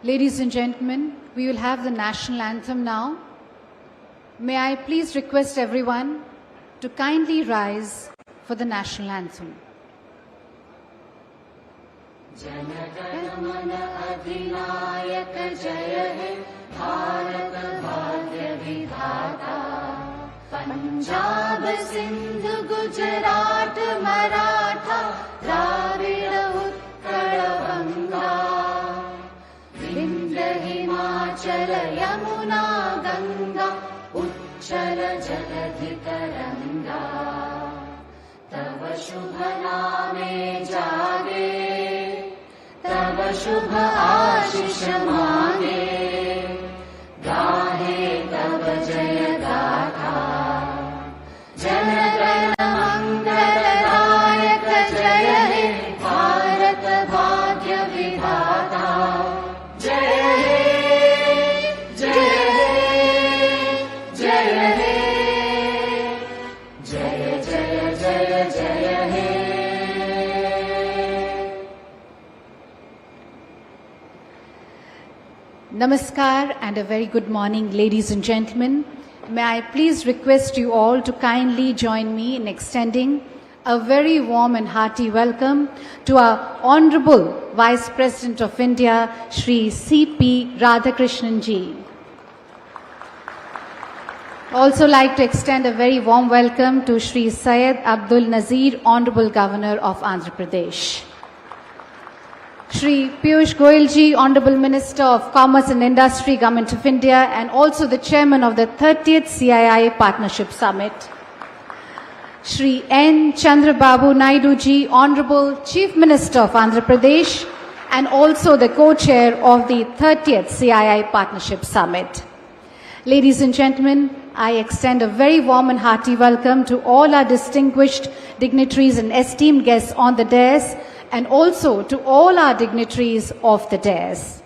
Ladies and gentlemen, we will have the national anthem now. May I please request everyone to kindly rise for the national anthem. Jana Gana Mana अधिनायक जय हे भारत भाग्य विधाता पंजाब सिंध गुजरात मराठा द्राविड़ उत्कल गंगा विंध्य हिमाचल यमुना गंगा उच्चल जलधि तरंगा तव शुभ नामे जागे तव शुभ आशीष मांगे गाहे तव जय गाथा जन गण मंगलदायक जय हे भारत भाग्य विधाता जय हे जय हे जय हे जय जय जय जय हे. Namaskar and a very good morning, ladies and gentlemen. May I please request you all to kindly join me in extending a very warm and hearty welcome to our Honorable Vice President of India, Shri C.P. Radhakrishnan ji. Also like to extend a very warm welcome to Shri Syed Abdul Nazir, Honorable Governor of Andhra Pradesh. Shri Piyush Goyal ji, Honorable Minister of Commerce and Industry, Government of India, and also the Chairman of the 30th CII Partnership Summit. Shri N. Chandrababu Naidu ji, Honorable Chief Minister of Andhra Pradesh, and also the co-chair of the 30th CII Partnership Summit. Ladies and gentlemen, I extend a very warm and hearty welcome to all our distinguished dignitaries and esteemed guests on the dais, and also to all our dignitaries of the dais.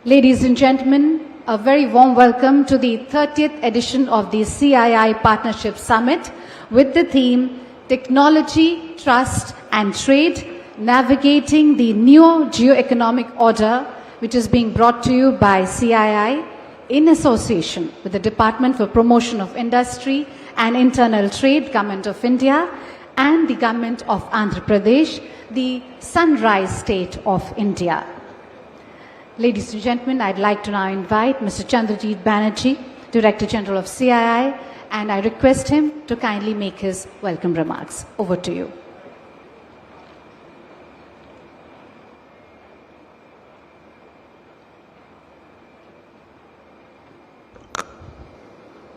Ladies and gentlemen, a very warm welcome to the 30th edition of the CII Partnership Summit with the theme Technology, Trust and Trade, Navigating the New Geo-Economic Order, which is being brought to you by CII in association with the Department for Promotion of Industry and Internal Trade, Government of India, and the Government of Andhra Pradesh, the Sunrise State of India. Ladies and gentlemen, I'd like to now invite Mr. Chandrajit Banerjee, Director General of CII, and I request him to kindly make his welcome remarks. Over to you.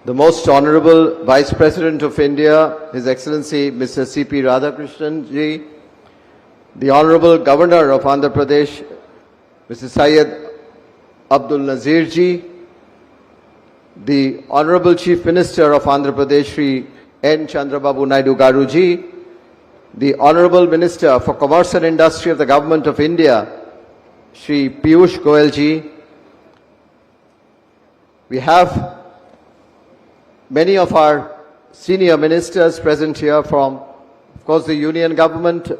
The Most Honorable Vice President of India, His Excellency Mr. C.P. Radhakrishnan ji, the Honorable Governor of Andhra Pradesh, Mr. Syed Abdul Nazir ji, the Honorable Chief Minister of Andhra Pradesh, Shri N. Chandrababu Naidu Garu ji, the Honorable Minister for Commerce and Industry of the Government of India, Shri Piyush Goyal ji. We have many of our senior ministers present here from, of course, the Union Government,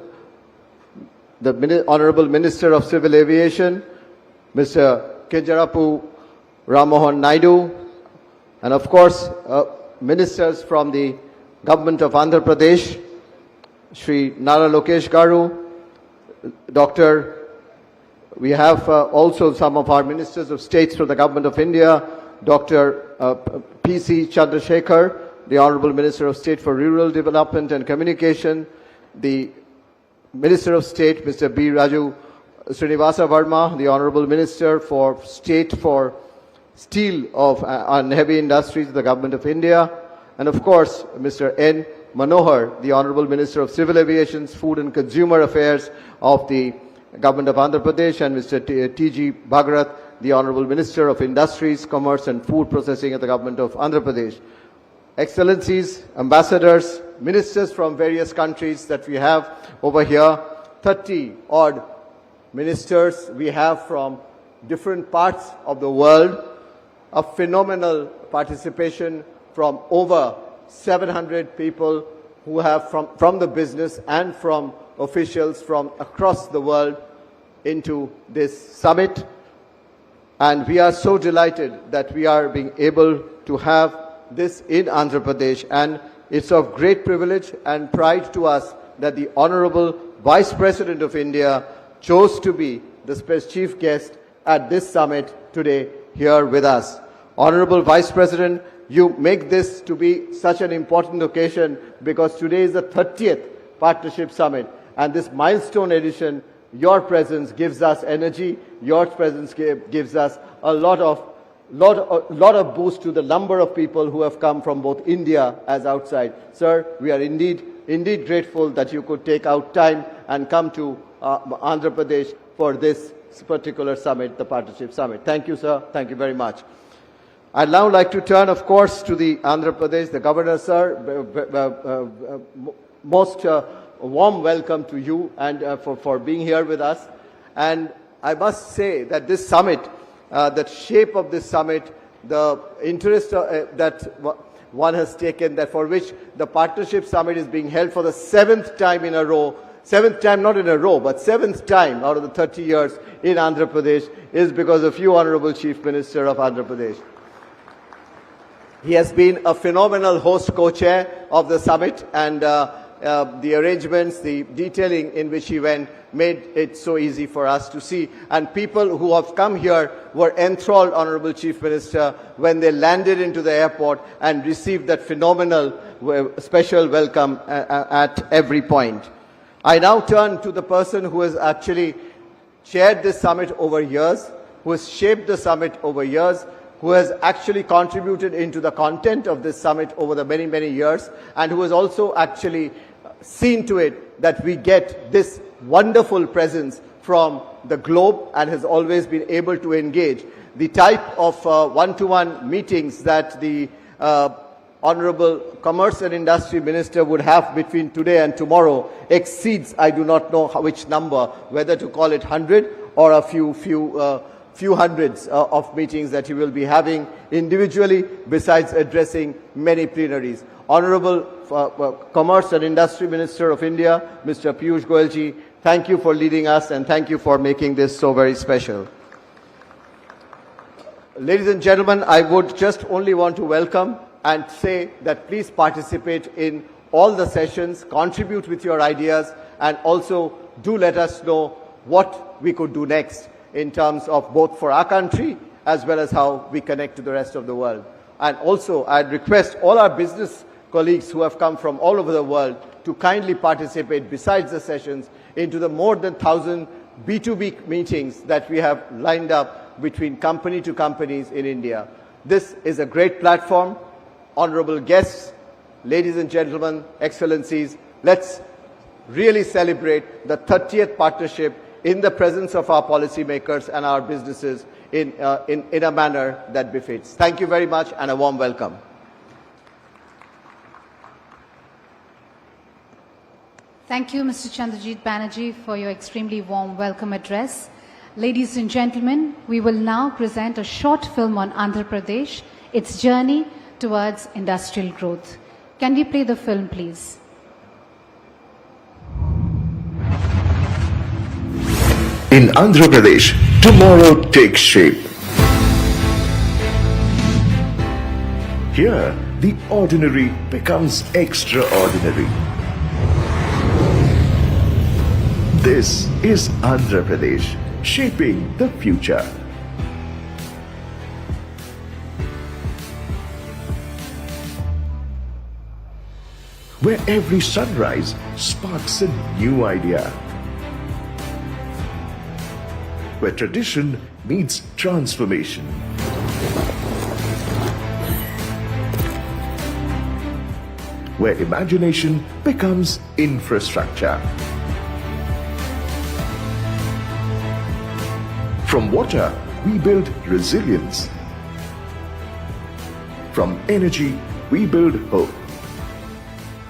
the Honorable Minister of Civil Aviation, Mr. Chandrababu Rammohan Naidu, and of course, ministers from the Government of Andhra Pradesh, Shri Nara Lokesh Garu, we have also some of our ministers of states from the Government of India, Dr. P.C. Chandrasekhar, the Honorable Minister of State for Rural Development and Communication, the Minister of State, Mr. B. Raju Srinivasa Verma, the Honorable Minister for State for Steel and Heavy Industries of the Government of India, and of course, Mr. N. Manohar, the Honorable Minister of Civil Aviation, Food and Consumer Affairs of the Government of Andhra Pradesh, and Mr. T.G. Bhagarat, the Honorable Minister of Industries, Commerce and Food Processing of the Government of Andhra Pradesh. Excellencies, ambassadors, ministers from various countries that we have over here, 30 odd ministers we have from different parts of the world, a phenomenal participation from over 700 people who have from the business and from officials from across the world into this summit. And we are so delighted that we are being able to have this in Andhra Pradesh. And it's of great privilege and pride to us that the Honorable Vice President of India chose to be the chief guest at this summit today here with us. Honorable Vice President, you make this to be such an important occasion because today is the 30th Partnership Summit, and this milestone edition, your presence gives us energy, your presence gives us a lot of boost to the number of people who have come from both India as outside. Sir, we are indeed grateful that you could take out time and come to Andhra Pradesh for this particular summit, the Partnership Summit. Thank you, sir. Thank you very much. I'd now like to turn, of course, to the Andhra Pradesh, the Governor, sir. Most warm welcome to you and for being here with us. And I must say that this summit, the shape of this summit, the interest that one has taken, that for which the Partnership Summit is being held for the 7th time in a row, 7th time not in a row, but 7th time out of the 30 years in Andhra Pradesh, is because of you, Honorable Chief Minister of Andhra Pradesh. He has been a phenomenal host co-chair of the summit, and the arrangements, the detailing in which he went made it so easy for us to see. And people who have come here were enthralled, Honorable Chief Minister, when they landed into the airport and received that phenomenal special welcome at every point. I now turn to the person who has actually chaired this summit over years, who has shaped the summit over years, who has actually contributed into the content of this summit over the many, many years, and who has also actually seen to it that we get this wonderful presence from the globe and has always been able to engage. The type of one-to-one meetings that the Honorable Commerce and Industry Minister would have between today and tomorrow exceeds, I do not know which number, whether to call it 100 or a few hundreds of meetings that he will be having individually, besides addressing many plenaries. Honorable Commerce and Industry Minister of India, Mr. Piyush Goyal ji, thank you for leading us and thank you for making this so very special. Ladies and gentlemen, I would just only want to welcome and say that please participate in all the sessions, contribute with your ideas, and also do let us know what we could do next in terms of both for our country as well as how we connect to the rest of the world. And also, I'd request all our business colleagues who have come from all over the world to kindly participate, besides the sessions, into the more than 1,000 B2B meetings that we have lined up between company to companies in India. This is a great platform. Honorable guests, ladies and gentlemen, excellencies, let's really celebrate the 30th partnership in the presence of our policymakers and our businesses in a manner that befits. Thank you very much and a warm welcome. Thank you, Mr. Chandrajit Banerjee, for your extremely warm welcome address. Ladies and gentlemen, we will now present a short film on Andhra Pradesh, its journey towards industrial growth. Can we play the film, please? In Andhra Pradesh, tomorrow takes shape. Here, the ordinary becomes extraordinary. This is Andhra Pradesh, shaping the future. Where every sunrise sparks a new idea. Where tradition meets transformation. Where imagination becomes infrastructure. From water, we build resilience. From energy, we build hope.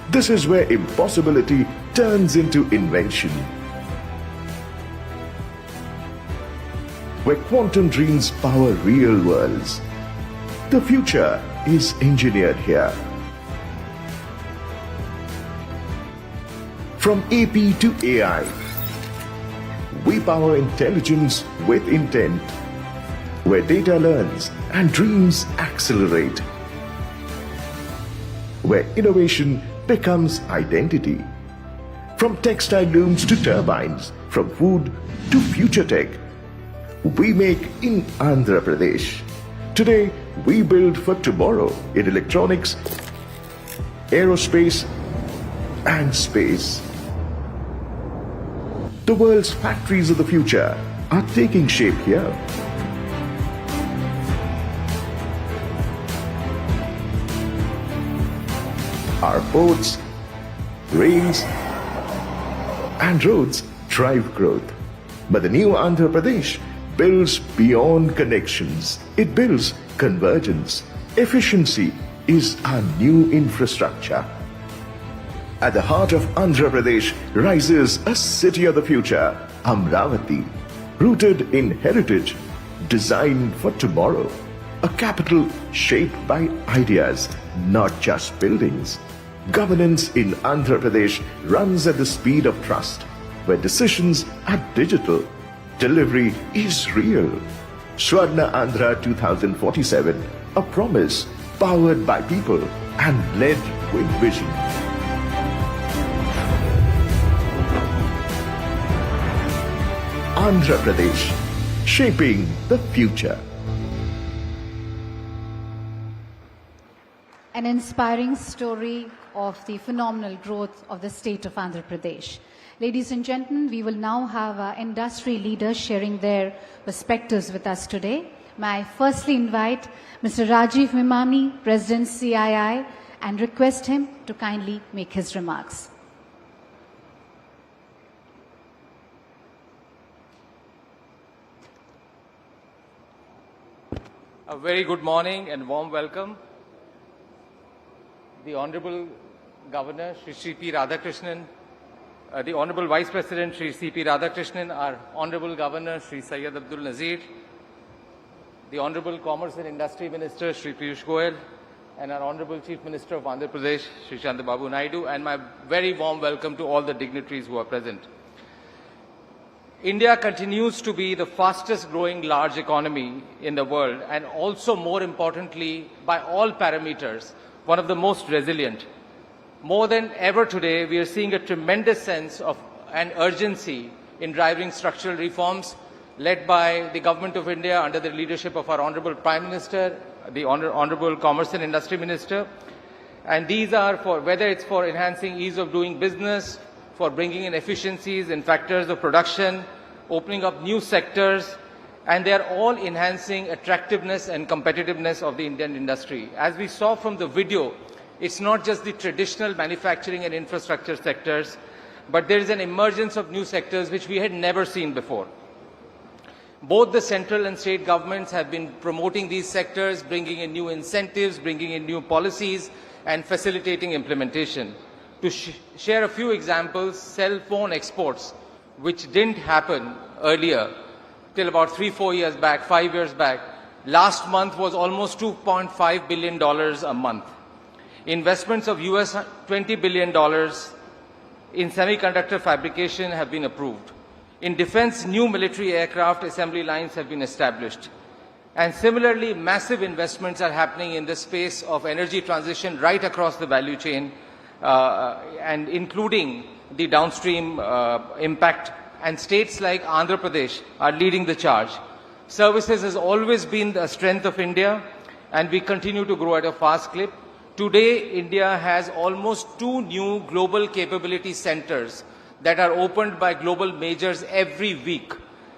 This is where impossibility turns into invention. Where quantum dreams power real worlds. The future is engineered here. From AP to AI, we power intelligence with intent. where data learns and dreams accelerate, where innovation becomes identity. From textile looms to turbines, from food to future tech, we make in Andhra Pradesh. Today, we build for tomorrow in electronics, aerospace, and space. The world's factories of the future are taking shape here. Our ports, rails, and roads drive growth. But the new Andhra Pradesh builds beyond connections. It builds convergence. Efficiency is our new infrastructure. At the heart of Andhra Pradesh rises a city of the future, Amravati, rooted in heritage, designed for tomorrow. A capital shaped by ideas, not just buildings. Governance in Andhra Pradesh runs at the speed of trust, where decisions are digital, delivery is real. Swarna Andhra 2047, a promise powered by people and led with vision. Andhra Pradesh, shaping the future. An inspiring story of the phenomenal growth of the state of Andhra Pradesh. Ladies and gentlemen, we will now have our industry leaders sharing their perspectives with us today. May I firstly invite Mr. Rajiv Mimami, President CII, and request him to kindly make his remarks. A very good morning and warm welcome. The Honorable Governor, Shri P. Radhakrishnan, the Honorable Vice President, Shri C.P. Radhakrishnan, our Honorable Governor, Shri Syed Abdul Nazir, the Honorable Commerce and Industry Minister, Shri Piyush Goyal, and our Honorable Chief Minister of Andhra Pradesh, Shri Chandrababu Naidu, and my very warm welcome to all the dignitaries who are present. India continues to be the fastest growing large economy in the world, and also more importantly, by all parameters, one of the most resilient. More than ever today, we are seeing a tremendous sense of an urgency in driving structural reforms led by the Government of India under the leadership of our Honorable Prime Minister, the Honorable Commerce and Industry Minister. And these are for, whether it's for enhancing ease of doing business, for bringing in efficiencies in factors of production, opening up new sectors, and they are all enhancing attractiveness and competitiveness of the Indian industry. As we saw from the video, it's not just the traditional manufacturing and infrastructure sectors, but there is an emergence of new sectors which we had never seen before. Both the central and state governments have been promoting these sectors, bringing in new incentives, bringing in new policies, and facilitating implementation. To share a few examples, cell phone exports, which didn't happen earlier, till about 3-4 years back, 5 years back, last month was almost $2.5 billion a month. Investments of US $20 billion in semiconductor fabrication have been approved. In defense, new military aircraft assembly lines have been established. And similarly, massive investments are happening in the space of energy transition right across the value chain, and including the downstream impact. And states like Andhra Pradesh are leading the charge. Services has always been the strength of India, and we continue to grow at a fast clip. Today, India has almost 2 new global capability centers that are opened by global majors every week.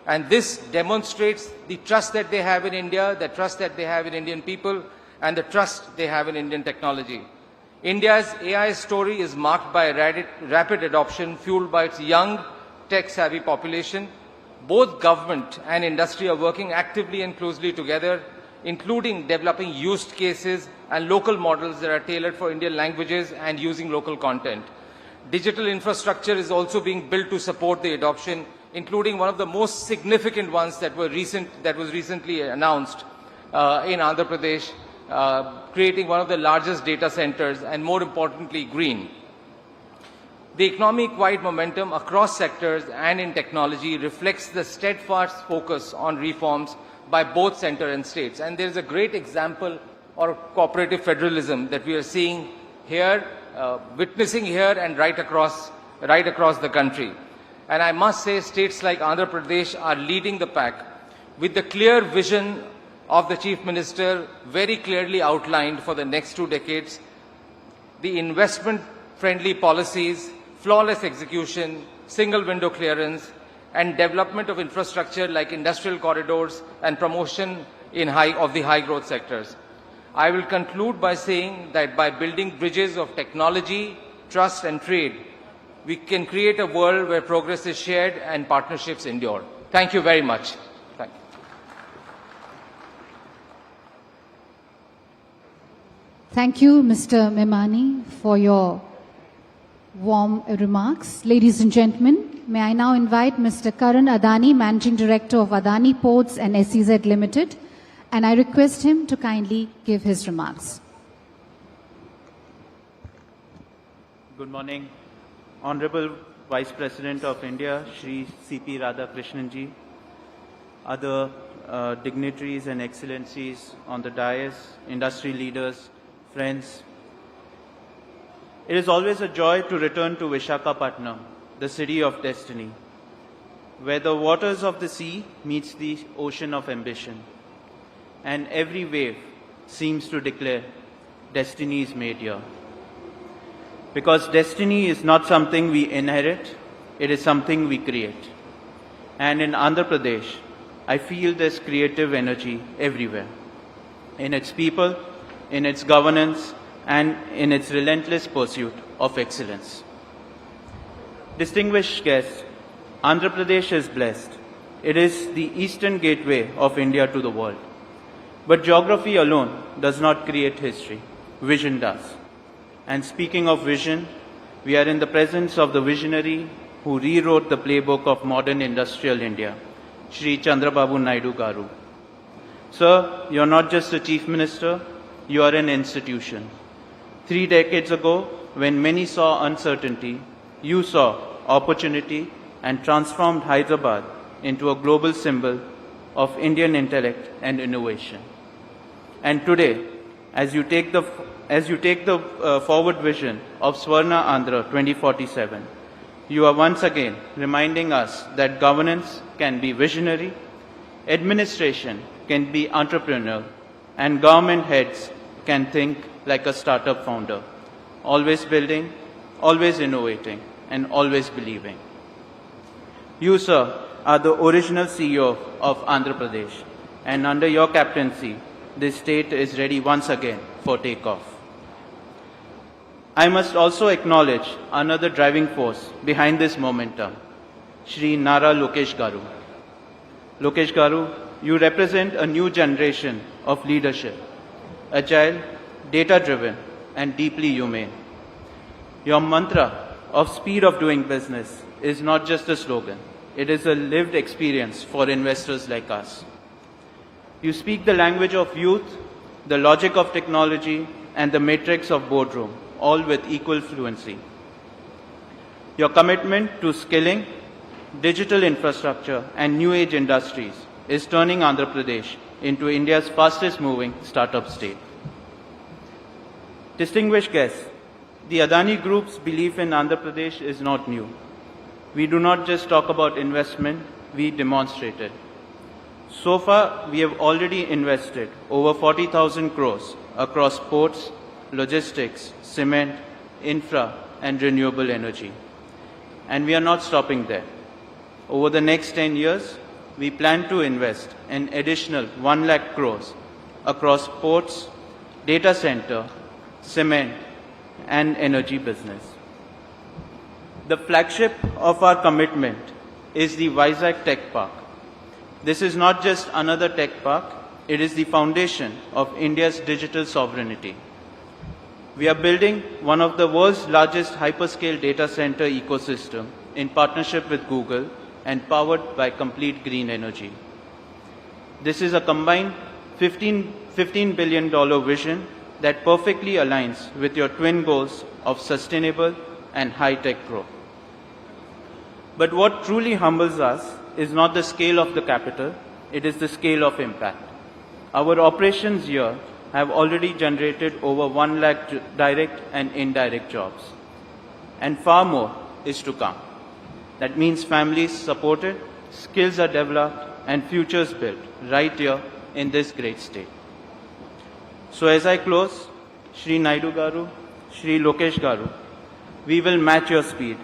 And this demonstrates the trust that they have in India, the trust that they have in Indian people, and the trust they have in Indian technology. India's AI story is marked by rapid adoption fueled by its young, tech-savvy population. Both government and industry are working actively and closely together, including developing use cases and local models that are tailored for Indian languages and using local content. Digital infrastructure is also being built to support the adoption, including one of the most significant ones that was recently announced in Andhra Pradesh, creating one of the largest data centers and, more importantly, green. The economic-wide momentum across sectors and in technology reflects the steadfast focus on reforms by both center and states. And there is a great example of cooperative federalism that we are seeing here, witnessing here and right across the country. And I must say states like Andhra Pradesh are leading the pack with the clear vision of the Chief Minister very clearly outlined for the next 2 decades, the investment-friendly policies, flawless execution, single window clearance, and development of infrastructure like industrial corridors and promotion of the high growth sectors. I will conclude by saying that by building bridges of technology, trust and trade, we can create a world where progress is shared and partnerships endure. Thank you very much. Thank you. Thank you, Mr. Memani, for your warm remarks. Ladies and gentlemen, may I now invite Mr. Karan Adani, Managing Director of Adani Ports and SEZ Limited, and I request him to kindly give his remarks. Good morning. Honorable Vice President of India, Shri C.P. Radhakrishnan ji, other dignitaries and excellencies on the dais, industry leaders, friends. It is always a joy to return to Visakhapatnam, the city of destiny, where the waters of the sea meets the ocean of ambition, and every wave seems to declare destiny is made here. Because destiny is not something we inherit, it is something we create. And in Andhra Pradesh, I feel this creative energy everywhere, in its people, in its governance, and in its relentless pursuit of excellence. Distinguished guests, Andhra Pradesh is blessed. It is the eastern gateway of India to the world. But geography alone does not create history. Vision does. And speaking of vision, we are in the presence of the visionary who rewrote the playbook of modern industrial India, Shri Chandrababu Naidu Garu. Sir, you're not just a chief minister, you are an institution. 3 decades ago, when many saw uncertainty, you saw opportunity and transformed Hyderabad into a global symbol of Indian intellect and innovation. And today, as you take the forward vision of Swarna Andhra 2047, you are once again reminding us that governance can be visionary, administration can be entrepreneurial, and government heads can think like a startup founder, always building, always innovating, and always believing. You, sir, are the original CEO of Andhra Pradesh, and under your captaincy, this state is ready once again for takeoff. I must also acknowledge another driving force behind this momentum, Shri Nara Lokesh Garu. Lokesh Garu, you represent a new generation of leadership, agile, data-driven, and deeply humane. Your mantra of speed of doing business is not just a slogan, it is a lived experience for investors like us. You speak the language of youth, the logic of technology, and the matrix of boardroom, all with equal fluency. Your commitment to skilling, digital infrastructure, and new age industries is turning Andhra Pradesh into India's fastest moving startup state. Distinguished guests, the Adani Group's belief in Andhra Pradesh is not new. We do not just talk about investment, we demonstrate it. So far, we have already invested over 40,000 crores across ports, logistics, cement, infra, and renewable energy. And we are not stopping there. Over the next 10 years, we plan to invest an additional 1 lakh crores across ports, data center, cement, and energy business. The flagship of our commitment is the Vizag Tech Park. This is not just another tech park, it is the foundation of India's digital sovereignty. We are building one of the world's largest hyperscale data center ecosystem in partnership with Google and powered by complete green energy. This is a combined $15 billion vision that perfectly aligns with your twin goals of sustainable and high-tech growth. But what truly humbles us is not the scale of the capital, it is the scale of impact. Our operations here have already generated over 1 lakh direct and indirect jobs. And far more is to come. That means families supported, skills are developed, and futures built right here in this great state. So as I close, Shri Naidu Garu, Shri Lokesh Garu, we will match your speed,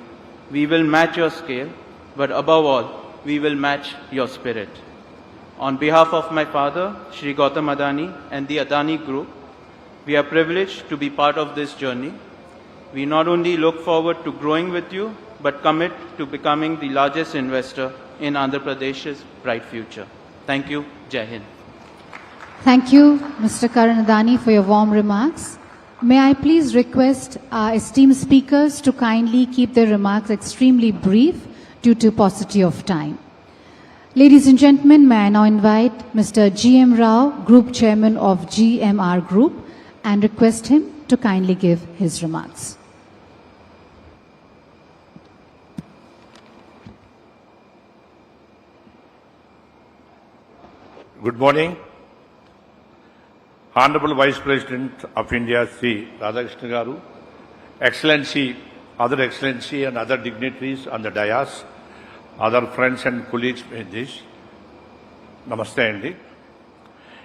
we will match your scale, but above all, we will match your spirit. On behalf of my father, Shri Gautam Adani, and the Adani Group, we are privileged to be part of this journey. We not only look forward to growing with you, but commit to becoming the largest investor in Andhra Pradesh's bright future. Thank you. Jai Hind. Thank you, Mr. Karan Adani, for your warm remarks. May I please request our esteemed speakers to kindly keep their remarks extremely brief due to paucity of time. Ladies and gentlemen, may I now invite Mr. G.M. Rao, Group Chairman of GMR Group, and request him to kindly give his remarks. Good morning. Honorable Vice President of India, Sri Radhakrishna Garu, Excellency, Other Excellency and other dignitaries on the dais, other friends and colleagues in this, Namaste Andi.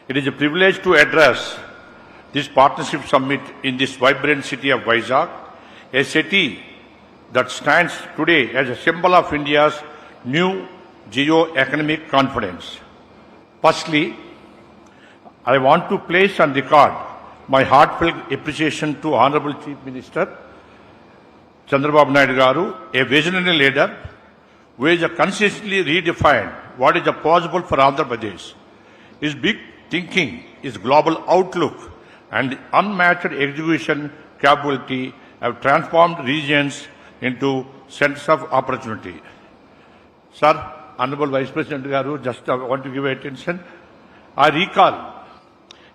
It is a privilege to address this partnership summit in this vibrant city of Vizag, a city that stands today as a symbol of India's new geo-economic confidence. Firstly, I want to place on record my heartfelt appreciation to Honorable Chief Minister Chandrababu Naidu Garu, a visionary leader who has consistently redefined what is possible for Andhra Pradesh. His big thinking, his global outlook, and unmatched execution capability have transformed regions into centers of opportunity. Sir, Honorable Vice President Garu, just I want to give attention. I recall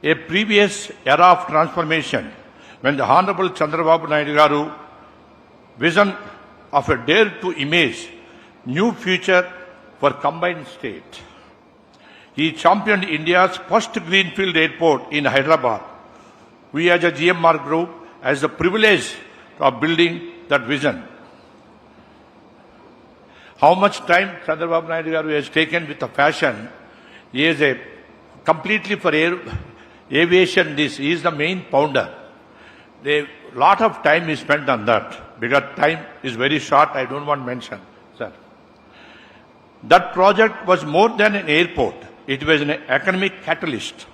a previous era of transformation when the Honorable Chandrababu Naidu Garu vision of a dare to image new future for combined state. He championed India's first greenfield airport in Hyderabad. We as a GMR Group has the privilege of building that vision. How much time Chandrababu Naidu Garu has taken with the fashion, he is a completely for aviation, he is the main founder. A lot of time is spent on that because time is very short, I don't want to mention, sir. That project was more than an airport. It was an economic catalyst.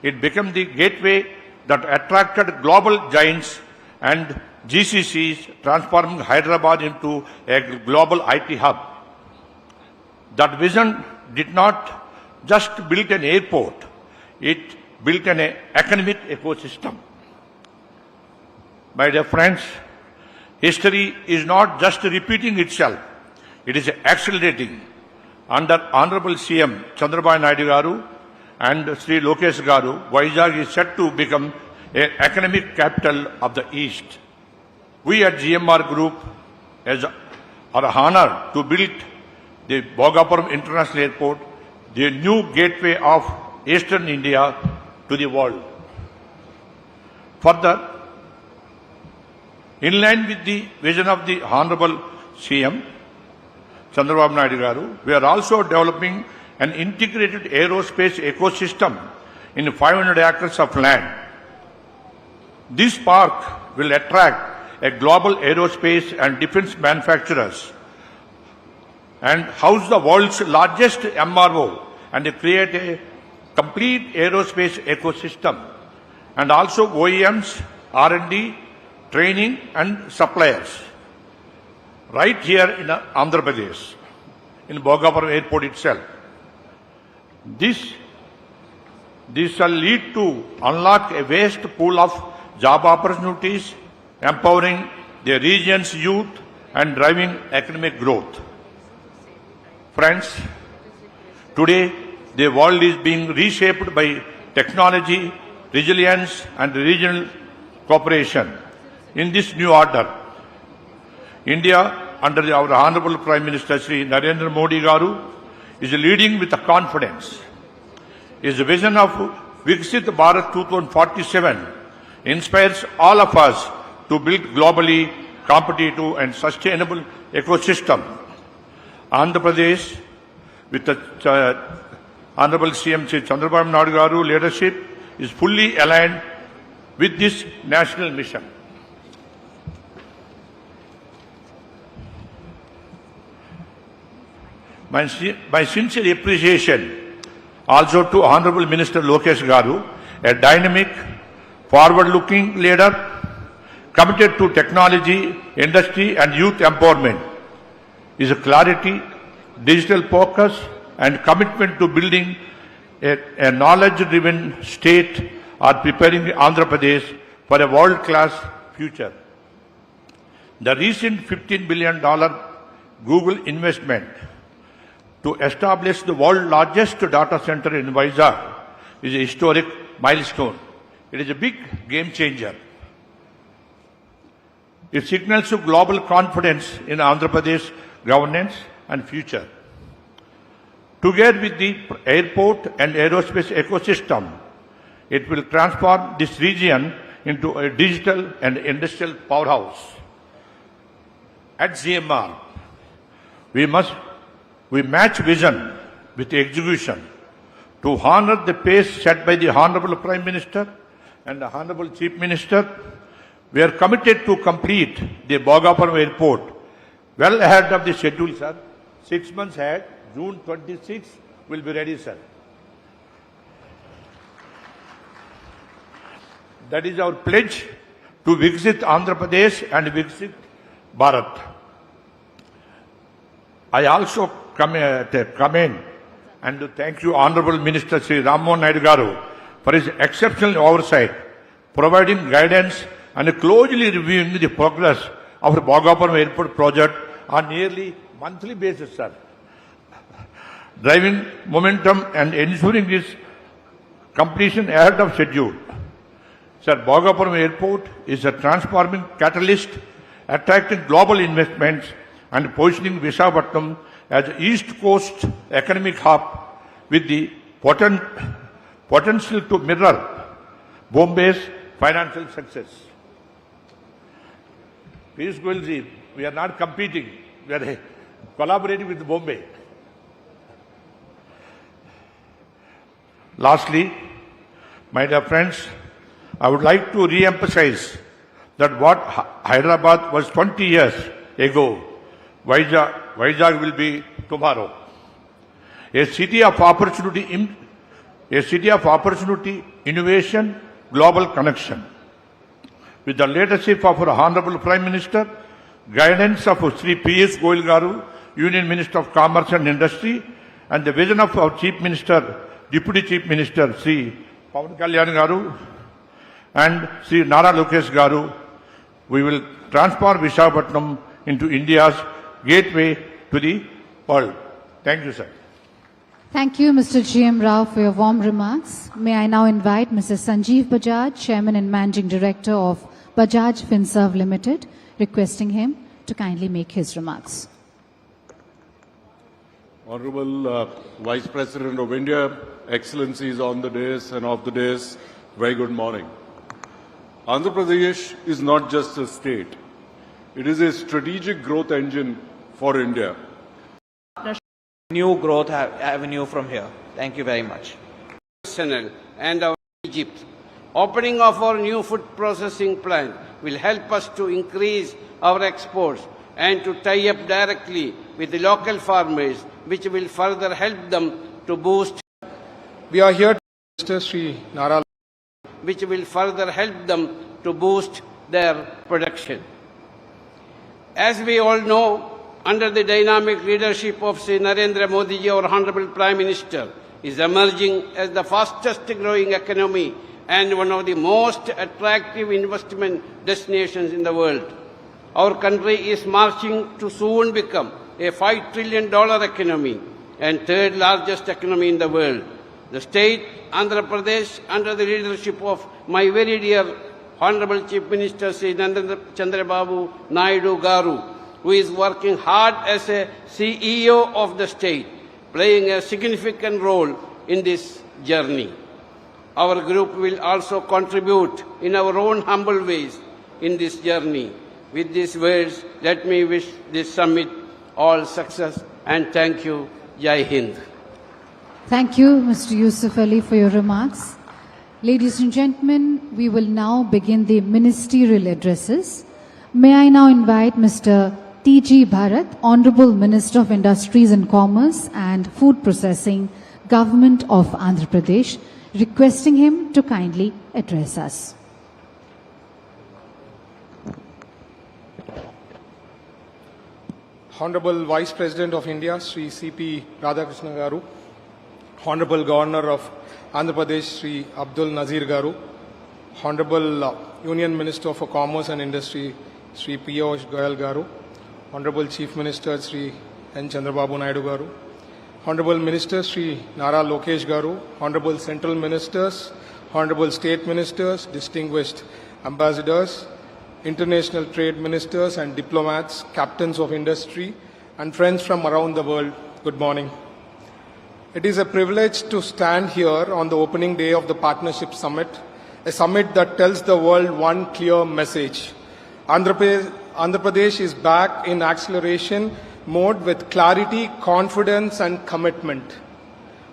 It became the gateway that attracted global giants and GCCs, transforming Hyderabad into a global IT hub. That vision did not just build an airport, it built an economic ecosystem. My dear friends, history is not just repeating itself, it is accelerating. Under Honorable CM Chandrababu Naidu Garu and Sri Lokesh Garu, Vizag is set to become an economic capital of the East. We at GMR Group are honored to build the Bhogapuram International Airport, the new gateway of Eastern India to the world. Further, in line with the vision of the Honorable CM Chandrababu Naidu Garu, we are also developing an integrated aerospace ecosystem in 500 acres of land. This park will attract a global aerospace and defense manufacturers and house the world's largest MRO and create a complete aerospace ecosystem, and also OEMs, R&D, training and suppliers. Right here in Andhra Pradesh, in Bhogapuram Airport itself. This shall lead to unlock a vast pool of job opportunities, empowering the region's youth and driving economic growth. Friends, today the world is being reshaped by technology, resilience and regional cooperation. In this new order, India, under our Honorable Prime Minister Sri Narendra Modi Garu, is leading with confidence. His vision of Viksit Bharat 2047 inspires all of us to build globally competitive and sustainable ecosystem. Andhra Pradesh, with the Honorable CM Chandrababu Naidu Garu leadership, is fully aligned with this national mission. My sincere appreciation also to Honorable Minister Lokesh Garu, a dynamic, forward-looking leader committed to technology, industry and youth empowerment. His clarity, digital focus and commitment to building a knowledge-driven state are preparing Andhra Pradesh for a world-class future. The recent $15 billion Google investment to establish the world's largest data center in Vizag is a historic milestone. It is a big game changer. It signals global confidence in Andhra Pradesh governance and future. Together with the airport and aerospace ecosystem, it will transform this region into a digital and industrial powerhouse. At GMR, we match vision with execution to honor the pace set by the Honorable Prime Minister and the Honorable Chief Minister. We are committed to complete the Bhogapuram Airport well ahead of the schedule, sir. 6 months ahead, June 26 will be ready, sir. That is our pledge to Viksit Andhra Pradesh and Viksit Bharat. I also commend and to thank you, Honorable Minister Sri Rammohan Naidu Garu, for his exceptional oversight, providing guidance and closely reviewing the progress of the Bhogapuram Airport project on nearly monthly basis, sir. Driving momentum and ensuring its completion ahead of schedule. Sir, Bhogapuram Airport is a transforming catalyst, attracting global investments and positioning Visakhapatnam as an East Coast economic hub with the potential to mirror Bombay's financial success. Please, Goelji, we are not competing, we are collaborating with Bombay. Lastly, my dear friends, I would like to re-emphasize that what Hyderabad was 20 years ago, Vizag will be tomorrow. A city of opportunity, innovation, global connection. With the leadership of our Honorable Prime Minister, guidance of Sri P.S. Goyal Garu, Union Minister of Commerce and Industry, and the vision of our Chief Minister, Deputy Chief Minister, Sri Pawan Kalyan Garu, and Sri Nara Lokesh Garu, we will transform Visakhapatnam into India's gateway to the world. Thank you, sir. Thank you, Mr. G.M. Rao, for your warm remarks. May I now invite Mr. Sanjeev Bajaj, Chairman and Managing Director of Bajaj Finserv Limited, requesting him to kindly make his remarks. Honorable Vice President of India, Excellencies on the dais and off the dais, very good morning. Andhra Pradesh is not just a state. It is a strategic growth engine for India. New growth avenue from here. Thank you very much. And our Egypt. Opening of our new food processing plant will help us to increase our exports and to tie up directly with the local farmers, which will further help them to boost. We are here to Mr. Sri Nara, which will further help them to boost their production. As we all know, under the dynamic leadership of Sri Narendra Modi ji, our Honorable Prime Minister, is emerging as the fastest growing economy and one of the most attractive investment destinations in the world. Our country is marching to soon become a $5 trillion economy and third largest economy in the world. The state, Andhra Pradesh, under the leadership of my very dear Honorable Chief Minister Sri Chandrababu Naidu Garu, who is working hard as a CEO of the state, playing a significant role in this journey. Our group will also contribute in our own humble ways in this journey. With these words, let me wish this summit all success and thank you. Jai Hind. Thank you, Mr. Yusuf Ali, for your remarks. Ladies and gentlemen, we will now begin the ministerial addresses. May I now invite Mr. T.G. Bharat, Honorable Minister of Industries and Commerce and Food Processing, Government of Andhra Pradesh, requesting him to kindly address us. Honorable Vice President of India, Sri C.P. Radhakrishnan Garu, Honorable Governor of Andhra Pradesh, Sri Abdul Nazir Garu, Honorable Union Minister for Commerce and Industry, Sri Piyush Goyal Garu, Honorable Chief Minister, Sri N. Chandrababu Naidu Garu, Honorable Minister, Sri Nara Lokesh Garu, Honorable Central Ministers, Honorable State Ministers, distinguished ambassadors, international trade ministers and diplomats, captains of industry, and friends from around the world, good morning. It is a privilege to stand here on the opening day of the Partnership Summit, a summit that tells the world one clear message. Andhra Pradesh is back in acceleration mode with clarity, confidence, and commitment.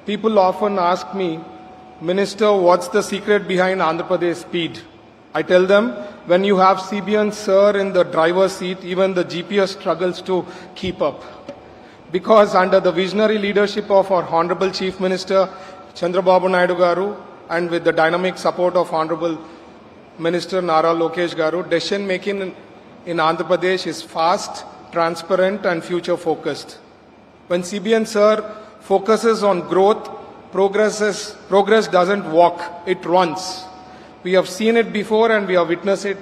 People often ask me, Minister, what's the secret behind Andhra Pradesh speed? I tell them, when you have CBN Sir in the driver's seat, even the GPS struggles to keep up. Because under the visionary leadership of our Honorable Chief Minister, Chandrababu Naidu Garu, and with the dynamic support of Honorable Minister Nara Lokesh Garu, decision making in Andhra Pradesh is fast, transparent, and future focused. When CBN Sir focuses on growth, progress doesn't walk, it runs. We have seen it before and we have witnessed it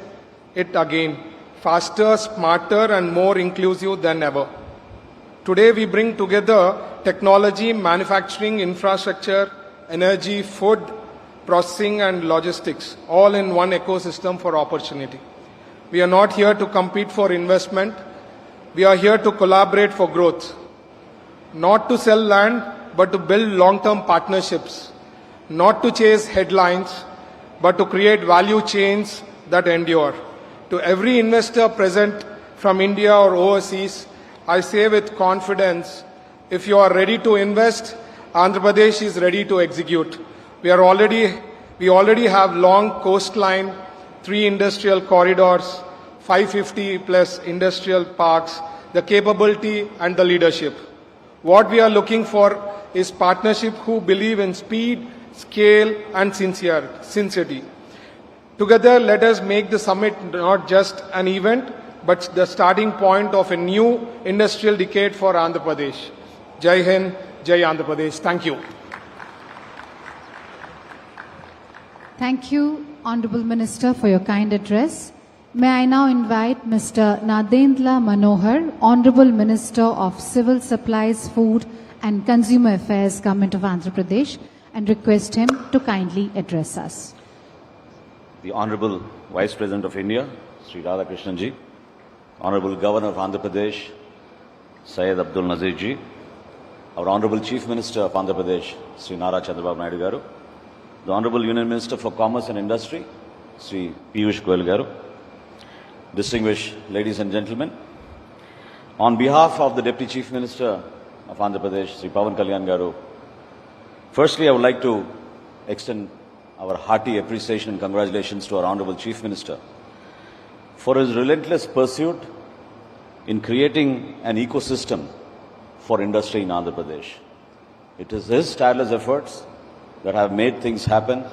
again. Faster, smarter, and more inclusive than ever. Today we bring together technology, manufacturing, infrastructure, energy, food, processing, and logistics, all in one ecosystem for opportunity. We are not here to compete for investment. We are here to collaborate for growth. Not to sell land, but to build long-term partnerships. Not to chase headlines, but to create value chains that endure. To every investor present from India or overseas, I say with confidence, if you are ready to invest, Andhra Pradesh is ready to execute. We already have long coastline, 3 industrial corridors, 550 plus industrial parks, the capability and the leadership. What we are looking for is partnership who believe in speed, scale, and sincerity. Together, let us make the summit not just an event, but the starting point of a new industrial decade for Andhra Pradesh. Jai Hind, Jai Andhra Pradesh. Thank you. Thank you, Honorable Minister, for your kind address. May I now invite Mr. Nadendra Manohar, Honorable Minister of Civil Supplies, Food and Consumer Affairs, Government of Andhra Pradesh, and request him to kindly address us. The Honorable Vice President of India, Sri Radhakrishnan Ji, Honorable Governor of Andhra Pradesh, Syed Abdul Nazir Ji, our Honorable Chief Minister of Andhra Pradesh, Sri Nara Chandrababu Naidu Garu, the Honorable Union Minister for Commerce and Industry, Sri Piyush Goyal Garu, distinguished ladies and gentlemen, on behalf of the Deputy Chief Minister of Andhra Pradesh, Sri Pawan Kalyan Garu, firstly I would like to extend our hearty appreciation and congratulations to our Honorable Chief Minister for his relentless pursuit in creating an ecosystem for industry in Andhra Pradesh. It is his tireless efforts that have made things happen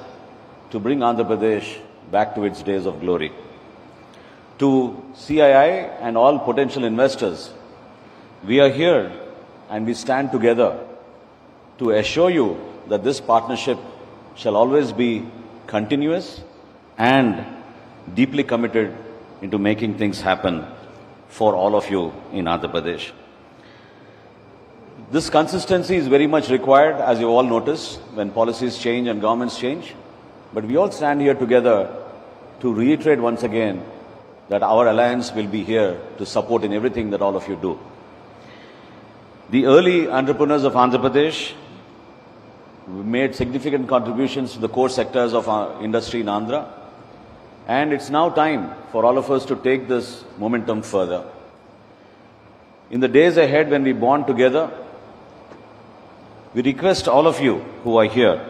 to bring Andhra Pradesh back to its days of glory. To CII and all potential investors, we are here and we stand together to assure you that this partnership shall always be continuous and deeply committed into making things happen for all of you in Andhra Pradesh. This consistency is very much required, as you all notice, when policies change and governments change. But we all stand here together to reiterate once again that our alliance will be here to support in everything that all of you do. The early entrepreneurs of Andhra Pradesh made significant contributions to the core sectors of our industry in Andhra, and it's now time for all of us to take this momentum further. In the days ahead when we bond together, we request all of you who are here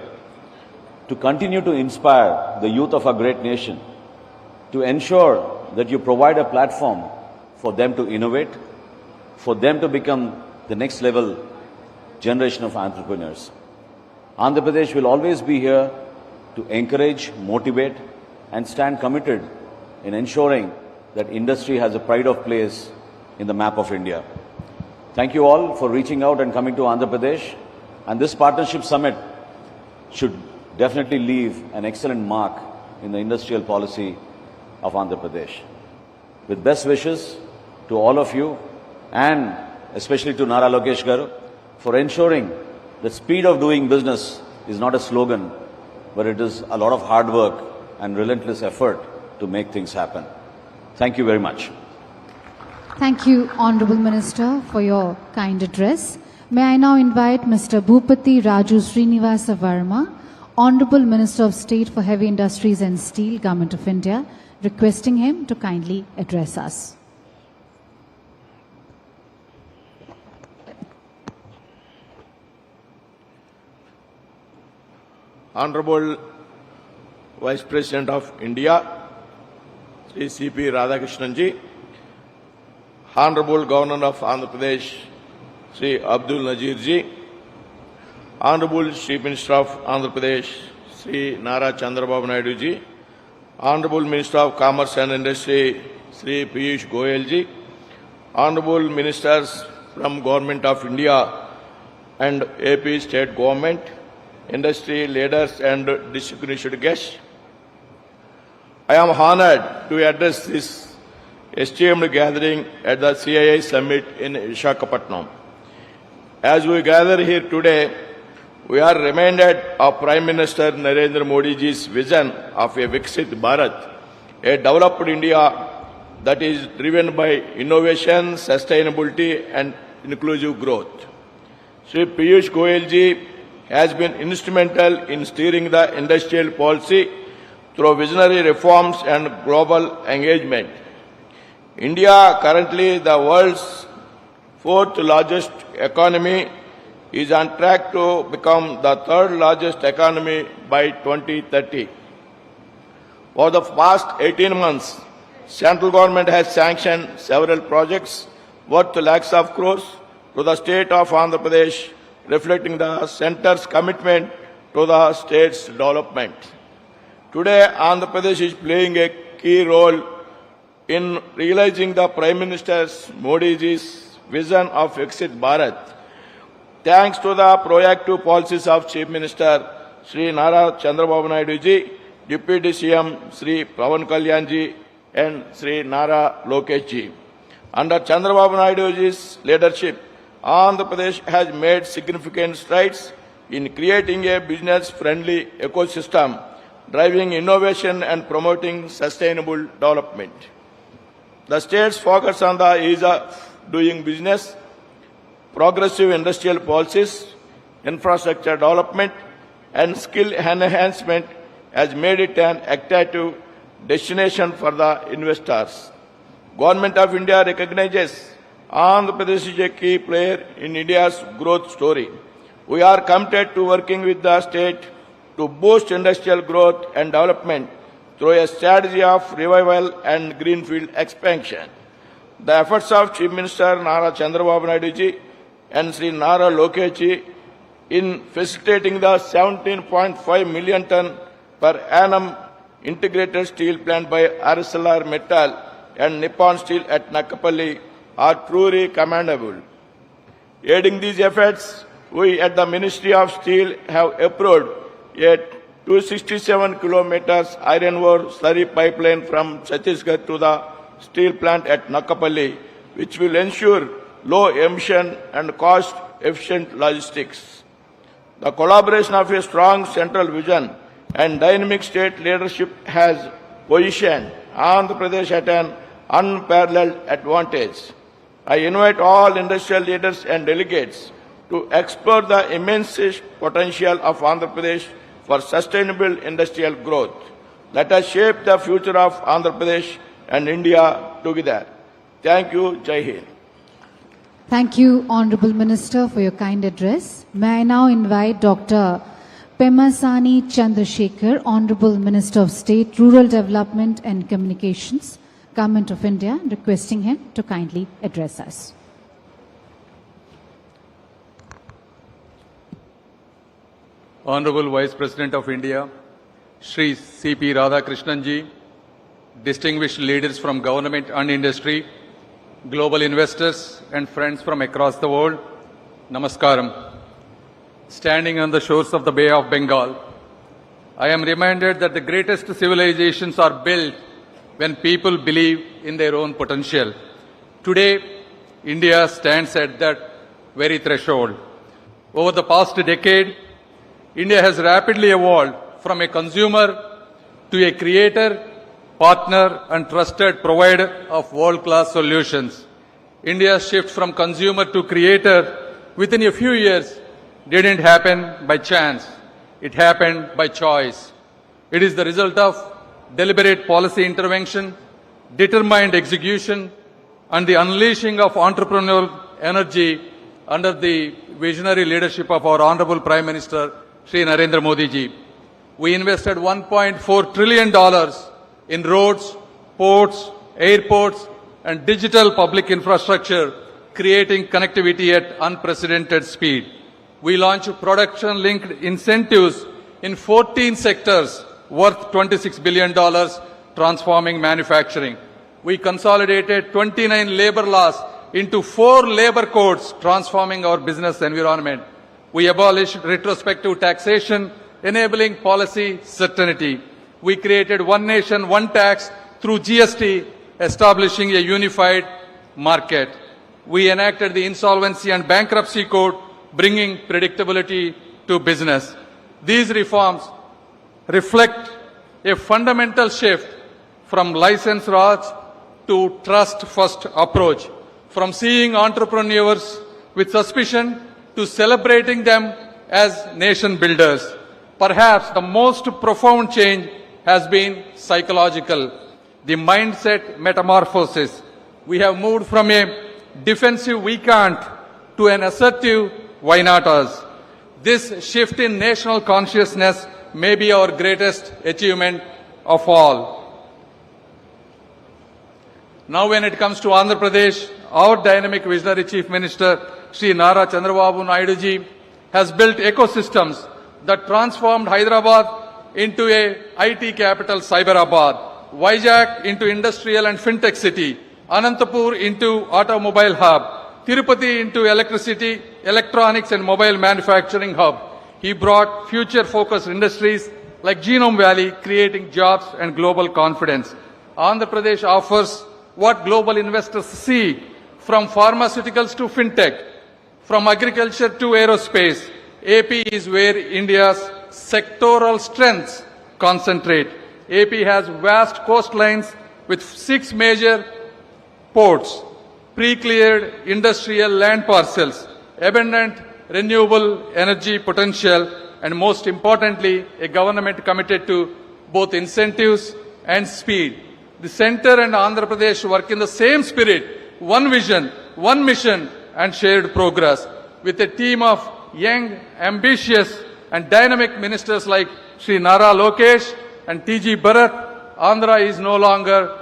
to continue to inspire the youth of our great nation, to ensure that you provide a platform for them to innovate, for them to become the next level generation of entrepreneurs. Andhra Pradesh will always be here to encourage, motivate, and stand committed in ensuring that industry has a pride of place in the map of India. Thank you all for reaching out and coming to Andhra Pradesh, and this partnership summit should definitely leave an excellent mark in the industrial policy of Andhra Pradesh. With best wishes to all of you, and especially to Nara Lokesh Garu, for ensuring the speed of doing business is not a slogan, but it is a lot of hard work and relentless effort to make things happen. Thank you very much. Thank you, Honourable Minister, for your kind address. May I now invite Mr. Bhupati Raju Srinivasa Varma, Honourable Minister of State for Heavy Industries and Steel, Government of India, requesting him to kindly address us. Honorable Vice President of India, Sri C.P. Radhakrishnan ji, Honorable Governor of Andhra Pradesh, Sri Abdul Nazir ji, Honorable Chief Minister of Andhra Pradesh, Sri Nara Chandrababu Naidu ji, Honorable Minister of Commerce and Industry, Sri Piyush Goyal ji, Honorable Ministers from Government of India and AP State Government, industry leaders and distinguished guests, I am honored to address this esteemed gathering at the CII Summit in Visakhapatnam. As we gather here today, we are reminded of Prime Minister Narendra Modi ji's vision of a Viksit Bharat, a developed India that is driven by innovation, sustainability and inclusive growth. Sri Piyush Goyal ji has been instrumental in steering the industrial policy through visionary reforms and global engagement. India, currently the world's fourth largest economy, is on track to become the third largest economy by 2030. For the past 18 months, central government has sanctioned several projects worth lakhs of crores to the state of Andhra Pradesh, reflecting the centre's commitment to the state's development. Today, Andhra Pradesh is playing a key role in realizing the Prime Minister Modi's vision of Viksit Bharat. Thanks to the proactive policies of Chief Minister Sri Nara Chandrababu Naidu ji, Deputy CM Sri Pawan Kalyan ji and Sri Nara Lokesh ji. Under Chandrababu Naidu ji's leadership, Andhra Pradesh has made significant strides in creating a business-friendly ecosystem, driving innovation and promoting sustainable development. The state's focus on the ease of doing business, progressive industrial policies, infrastructure development, and skill enhancement has made it an attractive destination for the investors. Government of India recognizes Andhra Pradesh is a key player in India's growth story. We are committed to working with the state to boost industrial growth and development through a strategy of revival and greenfield expansion. The efforts of Chief Minister Nara Chandrababu Naidu ji and Sri Nara Lokesh ji in facilitating the 17.5 million ton per annum integrated steel plant by RSLR Metal and Nippon Steel at Nakapalli are truly commendable. Aiding these efforts, we at the Ministry of Steel have approved a 267 kilometers iron ore slurry pipeline from Chhattisgarh to the steel plant at Nakapalli, which will ensure low emission and cost efficient logistics. The collaboration of a strong central vision and dynamic state leadership has positioned Andhra Pradesh at an unparalleled advantage. I invite all industrial leaders and delegates to explore the immense potential of Andhra Pradesh for sustainable industrial growth. Let us shape the future of Andhra Pradesh and India together. Thank you. Jai Hind. Thank you, Honorable Minister, for your kind address. May I now invite Dr. Pemasani Chandrasekhar, Honorable Minister of State, Rural Development and Communications, Government of India, requesting him to kindly address us. Honorable Vice President of India, Shri C.P. Radhakrishnan ji, distinguished leaders from government and industry, global investors and friends from across the world, Namaskaram. Standing on the shores of the Bay of Bengal, I am reminded that the greatest civilizations are built when people believe in their own potential. Today, India stands at that very threshold. Over the past decade, India has rapidly evolved from a consumer to a creator, partner and trusted provider of world-class solutions. India's shift from consumer to creator within a few years didn't happen by chance. It happened by choice. It is the result of deliberate policy intervention, determined execution, and the unleashing of entrepreneurial energy under the visionary leadership of our Honorable Prime Minister, Shri Narendra Modi ji. We invested $1.4 trillion in roads, ports, airports, and digital public infrastructure, creating connectivity at unprecedented speed. We launched production-linked incentives in 14 sectors worth $26 billion, transforming manufacturing. We consolidated 29 labor laws into 4 labor codes, transforming our business environment. We abolished retrospective taxation, enabling policy certainty. We created one nation, one tax through GST, establishing a unified market. We enacted the Insolvency and Bankruptcy Code, bringing predictability to business. These reforms reflect a fundamental shift from license Raj to trust-first approach, from seeing entrepreneurs with suspicion to celebrating them as nation builders. Perhaps the most profound change has been psychological, the mindset metamorphosis. We have moved from a defensive we can't to an assertive why not us. This shift in national consciousness may be our greatest achievement of all. Now when it comes to Andhra Pradesh, our dynamic visionary Chief Minister, Shri Nara Chandrababu Naidu ji, has built ecosystems that transformed Hyderabad into a IT capital Cyberabad, Vizag into industrial and fintech city, Anantapur into automobile hub, Tirupati into electricity, electronics and mobile manufacturing hub. He brought future-focused industries like Genome Valley, creating jobs and global confidence. Andhra Pradesh offers what global investors seek, from pharmaceuticals to fintech, from agriculture to aerospace. AP is where India's sectoral strengths concentrate. AP has vast coastlines with 6 major ports, pre-cleared industrial land parcels, abundant renewable energy potential, and most importantly, a government committed to both incentives and speed. The Centre and Andhra Pradesh work in the same spirit, one vision, one mission, and shared progress. With a team of young, ambitious, and dynamic ministers like Sri Nara Lokesh and TG Bharat, Andhra is no longer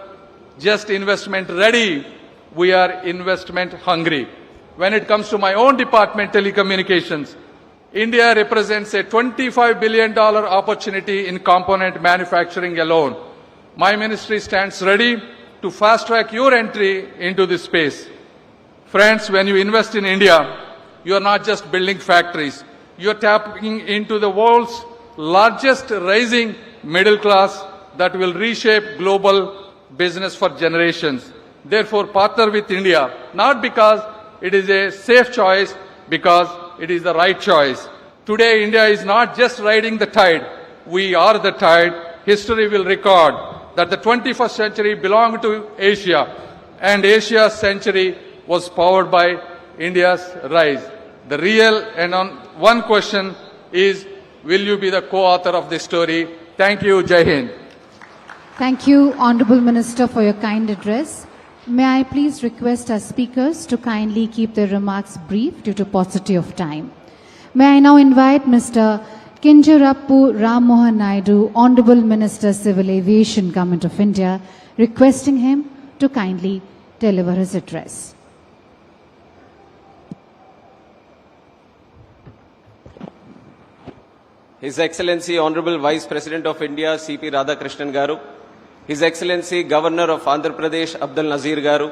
just investment ready. We are investment hungry. When it comes to my own department, telecommunications, India represents a $25 billion opportunity in component manufacturing alone. My ministry stands ready to fast-track your entry into this space. Friends, when you invest in India, you are not just building factories. You are tapping into the world's largest rising middle class that will reshape global business for generations. Therefore, partner with India, not because it is a safe choice, because it is the right choice. Today, India is not just riding the tide. We are the tide. History will record that the 21st century belonged to Asia, and Asia's century was powered by India's rise. The real and on one question is, will you be the co-author of this story? Thank you. Jai Hind. Thank you, Honorable Minister, for your kind address. May I please request our speakers to kindly keep their remarks brief due to paucity of time. May I now invite Mr. Chandrababu Ram Mohan Naidu, Honorable Minister, Civil Aviation, Government of India, requesting him to kindly deliver his address. His Excellency Honorable Vice President of India, C.P. Radhakrishnan Garu, His Excellency Governor of Andhra Pradesh, Abdul Nazir Garu,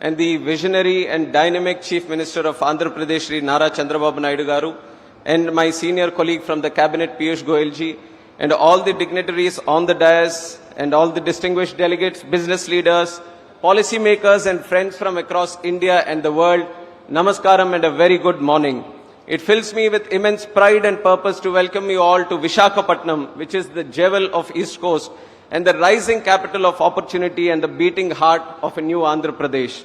and the visionary and dynamic Chief Minister of Andhra Pradesh, Sri Nara Chandrababu Naidu Garu, and my senior colleague from the Cabinet, Piyush Goyal ji, and all the dignitaries on the dais, and all the distinguished delegates, business leaders, policy makers, and friends from across India and the world, Namaskaram and a very good morning. It fills me with immense pride and purpose to welcome you all to Visakhapatnam, which is the jewel of East Coast and the rising capital of opportunity and the beating heart of a new Andhra Pradesh.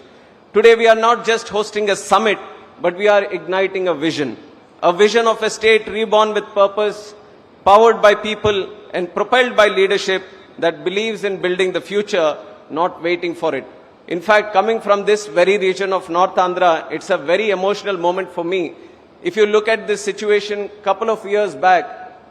Today we are not just hosting a summit, but we are igniting a vision of a state reborn with purpose, powered by people and propelled by leadership that believes in building the future, not waiting for it. In fact, coming from this very region of North Andhra, it's a very emotional moment for me. If you look at this situation couple of years back,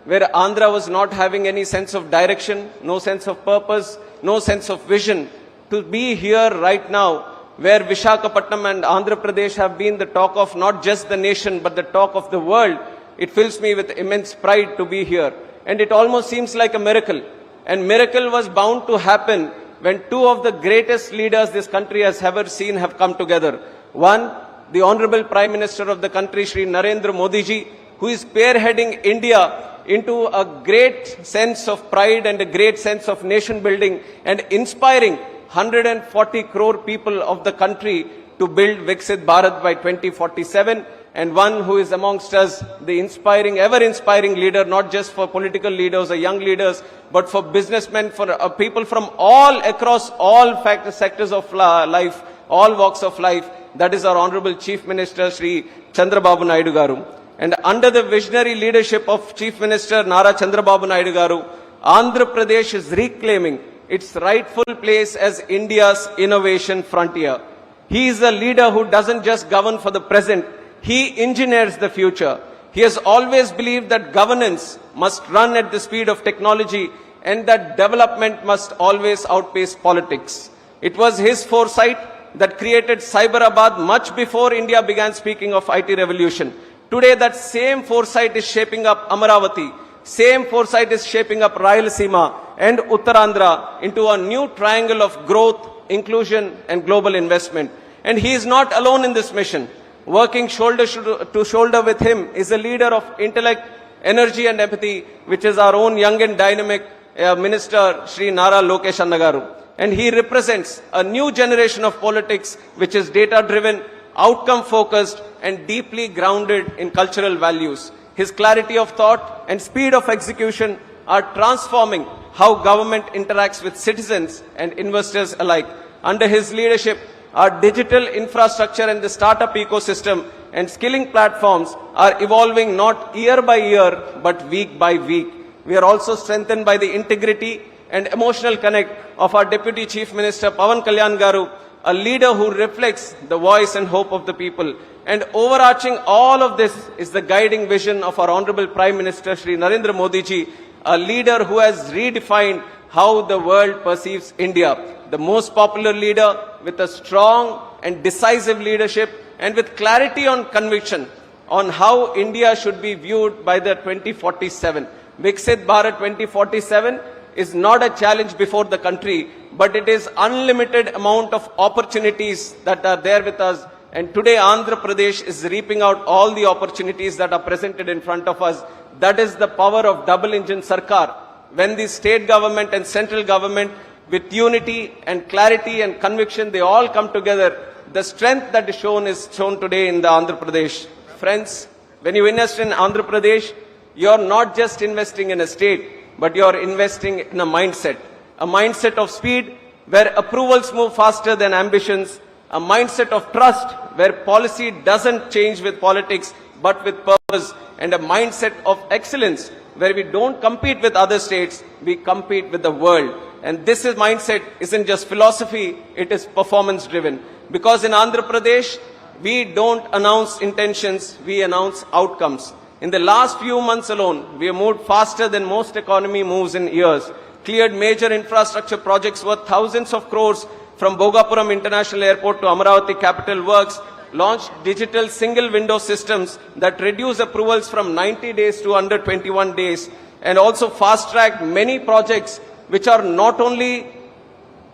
where Andhra was not having any sense of direction, no sense of purpose, no sense of vision, to be here right now, where Visakhapatnam and Andhra Pradesh have been the talk of not just the nation, but the talk of the world, it fills me with immense pride to be here. And it almost seems like a miracle. And miracle was bound to happen when two of the greatest leaders this country has ever seen have come together. One, the Honorable Prime Minister of the country, Sri Narendra Modi ji, who is spearheading India into a great sense of pride and a great sense of nation building and inspiring 140 crore people of the country to build Viksit Bharat by 2047. And one who is amongst us, the inspiring, ever-inspiring leader, not just for political leaders or young leaders, but for businessmen, for people from all across all sectors of life, all walks of life. That is our Honorable Chief Minister, Sri Chandrababu Naidu Garu. And under the visionary leadership of Chief Minister Nara Chandrababu Naidu Garu, Andhra Pradesh is reclaiming its rightful place as India's innovation frontier. He is a leader who doesn't just govern for the present, he engineers the future. He has always believed that governance must run at the speed of technology and that development must always outpace politics. It was his foresight that created Cyberabad much before India began speaking of IT revolution. Today that same foresight is shaping up Amaravati, same foresight is shaping up Rayalaseema and Uttarandhra into a new triangle of growth, inclusion and global investment. And he is not alone in this mission. Working shoulder to shoulder with him is a leader of intellect, energy and empathy, which is our own young and dynamic Minister Sri Nara Lokesh Annagaru. And he represents a new generation of politics which is data-driven, outcome-focused and deeply grounded in cultural values. His clarity of thought and speed of execution are transforming how government interacts with citizens and investors alike. Under his leadership, our digital infrastructure and the startup ecosystem and skilling platforms are evolving not year by year, but week by week. We are also strengthened by the integrity and emotional connect of our Deputy Chief Minister Pawan Kalyan Garu, a leader who reflects the voice and hope of the people. And overarching all of this is the guiding vision of our Honorable Prime Minister Sri Narendra Modi ji, a leader who has redefined how the world perceives India. The most popular leader with a strong and decisive leadership and with clarity on conviction on how India should be viewed by the 2047. Viksit Bharat 2047 is not a challenge before the country, but it is unlimited amount of opportunities that are there with us. And today Andhra Pradesh is reaping out all the opportunities that are presented in front of us. That is the power of double engine Sarkar. When the state government and central government with unity and clarity and conviction, they all come together. The strength that is shown today in the Andhra Pradesh. Friends, when you invest in Andhra Pradesh, you're not just investing in a state, but you're investing in a mindset of speed, where approvals move faster than ambitions, a mindset of trust where policy doesn't change with politics but with purpose, and a mindset of excellence where we don't compete with other states, we compete with the world. And this mindset isn't just philosophy, it is performance driven. Because in Andhra Pradesh, we don't announce intentions, we announce outcomes. In the last few months alone, we have moved faster than most economy moves in years, cleared major infrastructure projects worth thousands of crores from Bogapuram International Airport to Amaravati Capital Works, launched digital single window systems that reduce approvals from 90 days to under 21 days, and also fast-tracked many projects which are not only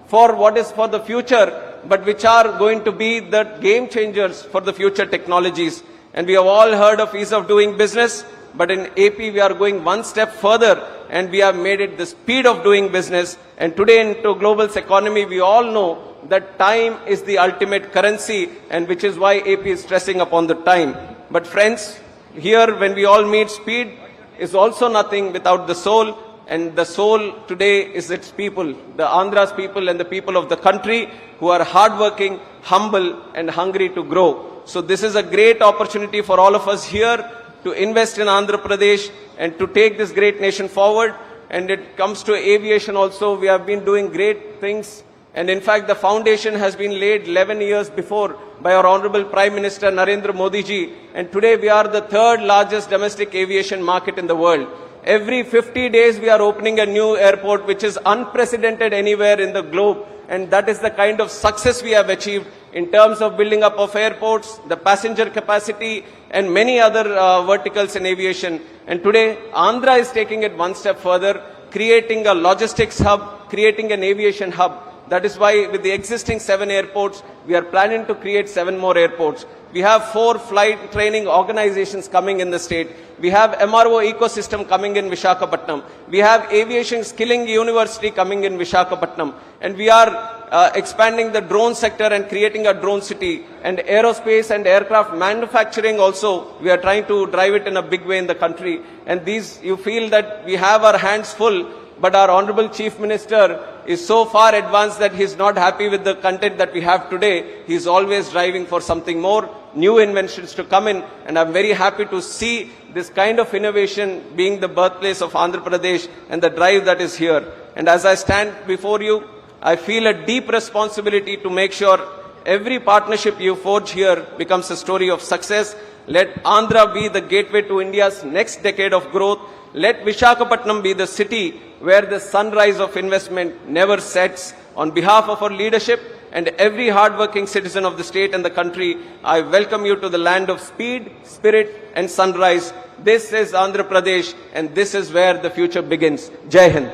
for what is for the future, but which are going to be the game changers for the future technologies. And we have all heard of ease of doing business, but in AP we are going one step further and we have made it the speed of doing business. And today into global economy, we all know that time is the ultimate currency, and which is why AP is stressing upon the time. But friends, here when we all meet, speed is also nothing without the soul. And the soul today is its people, the Andhra's people and the people of the country who are hardworking, humble and hungry to grow. So this is a great opportunity for all of us here to invest in Andhra Pradesh and to take this great nation forward. And it comes to aviation also, we have been doing great things. And in fact, the foundation has been laid 11 years before by our Honorable Prime Minister Narendra Modi ji. And today we are the third largest domestic aviation market in the world. Every 50 days we are opening a new airport, which is unprecedented anywhere in the globe. And that is the kind of success we have achieved in terms of building up of airports, the passenger capacity and many other verticals in aviation. And today Andhra is taking it one step further, creating a logistics hub, creating an aviation hub. That is why with the existing 7 airports, we are planning to create 7 more airports. We have 4 flight training organizations coming in the state. We have MRO ecosystem coming in Visakhapatnam. We have aviation skilling university coming in Visakhapatnam. And we are expanding the drone sector and creating a drone city. And aerospace and aircraft manufacturing also, we are trying to drive it in a big way in the country. And these, you feel that we have our hands full, but our Honorable Chief Minister is so far advanced that he is not happy with the content that we have today. He is always driving for something more, new inventions to come in, and I'm very happy to see this kind of innovation being the birthplace of Andhra Pradesh and the drive that is here. And as I stand before you, I feel a deep responsibility to make sure every partnership you forge here becomes a story of success. Let Andhra be the gateway to India's next decade of growth. Let Visakhapatnam be the city where the sunrise of investment never sets. On behalf of our leadership and every hardworking citizen of the state and the country, I welcome you to the land of speed, spirit and sunrise. This is Andhra Pradesh and this is where the future begins. Jai Hind.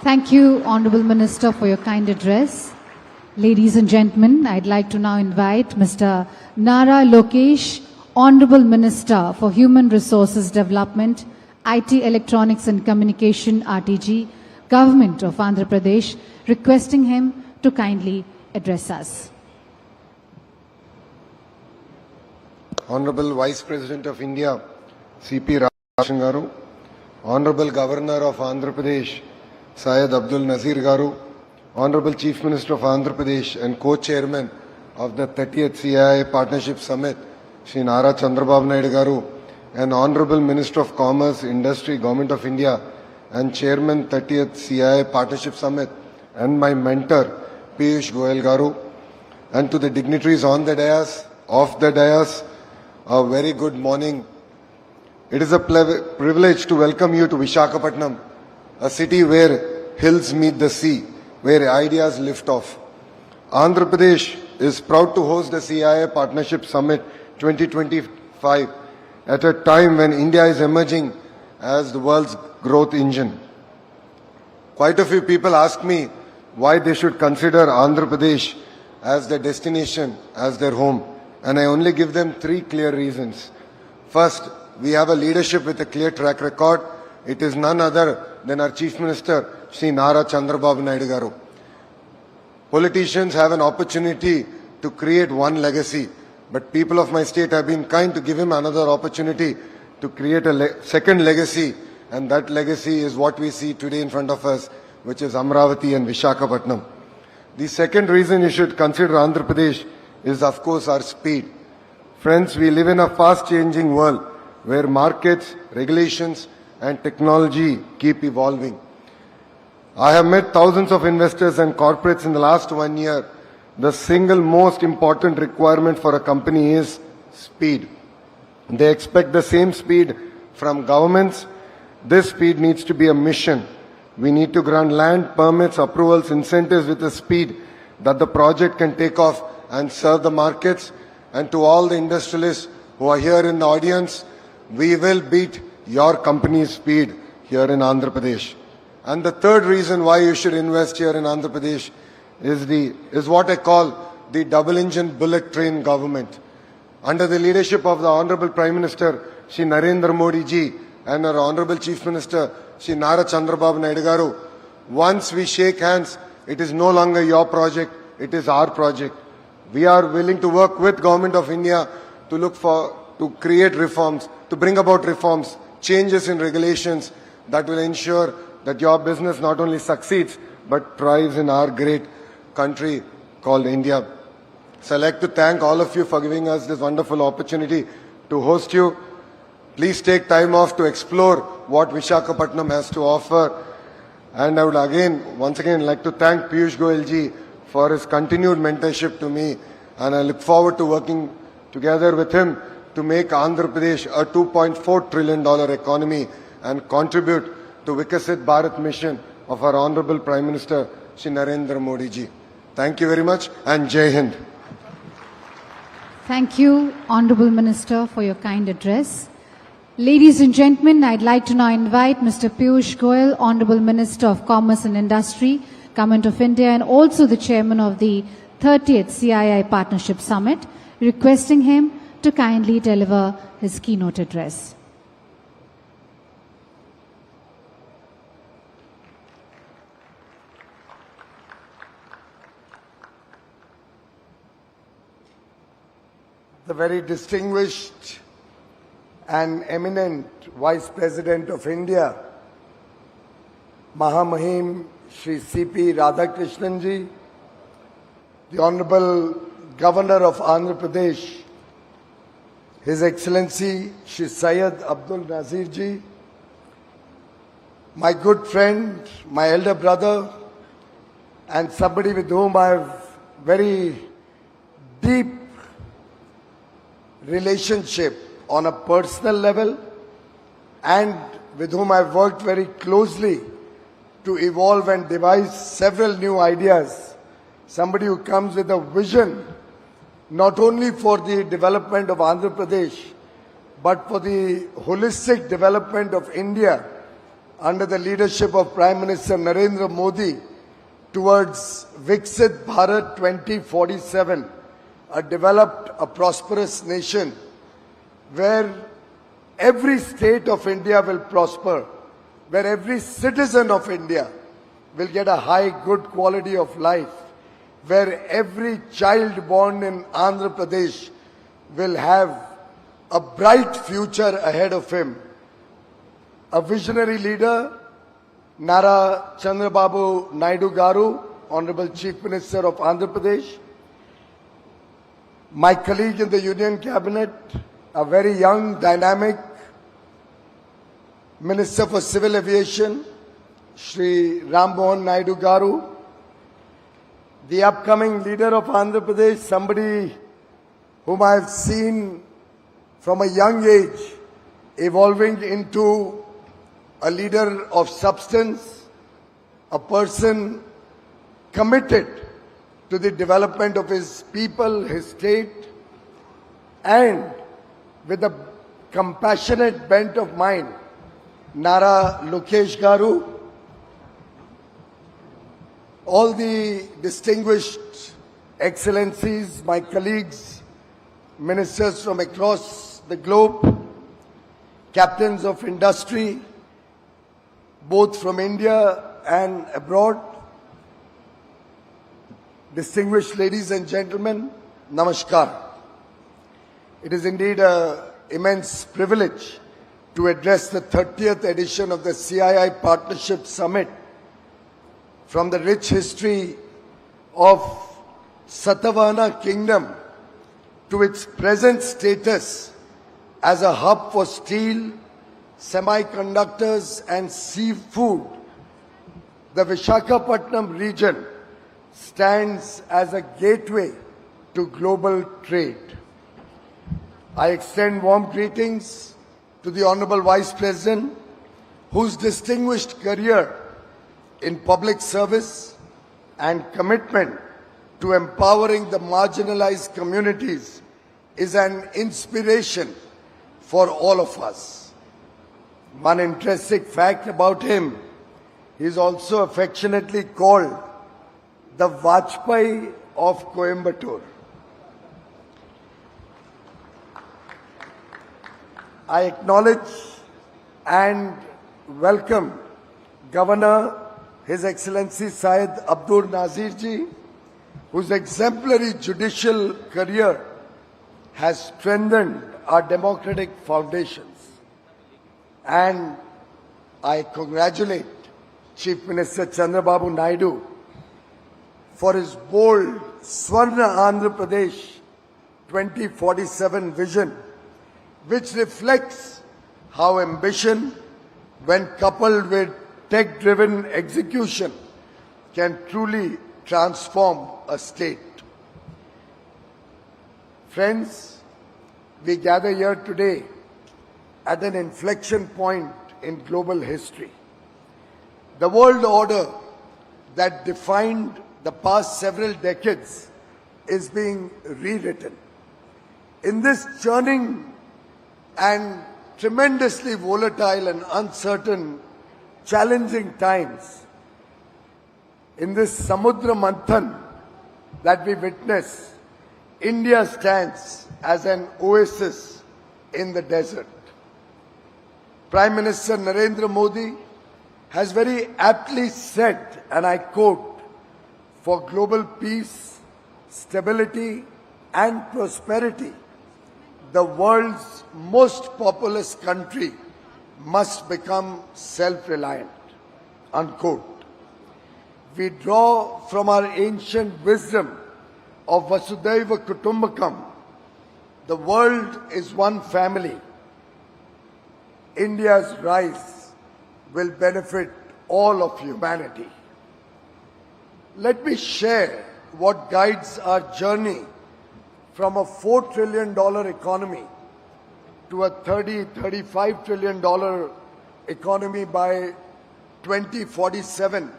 Thank you, Honorable Minister, for your kind address. Ladies and gentlemen, I'd like to now invite Mr. Nara Lokesh, Honorable Minister for Human Resources Development, IT, Electronics and Communication, RTG, Government of Andhra Pradesh, requesting him to kindly address us. Honorable Vice President of India, CP Radhakrishnan Garu, Honorable Governor of Andhra Pradesh, Syed Abdul Nazir Garu, Honorable Chief Minister of Andhra Pradesh and Co-Chairman of the 30th CII Partnership Summit, Shri Nara Chandrababu Naidu Garu, and Honorable Minister of Commerce, Industry, Government of India and Chairman 30th CII Partnership Summit, and my mentor, Piyush Goyal Garu, and to the dignitaries on the dais, off the dais, a very good morning. It is a privilege to welcome you to Visakhapatnam, a city where hills meet the sea, where ideas lift off. Andhra Pradesh is proud to host the CII Partnership Summit 2025 at a time when India is emerging as the world's growth engine. Quite a few people ask me why they should consider Andhra Pradesh as their destination, as their home, and I only give them 3 clear reasons. First, we have a leadership with a clear track record. It is none other than our Chief Minister, Shri Nara Chandrababu Naidu Garu. Politicians have an opportunity to create one legacy, but people of my state have been kind to give him another opportunity to create a second legacy, and that legacy is what we see today in front of us, which is Amaravati and Visakhapatnam. The second reason you should consider Andhra Pradesh is, of course, our speed. Friends, we live in a fast-changing world where markets, regulations, and technology keep evolving. I have met thousands of investors and corporates in the last 1 year. The single most important requirement for a company is speed. They expect the same speed from governments. This speed needs to be a mission. We need to grant land, permits, approvals, incentives with a speed that the project can take off and serve the markets. And to all the industrialists who are here in the audience, we will beat your company's speed here in Andhra Pradesh. And the third reason why you should invest here in Andhra Pradesh is what I call the double-engine bullet train government. Under the leadership of the Honorable Prime Minister, Shri Narendra Modi ji, and our Honorable Chief Minister, Shri Nara Chandrababu Naidu garu, once we shake hands, it is no longer your project, it is our project. We are willing to work with Government of India to create reforms, to bring about reforms, changes in regulations that will ensure that your business not only succeeds, but thrives in our great country called India. So I'd like to thank all of you for giving us this wonderful opportunity to host you. Please take time off to explore what Visakhapatnam has to offer. And I would once again like to thank Piyush Goyal ji for his continued mentorship to me. And I look forward to working together with him to make Andhra Pradesh a $2.4 trillion economy and contribute to Vikasit Bharat mission of our Honorable Prime Minister, Shri Narendra Modi ji. Thank you very much and Jai Hind. Thank you, Honorable Minister, for your kind address. Ladies and gentlemen, I'd like to now invite Mr. Piyush Goyal, Honorable Minister of Commerce and Industry, Government of India, and also the Chairman of the 30th CII Partnership Summit, requesting him to kindly deliver his keynote address. The very distinguished and eminent Vice President of India, Mahamahim Shri C.P. Radhakrishnan ji, the Honorable Governor of Andhra Pradesh, His Excellency Shri Syed Abdul Nazir ji, my good friend, my elder brother, and somebody with whom I have very deep relationship on a personal level and with whom I've worked very closely to evolve and devise several new ideas. Somebody who comes with a vision not only for the development of Andhra Pradesh but for the holistic development of India under the leadership of Prime Minister Narendra Modi towards Viksit Bharat 2047, a developed, a prosperous nation where every state of India will prosper, where every citizen of India will get a high, good quality of life, where every child born in Andhra Pradesh will have a bright future ahead of him. A visionary leader, Nara Chandrababu Naidu garu, Honorable Chief Minister of Andhra Pradesh, my colleague in the Union Cabinet, a very young, dynamic Minister for Civil Aviation, Shri Ram Mohan Naidu garu, the upcoming leader of Andhra Pradesh, somebody whom I have seen from a young age evolving into a leader of substance, a person committed to the development of his people, his state, and with a compassionate bent of mind, Nara Lokesh garu, all the distinguished excellencies, my colleagues, ministers from across the globe, captains of industry, both from India and abroad, distinguished ladies and gentlemen, namaskar. It is indeed an immense privilege to address the 30th edition of the CII Partnership Summit from the rich history of Satavahana kingdom to its present status as a hub for steel, semiconductors and seafood, the Visakhapatnam region stands as a gateway to global trade. I extend warm greetings to the Honorable Vice President, whose distinguished career in public service and commitment to empowering the marginalized communities is an inspiration for all of us. One interesting fact about him, he is also affectionately called the Vajpayee of Coimbatore. I acknowledge and welcome Governor His Excellency Syed Abdur Nazir Ji, whose exemplary judicial career has strengthened our democratic foundations. And I congratulate Chief Minister Chandrababu Naidu for his bold Swarna Andhra Pradesh 2047 vision, which reflects how ambition, when coupled with tech-driven execution, can truly transform a state. Friends, we gather here today at an inflection point in global history. The world order that defined the past several decades is being rewritten. In this churning and tremendously volatile and uncertain, challenging times, in this Samudra Manthan that we witness, India stands as an oasis in the desert. Prime Minister Narendra Modi has very aptly said, and I quote, "For global peace, stability and prosperity, the world's most populous country must become self-reliant," unquote. We draw from our ancient wisdom of Vasudhaiva Kutumbakam. The world is one family. India's rise will benefit all of humanity. Let me share what guides our journey from a $4 trillion economy to a $35 trillion economy by 2047,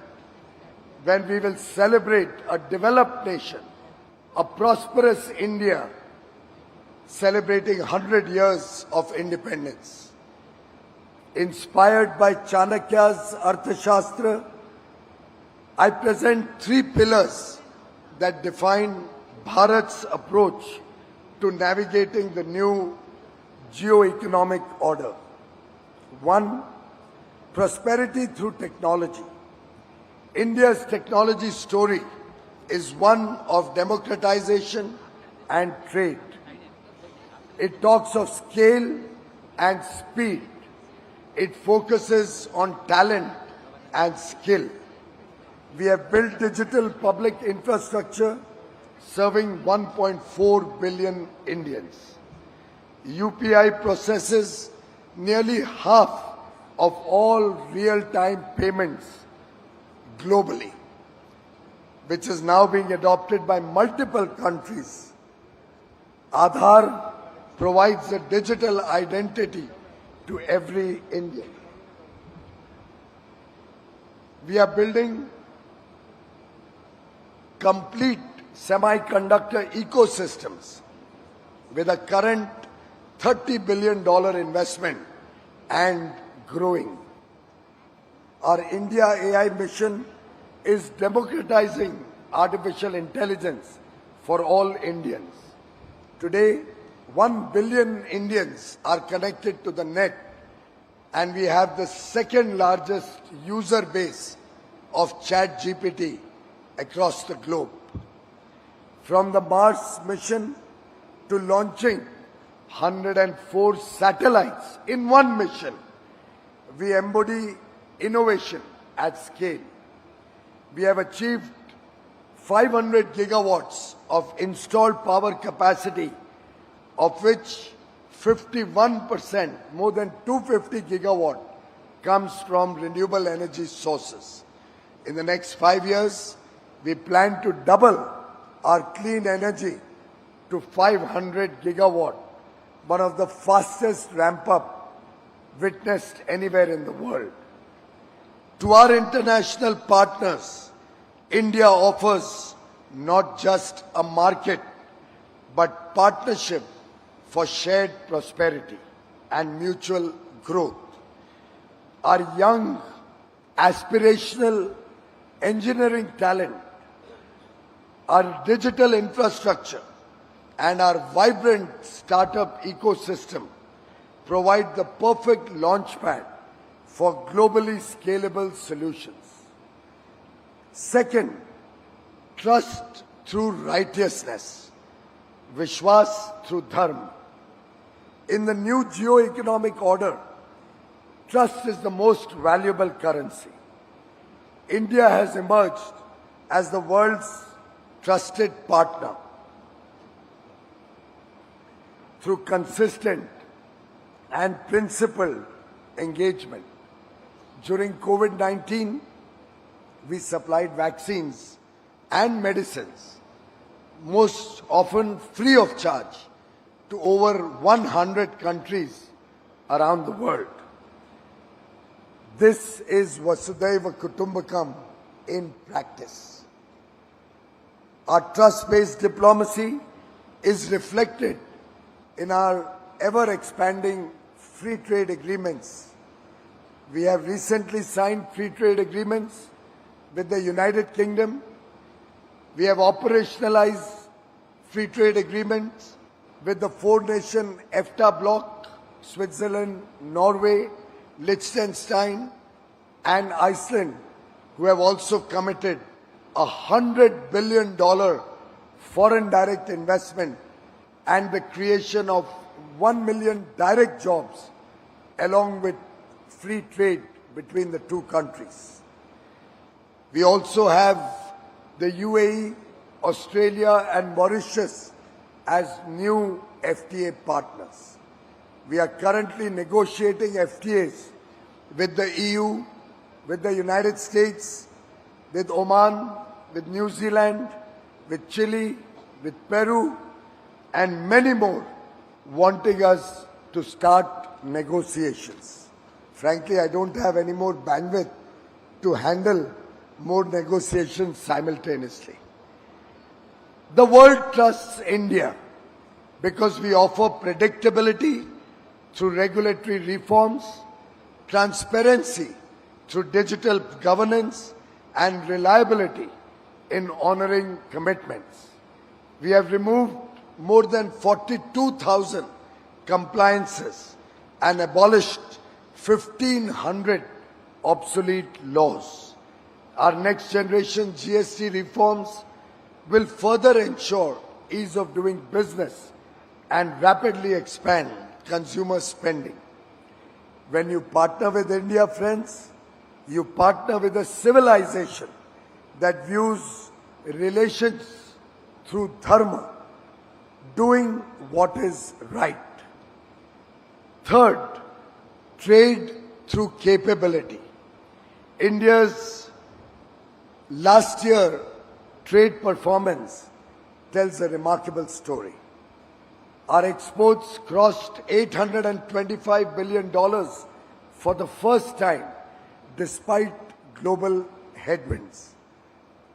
when we will celebrate a developed nation, a prosperous India, celebrating 100 years of independence. Inspired by Chanakya's Arthashastra, I present 3 pillars that define Bharat's approach to navigating the new geo-economic order. 1. Prosperity through technology. India's technology story is one of democratization and trade. It talks of scale and speed. It focuses on talent and skill. We have built digital public infrastructure serving 1.4 billion Indians. UPI processes nearly half of all real-time payments globally, which is now being adopted by multiple countries. Aadhaar provides a digital identity to every Indian. We are building complete semiconductor ecosystems with a current $30 billion investment and growing. Our India AI mission is democratizing artificial intelligence for all Indians. Today, 1 billion Indians are connected to the net, and we have the second largest user base of ChatGPT across the globe. From the Mars mission to launching 104 satellites in one mission, we embody innovation at scale. We have achieved 500 gigawatts of installed power capacity, of which 51%, more than 250 gigawatt, comes from renewable energy sources. In the next 5 years, we plan to double our clean energy to 500 gigawatt, one of the fastest ramp-up witnessed anywhere in the world. To our international partners, India offers not just a market, but partnership for shared prosperity and mutual growth. Our young, aspirational engineering talent, our digital infrastructure, and our vibrant startup ecosystem provide the perfect launchpad for globally scalable solutions. Second, trust through righteousness, Vishwas through Dharma. In the new geo-economic order, trust is the most valuable currency. India has emerged as the world's trusted partner through consistent and principled engagement. During COVID-19, we supplied vaccines and medicines, most often free of charge, to over 100 countries around the world. This is Vasudhaiva Kutumbakam in practice. Our trust-based diplomacy is reflected in our ever-expanding free trade agreements. We have recently signed free trade agreements with the United Kingdom. We have operationalized free trade agreements with the four-nation EFTA bloc, Switzerland, Norway, Liechtenstein, and Iceland, who have also committed $100 billion foreign direct investment and the creation of 1 million direct jobs, along with free trade between the two countries. We also have the UAE, Australia, and Mauritius as new FTA partners. We are currently negotiating FTAs with the EU, with the United States, with Oman, with New Zealand, with Chile, with Peru, and many more, wanting us to start negotiations. Frankly, I don't have any more bandwidth to handle more negotiations simultaneously. The world trusts India because we offer predictability through regulatory reforms, transparency through digital governance, and reliability in honoring commitments. We have removed more than 42,000 compliances and abolished 1,500 obsolete laws. Our next generation GST reforms will further ensure ease of doing business and rapidly expand consumer spending. When you partner with India, friends, you partner with a civilization that views relations through dharma, doing what is right. Third, trade through capability. India's last year trade performance tells a remarkable story. Our exports crossed $825 billion for the first time, despite global headwinds.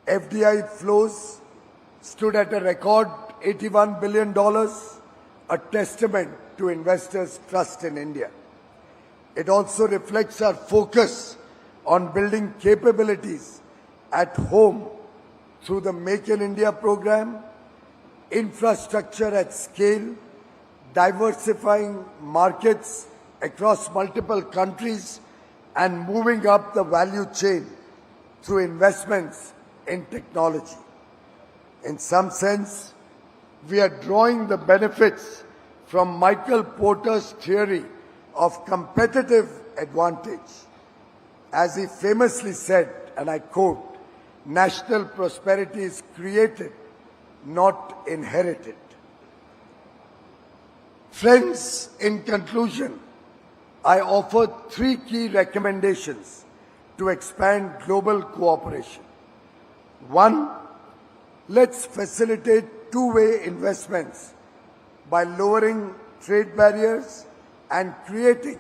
FDI flows stood at a record $81 billion, a testament to investors' trust in India. It also reflects our focus on building capabilities at home through the Make in India program, infrastructure at scale, diversifying markets across multiple countries, and moving up the value chain through investments in technology. In some sense, we are drawing the benefits from Michael Porter's theory of competitive advantage. As he famously said, and I quote, national prosperity is created, not inherited. Friends, in conclusion, I offer 3 key recommendations to expand global cooperation. 1, let's facilitate two-way investments by lowering trade barriers and creating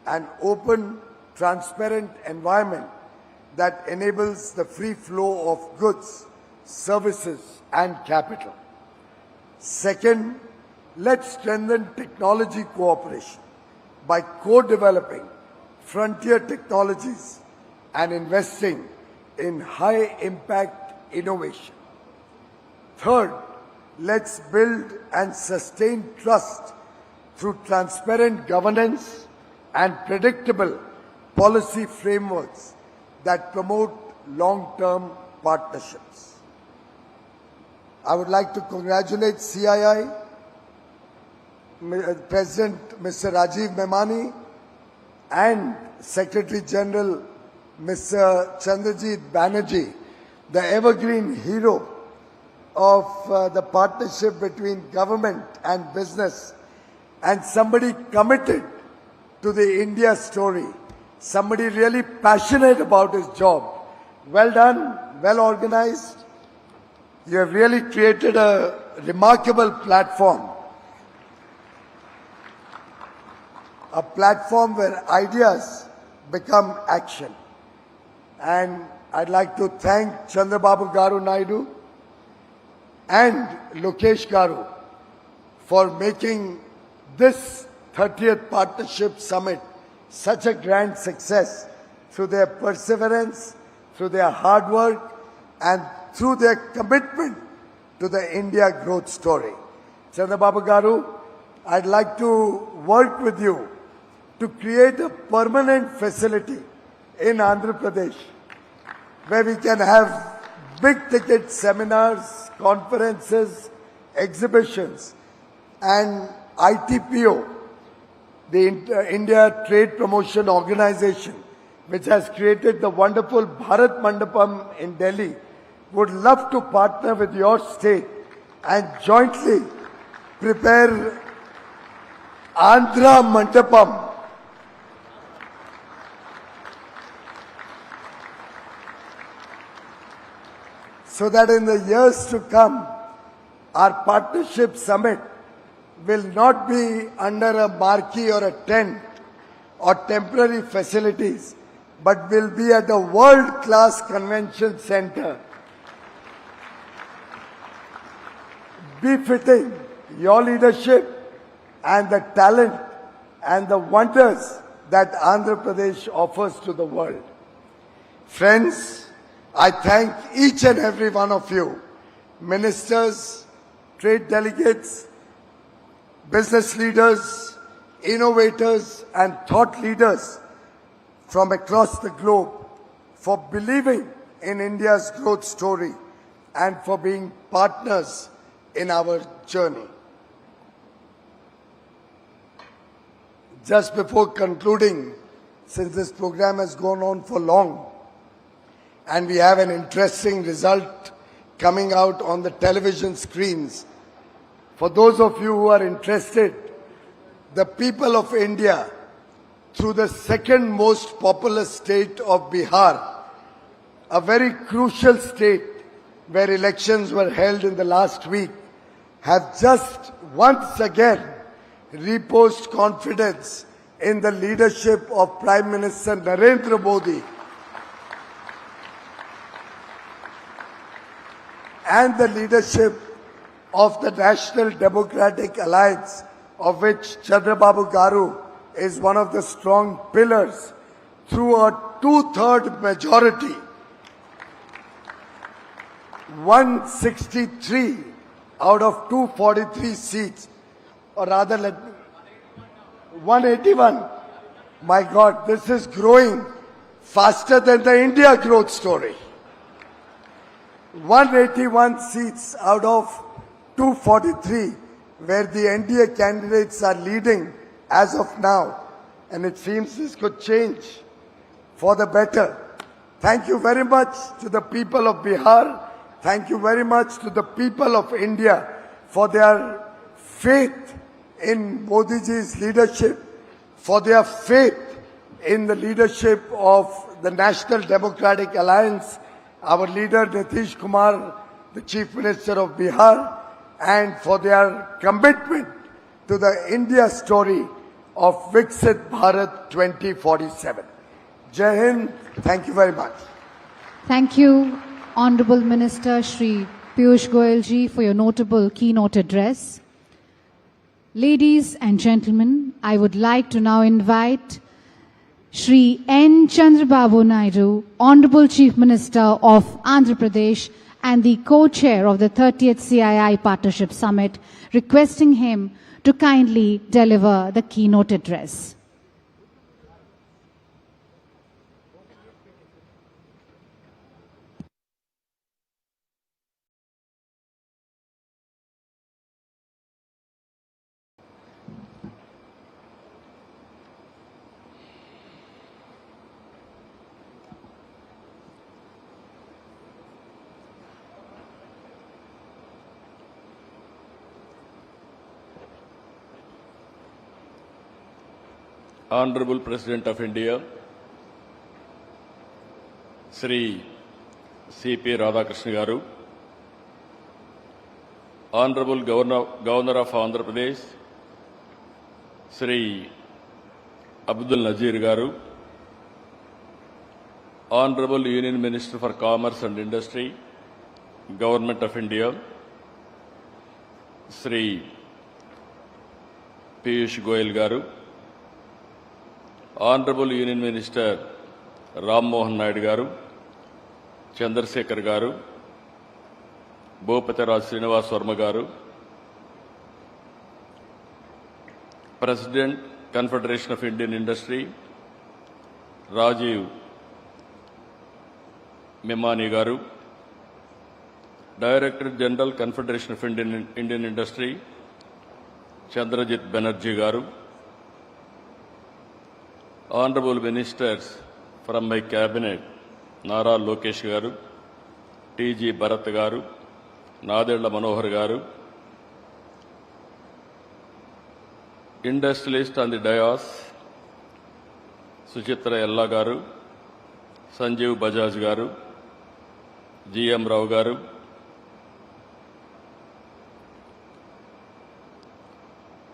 an open, transparent environment that enables the free flow of goods, services, and capital. Second, let's strengthen technology cooperation by co-developing frontier technologies and investing in high-impact innovation. Third, let's build and sustain trust through transparent governance and predictable policy frameworks that promote long-term partnerships. I would like to congratulate CII, President Mr. Rajiv Memani and Secretary General Mr. Chandrajit Banerjee, the evergreen hero of the partnership between government and business, and somebody committed to the India story, somebody really passionate about his job. Well done, well organized. You have really created a remarkable platform. A platform where ideas become action. And I'd like to thank Chandrababu Garu Naidu and Lokesh Garu for making this 30th Partnership Summit such a grand success through their perseverance, through their hard work, and through their commitment to the India growth story. Chandrababu Garu, I'd like to work with you to create a permanent facility in Andhra Pradesh where we can have big ticket seminars, conferences, exhibitions, and ITPO, the India Trade Promotion Organization, which has created the wonderful Bharat Mandapam in Delhi, would love to partner with your state and jointly prepare Andhra Mandapam, so that in the years to come, our partnership summit will not be under a marquee or a tent or temporary facilities, but will be at a world-class convention center, befitting your leadership and the talent and the wonders that Andhra Pradesh offers to the world. Friends, I thank each and every one of you, ministers, trade delegates, business leaders, innovators, and thought leaders from across the globe for believing in India's growth story and for being partners in our journey. Just before concluding, since this program has gone on for long, and we have an interesting result coming out on the television screens. For those of you who are interested, the people of India, through the second most populous state of Bihar, a very crucial state where elections were held in the last week, have just once again reposed confidence in the leadership of Prime Minister Narendra Modi and the leadership of the National Democratic Alliance, of which Chandrababu Garu is one of the strong pillars, through a 2/3 majority. 163 out of 243 seats, or rather 181. My God, this is growing faster than the India growth story. 181 seats out of 243, where the NDA candidates are leading as of now, and it seems this could change for the better. Thank you very much to the people of Bihar. Thank you very much to the people of India for their faith in Modi ji's leadership, for their faith in the leadership of the National Democratic Alliance, our leader Nitish Kumar, the Chief Minister of Bihar, and for their commitment to the India story of Viksit Bharat 2047. Jai Hind. Thank you very much. Thank you, Honorable Minister Shri Piyush Goyal ji, for your notable keynote address. Ladies and gentlemen, I would like to now invite Shri N. Chandrababu Naidu, Honorable Chief Minister of Andhra Pradesh and the co-chair of the 30th CII Partnership Summit, requesting him to kindly deliver the keynote address. Honorable President of India, Sri C.P. Radhakrishnan Garu, Honorable Governor of Andhra Pradesh, Sri Abdul Nazir Garu, Honorable Union Minister for Commerce and Industry, Government of India, Sri Piyush Goyal Garu, Honorable Union Minister Ram Mohan Naidu Garu, Chandrasekhar Garu, Bhupati Srinivas Verma Garu, President, Confederation of Indian Industry, Rajiv Memani Garu, Director General, Confederation of Indian Industry, Chandrajit Banerjee Garu, Honorable Ministers from my cabinet, Nara Lokesh Garu, T.G. Bharat Garu, Nadella Manohar Garu, industrialist on the dais, Suchitra Ella Garu, Sanjeev Bajaj Garu, G.M. Rao Garu,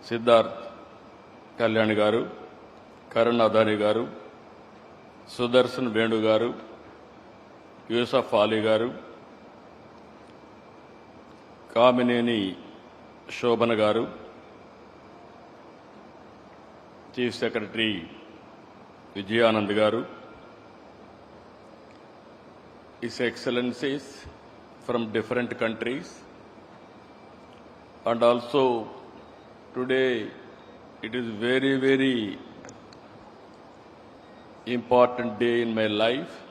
Siddharth Kalyan Garu, Karan Adani Garu, Sudarshan Venu Garu, Yusuf Ali Garu, Kamineni Shobhana Garu, Chief Secretary Vijayanand Garu, His Excellencies from different countries, and also today it is very, very important day in my life.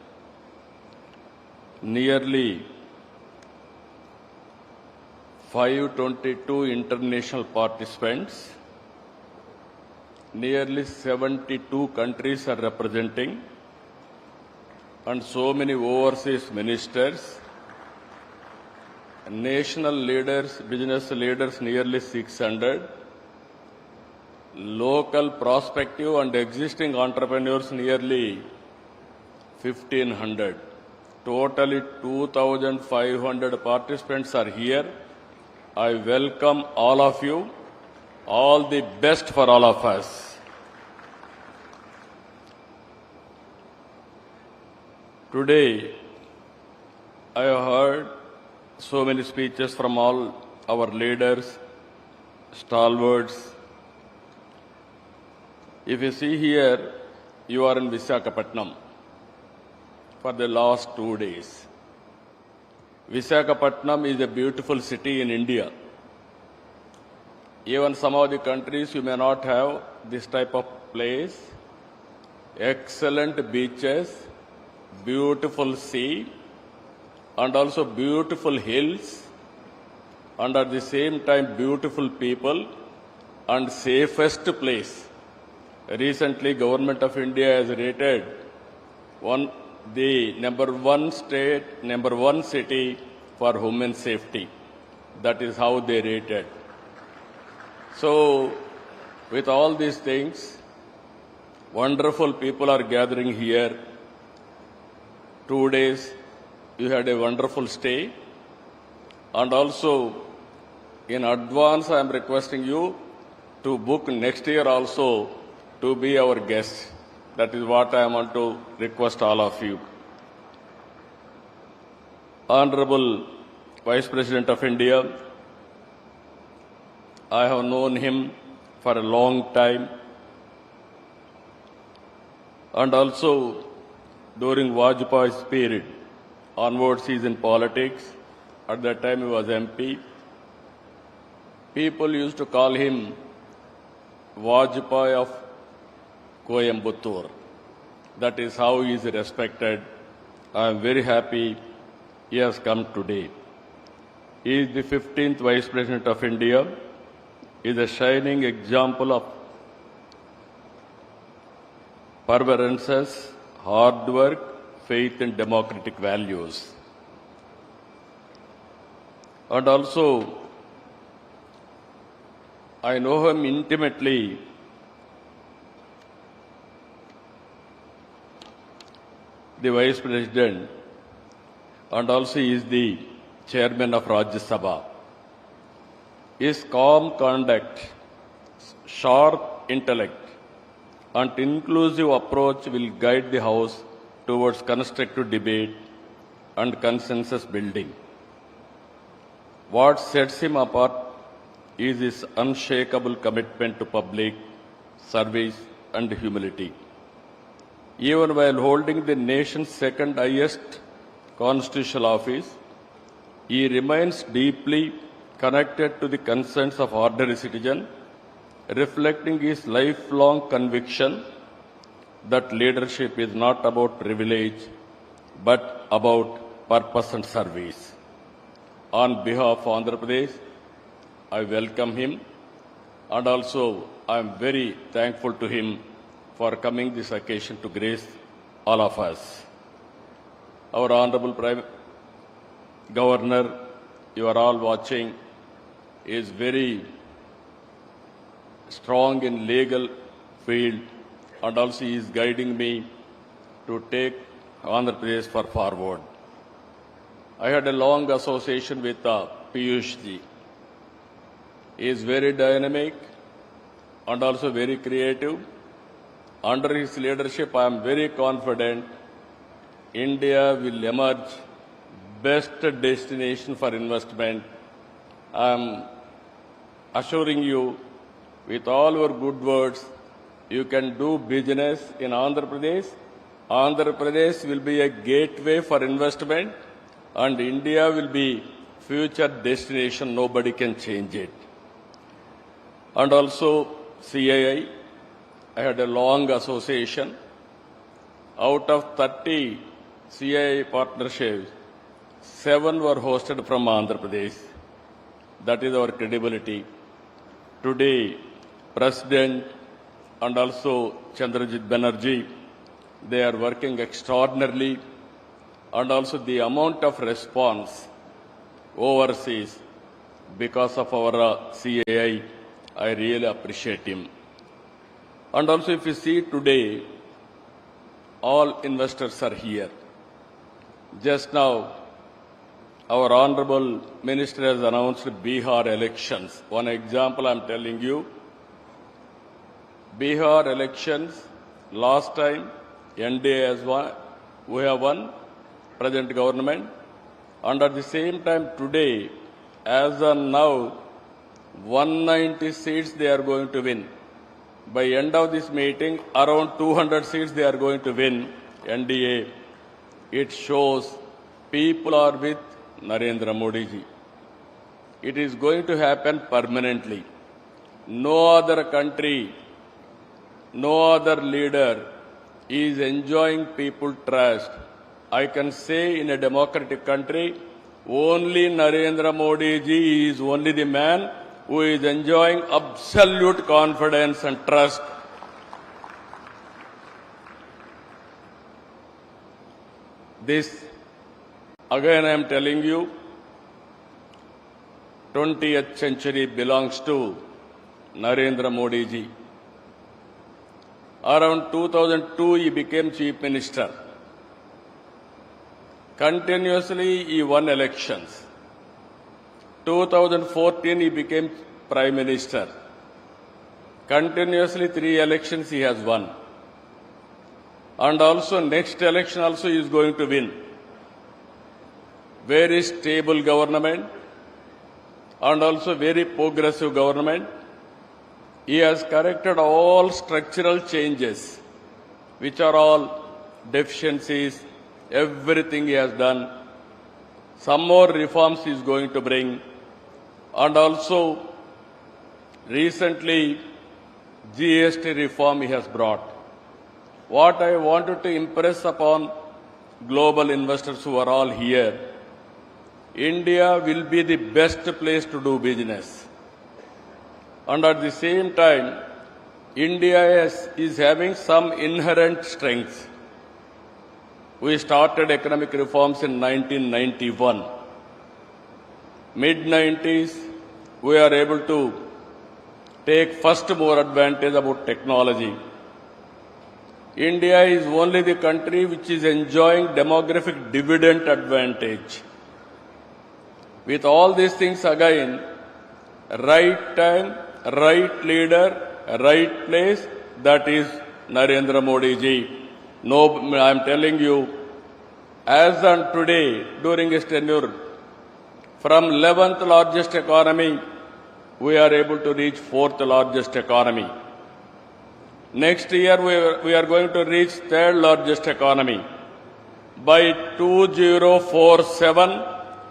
Nearly 522 international participants, nearly 72 countries are representing, and so many overseas ministers, national leaders, business leaders, nearly 600, local prospective and existing entrepreneurs, nearly 1,500. Totally 2,500 participants are here. I welcome all of you. All the best for all of us. Today, I have heard so many speeches from all our leaders, stalwarts. If you see here, you are in Visakhapatnam for the last 2 days. Visakhapatnam is a beautiful city in India. Even some of the countries you may not have this type of place. Excellent beaches, beautiful sea, and also beautiful hills, and at the same time beautiful people and safest place. Recently, Government of India has rated the number one state, number one city for human safety. That is how they rated. So, with all these things, wonderful people are gathering here. 2 days, you had a wonderful stay. And also, in advance, I am requesting you to book next year also to be our guest. That is what I want to request all of you. Honorable Vice President of India, I have known him for a long time. And also, during Vajpayee's period, onwards he is in politics. At that time he was MP. People used to call him Vajpayee of Coimbatore. That is how he is respected. I am very happy he has come today. He is the 15th Vice President of India. He is a shining example of perseverance, hard work, faith and democratic values. And also, I know him intimately. The Vice President, and also he is the Chairman of Rajya Sabha. His calm conduct, sharp intellect, and inclusive approach will guide the House towards constructive debate and consensus building. What sets him apart is his unshakable commitment to public service and humility. Even while holding the nation's second highest constitutional office, he remains deeply connected to the concerns of ordinary citizens, reflecting his lifelong conviction that leadership is not about privilege, but about purpose and service. On behalf of Andhra Pradesh, I welcome him, and also I am very thankful to him for coming this occasion to grace all of us. Our Honorable Prime Governor, you are all watching, is very strong in legal field, and also he is guiding me to take Andhra Pradesh forward. I had a long association with Piyush ji. He is very dynamic and also very creative. Under his leadership, I am very confident India will emerge best destination for investment. I am assuring you, with all your good words, you can do business in Andhra Pradesh. Andhra Pradesh will be a gateway for investment, and India will be future destination. Nobody can change it. And also CII, I had a long association. Out of 30 CII partnerships, 7 were hosted from Andhra Pradesh. That is our credibility. Today, President and also Chandrajit Banerjee, they are working extraordinarily, and also the amount of response overseas because of our CII, I really appreciate him. And also if you see today, all investors are here. Just now, our Honorable Minister has announced Bihar elections. One example I am telling you. Bihar elections, last time, NDA has won, we have won, present government. And at the same time today, as of now, 190 seats they are going to win. By end of this meeting, around 200 seats they are going to win, NDA. It shows people are with Narendra Modi ji. It is going to happen permanently. No other country, no other leader is enjoying people trust. I can say in a democratic country, only Narendra Modi ji is only the man who is enjoying absolute confidence and trust. This, again I am telling you, 20th century belongs to Narendra Modi ji. Around 2002, he became Chief Minister. Continuously, he won elections. 2014, he became Prime Minister. Continuously, 3 elections he has won. And also, next election also he is going to win. Very stable government and also very progressive government. He has corrected all structural changes, which are all deficiencies. Everything he has done. Some more reforms he is going to bring. And also, recently, GST reform he has brought. What I wanted to impress upon global investors who are all here, India will be the best place to do business. And at the same time, India is having some inherent strengths. We started economic reforms in 1991. Mid-90s, we are able to take first more advantage about technology. India is only the country which is enjoying demographic dividend advantage. With all these things again, right time, right leader, right place, that is Narendra Modi ji. No, I am telling you, as on today, during his tenure, from 11th largest economy, we are able to reach 4th largest economy. Next year, we are going to reach 3rd largest economy. By 2047,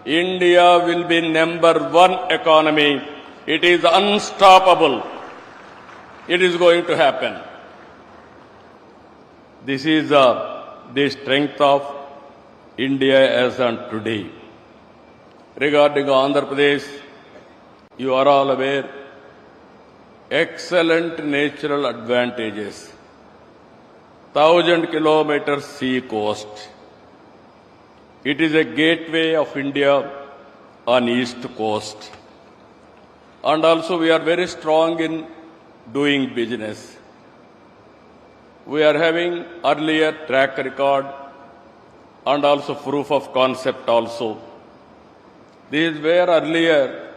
India will be #1 economy. It is unstoppable. It is going to happen. This is the strength of India as on today. Regarding Andhra Pradesh, you are all aware, excellent natural advantages. 1,000 kilometers sea coast. It is a gateway of India on east coast. And also we are very strong in doing business. We are having earlier track record and also proof of concept also. This is where earlier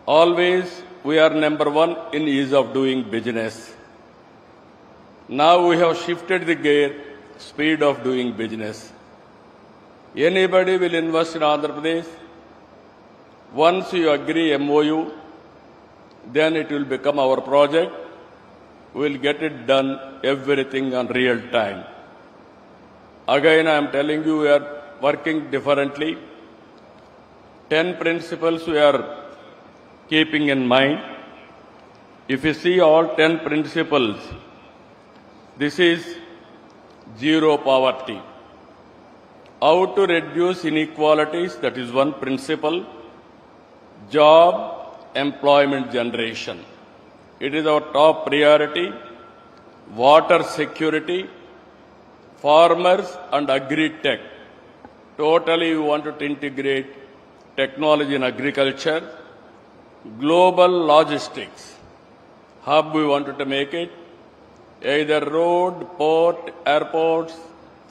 always we are #1 in ease of doing business. Now we have shifted the gear, speed of doing business. Anybody will invest in Andhra Pradesh. Once you agree MOU, then it will become our project. We will get it done, everything on real time. Again, I am telling you, we are working differently. 10 principles we are keeping in mind. If you see all 10 principles, this is zero poverty. How to reduce inequalities, that is one principle. Job, employment generation. It is our top priority. Water security, farmers and agri-tech. Totally we wanted to integrate technology in agriculture. Global logistics hub we wanted to make it. Either road, port, airports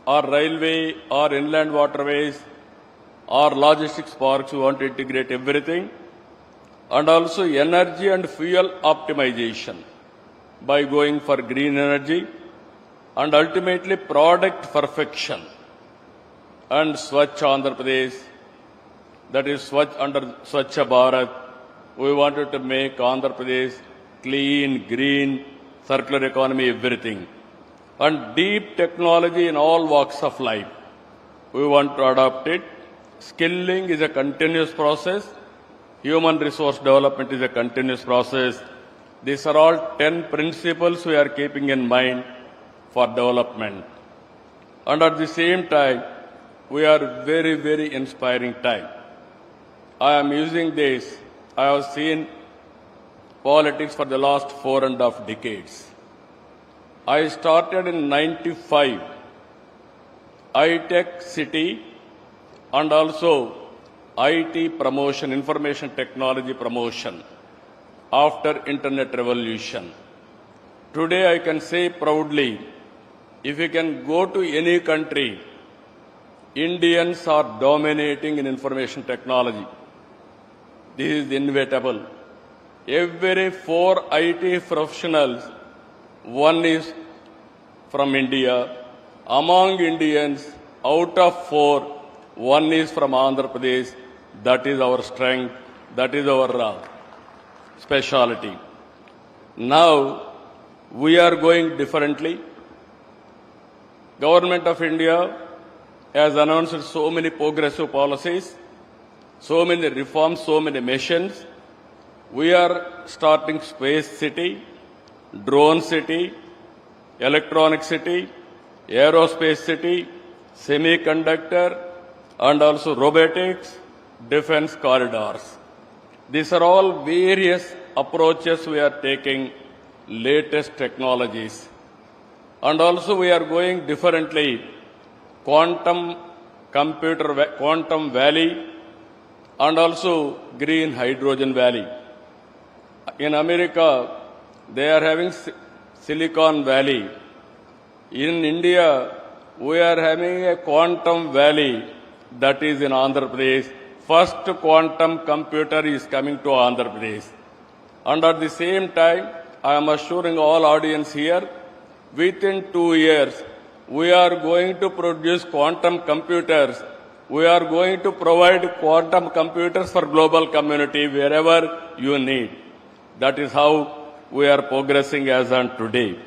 or railway or inland waterways or logistics parks, we want to integrate everything. And also energy and fuel optimization by going for green energy and ultimately product perfection. And Swachh Andhra Pradesh, that is Swachh under Swachh Bharat, we wanted to make Andhra Pradesh clean, green, circular economy, everything. And deep technology in all walks of life. We want to adopt it. Skilling is a continuous process. Human resource development is a continuous process. These are all 10 principles we are keeping in mind for development. And at the same time, we are very, very inspiring time. I am using this. I have seen politics for the last 4.5 decades. I started in 95. high-tech city, and also IT promotion, information technology promotion after internet revolution. Today I can say proudly, if you can go to any country, Indians are dominating in information technology. This is inevitable. Every 4 IT professionals, one is from India. Among Indians, out of 4, one is from Andhra Pradesh. That is our strength. That is our speciality. Now, we are going differently. Government of India has announced so many progressive policies, so many reforms, so many missions. We are starting space city, drone city, electronic city, aerospace city, semiconductor, and also robotics, defense corridors. These are all various approaches we are taking, latest technologies. And also we are going differently. Quantum valley, and also green hydrogen valley. In America, they are having Silicon Valley. In India, we are having a quantum valley that is in Andhra Pradesh. First quantum computer is coming to Andhra Pradesh. And at the same time, I am assuring all audience here, within 2 years, we are going to produce quantum computers. We are going to provide quantum computers for global community wherever you need. That is how we are progressing as on today.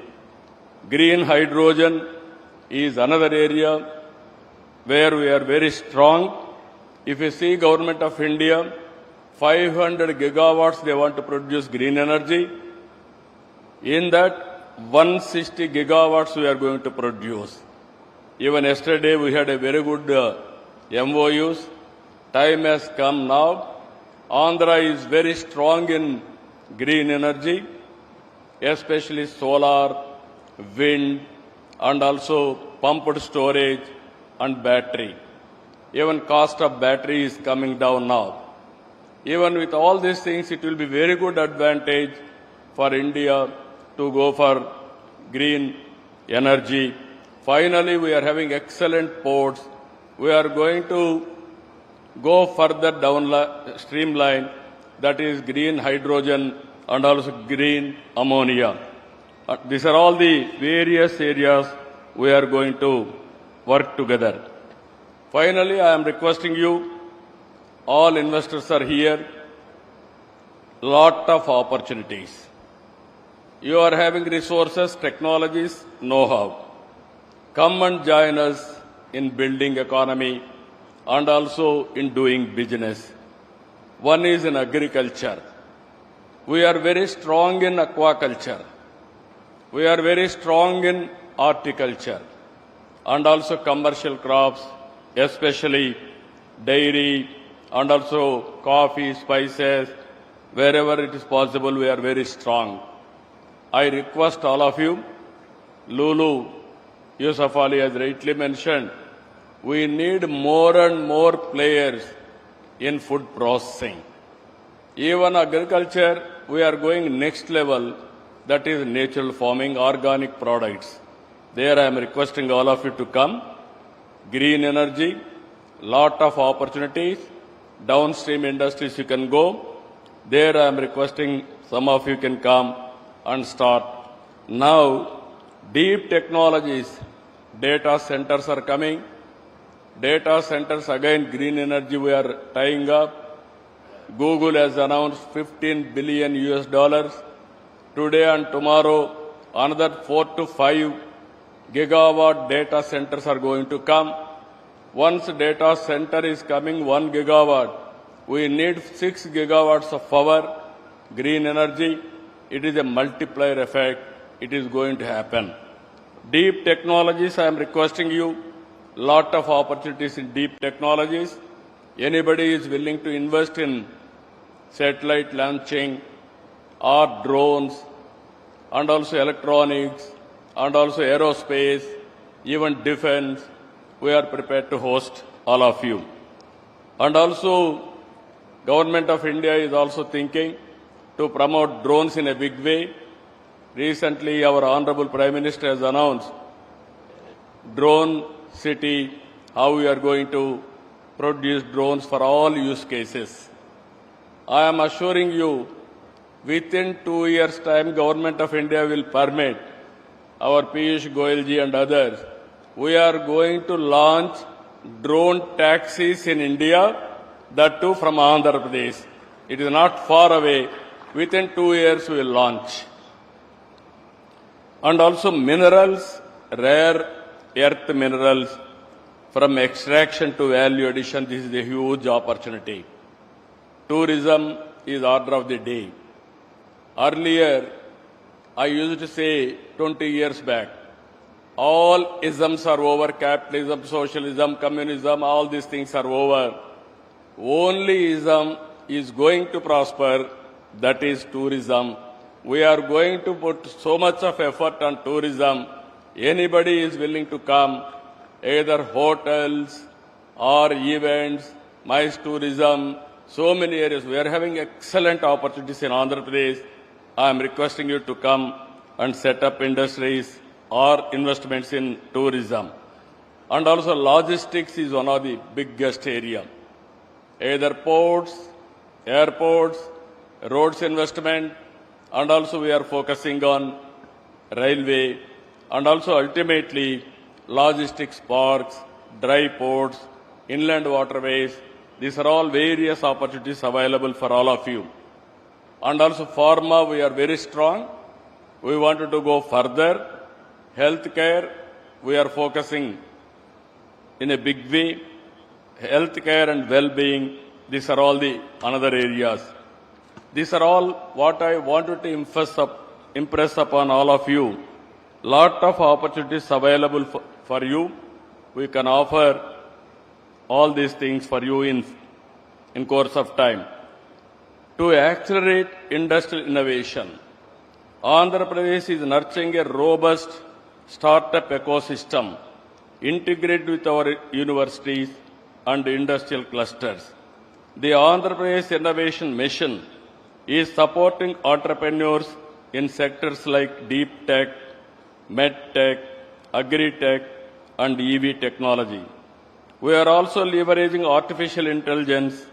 Green hydrogen is another area where we are very strong. If you see Government of India, 500 gigawatts they want to produce green energy. In that, 160 gigawatts we are going to produce. Even yesterday we had a very good MOUs. Time has come now. Andhra is very strong in green energy, especially solar, wind, and also pumped storage and battery. Even cost of battery is coming down now. Even with all these things, it will be very good advantage for India to go for green energy. Finally, we are having excellent ports. We are going to go further down streamline, that is green hydrogen and also green ammonia. These are all the various areas we are going to work together. Finally, I am requesting you, all investors are here, lot of opportunities. You are having resources, technologies, know-how. Come and join us in building economy and also in doing business. One is in agriculture. We are very strong in aquaculture. We are very strong in horticulture and also commercial crops, especially dairy and also coffee, spices. Wherever it is possible, we are very strong. I request all of you, Lulu, Yusuf Ali has rightly mentioned, we need more and more players in food processing. Even agriculture, we are going next level, that is natural farming, organic products. There I am requesting all of you to come. Green energy, lot of opportunities. Downstream industries you can go. There I am requesting some of you can come and start. Now, deep technologies, data centers are coming. Data centers, again, green energy we are tying up. Google has announced $15 billion US. Today and tomorrow, another 4 to 5 gigawatt data centers are going to come. Once data center is coming, 1 gigawatt, we need 6 gigawatts of power, green energy. It is a multiplier effect. It is going to happen. Deep technologies, I am requesting you, lot of opportunities in deep technologies. Anybody is willing to invest in satellite launching or drones and also electronics and also aerospace, even defense we are prepared to host all of you. And also, Government of India is also thinking to promote drones in a big way. Recently, our Honorable Prime Minister has announced drone city, how we are going to produce drones for all use cases. I am assuring you, within 2 years' time, Government of India will permit our Piyush Goyalji and others. We are going to launch drone taxis in India, that too from Andhra Pradesh. It is not far away. Within 2 years, we will launch. And also minerals, rare earth minerals, from extraction to value addition, this is a huge opportunity. Tourism is order of the day. Earlier, I used to say 20 years back, all isms are over, capitalism, socialism, communism, all these things are over. Only ism is going to prosper, that is tourism. We are going to put so much of effort on tourism. Anybody is willing to come, either hotels or events, MICE tourism, so many areas. We are having excellent opportunities in Andhra Pradesh. I am requesting you to come and set up industries or investments in tourism. And also logistics is one of the biggest area. Either ports, airports, roads investment, and also we are focusing on railway, and also ultimately logistics parks, dry ports, inland waterways. These are all various opportunities available for all of you. And also pharma, we are very strong. We wanted to go further. Healthcare, we are focusing in a big way. Healthcare and well-being, these are all the another areas. These are all what I wanted to impress upon all of you. Lot of opportunities available for you. We can offer all these things for you in course of time. To accelerate industrial innovation, Andhra Pradesh is nurturing a robust startup ecosystem integrated with our universities and industrial clusters. The Andhra Pradesh Innovation Mission is supporting entrepreneurs in sectors like deep tech, med tech, agri-tech, and EV technology. We are also leveraging artificial intelligence,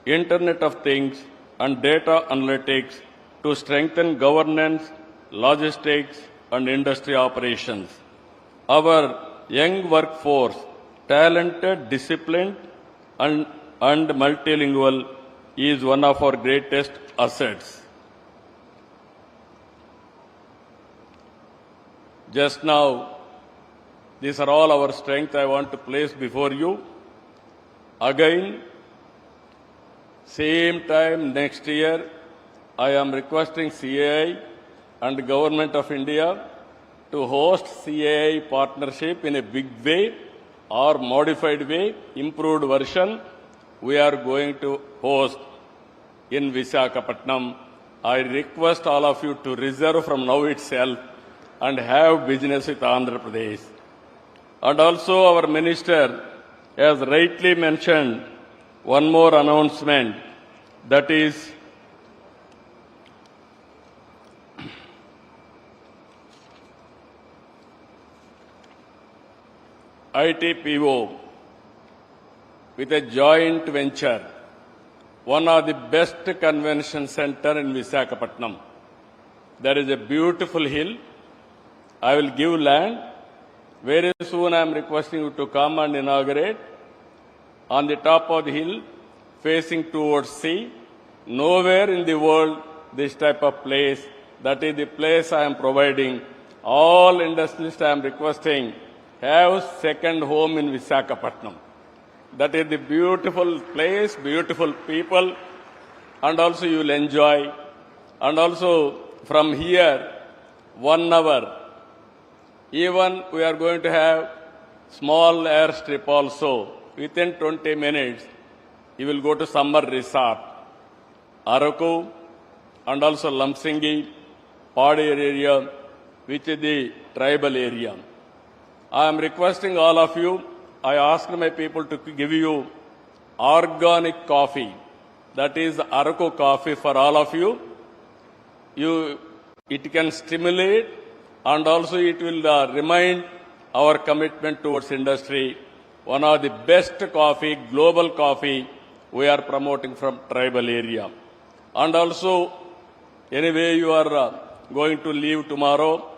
Internet of Things, and data analytics to strengthen governance, logistics, and industry operations. Our young workforce, talented, disciplined, and multilingual, is one of our greatest assets. Just now, these are all our strengths I want to place before you. Again, same time next year, I am requesting CII and Government of India to host CII partnership in a big way or modified way, improved version. We are going to host in Visakhapatnam. I request all of you to reserve from now itself and have business with Andhra Pradesh. And also our minister has rightly mentioned one more announcement, that is ITPO with a joint venture, one of the best convention center in Visakhapatnam. There is a beautiful hill. I will give land. Very soon I am requesting you to come and inaugurate. On the top of the hill, facing towards sea. Nowhere in the world this type of place. That is the place I am providing. All industrialists I am requesting, have second home in Visakhapatnam. That is the beautiful place, beautiful people, and also you will enjoy. And also from here, 1 hour, even we are going to have small airstrip also. Within 20 minutes, you will go to summer resort, Araku, and also Lamsingi, Padi area, which is the tribal area. I am requesting all of you, I asked my people to give you organic coffee. That is Araku coffee for all of you. It can stimulate and also it will remind our commitment towards industry. One of the best coffee, global coffee, we are promoting from tribal area. And also, anyway, you are going to leave tomorrow.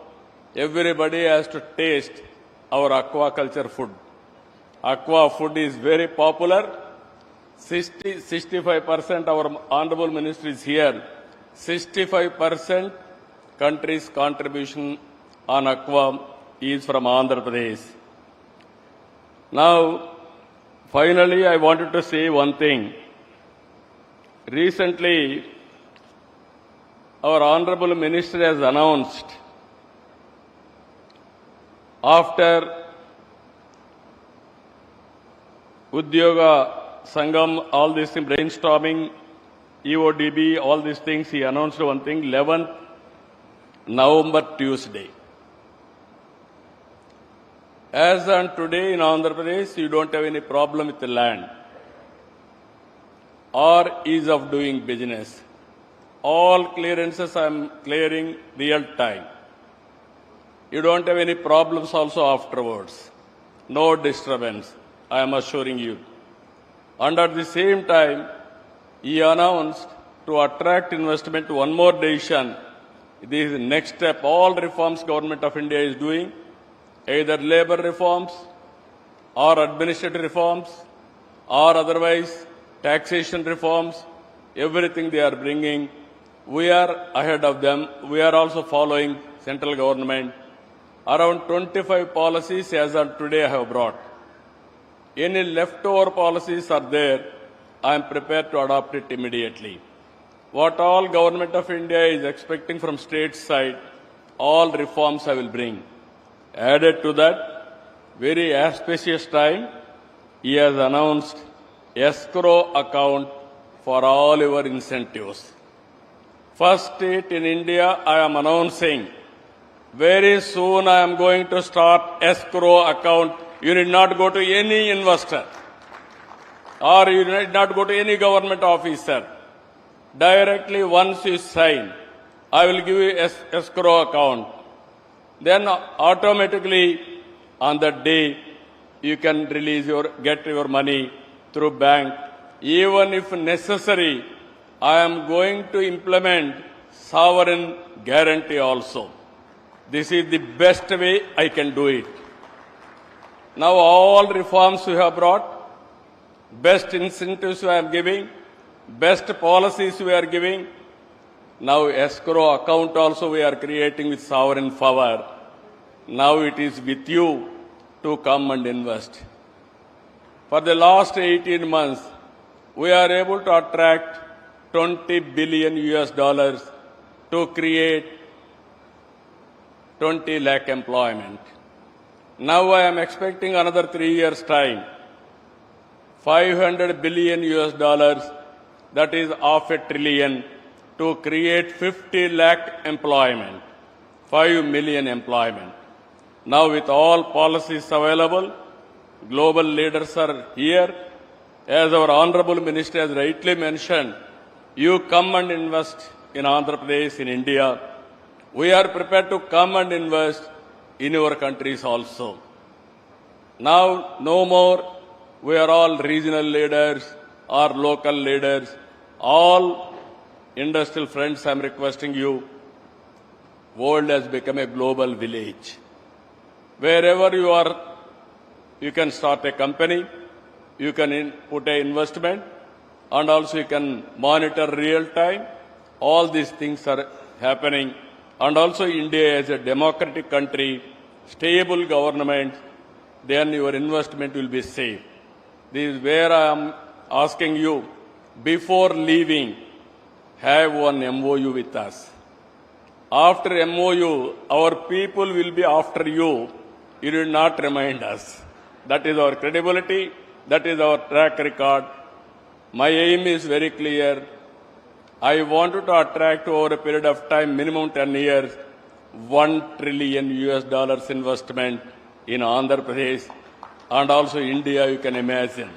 Everybody has to taste our aquaculture food. Aqua food is very popular. 65% our Honorable Minister is here. 65% country's contribution on aqua is from Andhra Pradesh. Now, finally, I wanted to say one thing. Recently, our Honorable Minister has announced after Udyoga Sangam, all this brainstorming, EODB, all these things, he announced one thing, 11th November, Tuesday. As on today in Andhra Pradesh, you don't have any problem with the land or ease of doing business. All clearances I am clearing real time. You don't have any problems also afterwards. No disturbance, I am assuring you. And at the same time, he announced to attract investment, one more decision. This is the next step. All reforms Government of India is doing, either labor reforms or administrative reforms or otherwise taxation reforms, everything they are bringing. We are ahead of them. We are also following central government. Around 25 policies as of today I have brought. Any leftover policies are there, I am prepared to adopt it immediately. What all Government of India is expecting from state side, all reforms I will bring. Added to that, very auspicious time, he has announced escrow account for all your incentives. First state in India, I am announcing, very soon I am going to start escrow account. You need not go to any investor or you need not go to any government officer. Directly once you sign, I will give you escrow account. Then automatically on that day, you can get your money through bank. Even if necessary, I am going to implement sovereign guarantee also. This is the best way I can do it. Now all reforms we have brought, best incentives we are giving, best policies we are giving. Now escrow account also we are creating with sovereign power. Now it is with you to come and invest. For the last 18 months, we are able to attract $20 billion to create 20 lakh employment. Now I am expecting another 3 years' time, $500 billion, that is $500 billion, to create 50 lakh employment, 5 million employment. Now with all policies available, global leaders are here. As our Honorable Minister has rightly mentioned, you come and invest in Andhra Pradesh, in India. We are prepared to come and invest in your countries also. Now, no more we are all regional leaders or local leaders. All industrial friends, I am requesting you, world has become a global village. Wherever you are, you can start a company, you can put an investment, and also you can monitor real time. All these things are happening. And also India is a democratic country, stable government, then your investment will be safe. This is where I am asking you, before leaving, have one MOU with us. After MOU, our people will be after you. You will not remind us. That is our credibility. That is our track record. My aim is very clear. I wanted to attract over a period of time, minimum 10 years, $1 trillion investment in Andhra Pradesh and also India, you can imagine.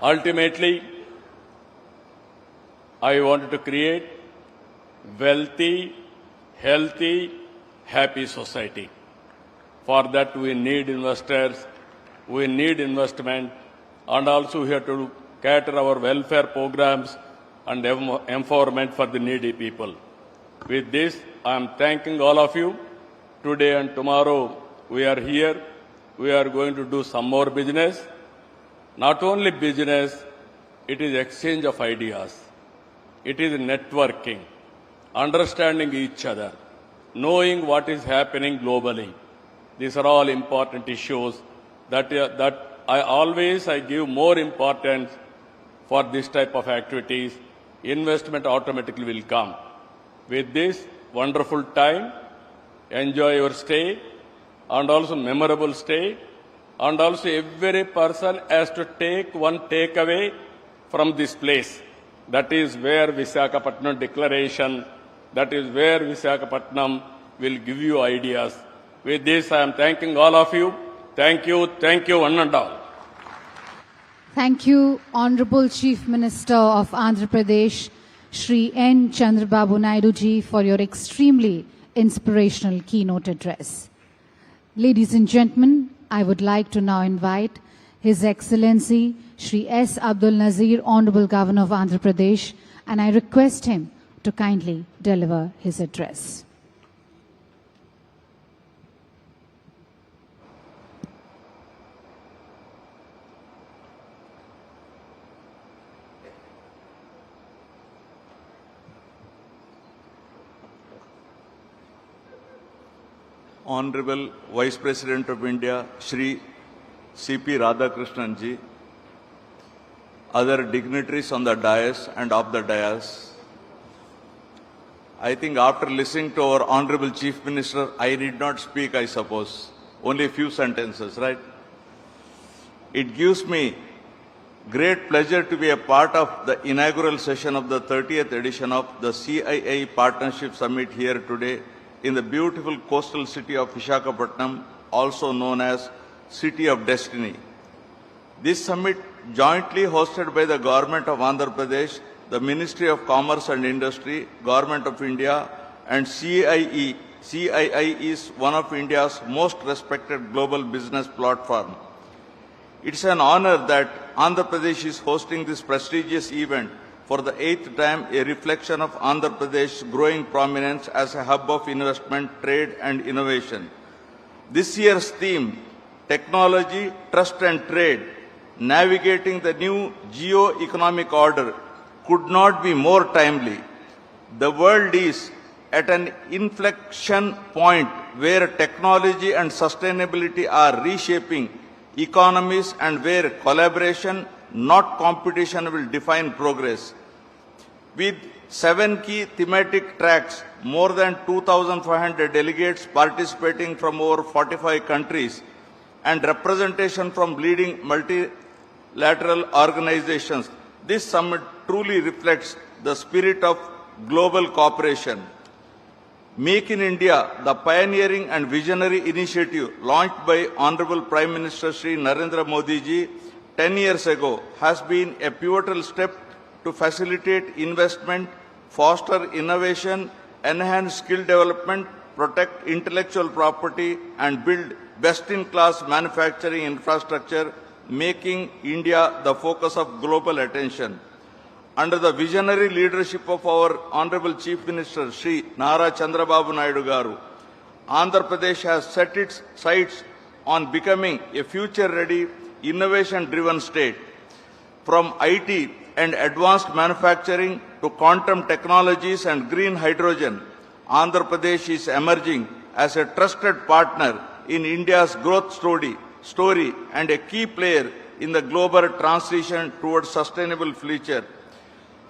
Ultimately, I wanted to create wealthy, healthy, happy society. For that, we need investors, we need investment, and also we have to cater our welfare programs and empowerment for the needy people. With this, I am thanking all of you. Today and tomorrow, we are here. We are going to do some more business. Not only business, it is exchange of ideas. It is networking, understanding each other, knowing what is happening globally. These are all important issues that I give more importance for this type of activities. Investment automatically will come. With this wonderful time, enjoy your stay and also memorable stay, and also every person has to take one takeaway from this place. That is where Visakhapatnam Declaration, that is where Visakhapatnam will give you ideas. With this, I am thanking all of you. Thank you, one and all. Thank you, Honorable Chief Minister of Andhra Pradesh, Shri N. Chandrababu Naidu ji, for your extremely inspirational keynote address. Ladies and gentlemen, I would like to now invite His Excellency Shri S. Abdul Nazir, Honorable Governor of Andhra Pradesh, and I request him to kindly deliver his address. Honorable Vice President of India, Shri C.P. Radhakrishnan ji, other dignitaries on the dais and off the dais. I think after listening to our Honorable Chief Minister, I need not speak, I suppose. Only a few sentences, right? It gives me great pleasure to be a part of the inaugural session of the 30th edition of the CII Partnership Summit here today in the beautiful coastal city of Visakhapatnam, also known as City of Destiny. This summit, jointly hosted by the Government of Andhra Pradesh, the Ministry of Commerce and Industry, Government of India, and CII. CII is one of India's most respected global business platform. It's an honor that Andhra Pradesh is hosting this prestigious event for the 8th time, a reflection of Andhra Pradesh's growing prominence as a hub of investment, trade and innovation. This year's theme, Technology, Trust and Trade, Navigating the New Geo-Economic Order, could not be more timely. The world is at an inflection point where technology and sustainability are reshaping economies and where collaboration, not competition, will define progress. With 7 key thematic tracks, more than 2,500 delegates participating from over 45 countries, and representation from leading multilateral organizations, this summit truly reflects the spirit of global cooperation. Make in India, the pioneering and visionary initiative launched by Honorable Prime Minister Shri Narendra Modi ji 10 years ago, has been a pivotal step to facilitate investment, foster innovation, enhance skill development, protect intellectual property, and build best-in-class manufacturing infrastructure, making India the focus of global attention. Under the visionary leadership of our Honorable Chief Minister, Shri Nara Chandrababu Naidu Garu, Andhra Pradesh has set its sights on becoming a future-ready, innovation-driven state. From IT and advanced manufacturing to quantum technologies and green hydrogen, Andhra Pradesh is emerging as a trusted partner in India's growth story and a key player in the global transition towards sustainable future.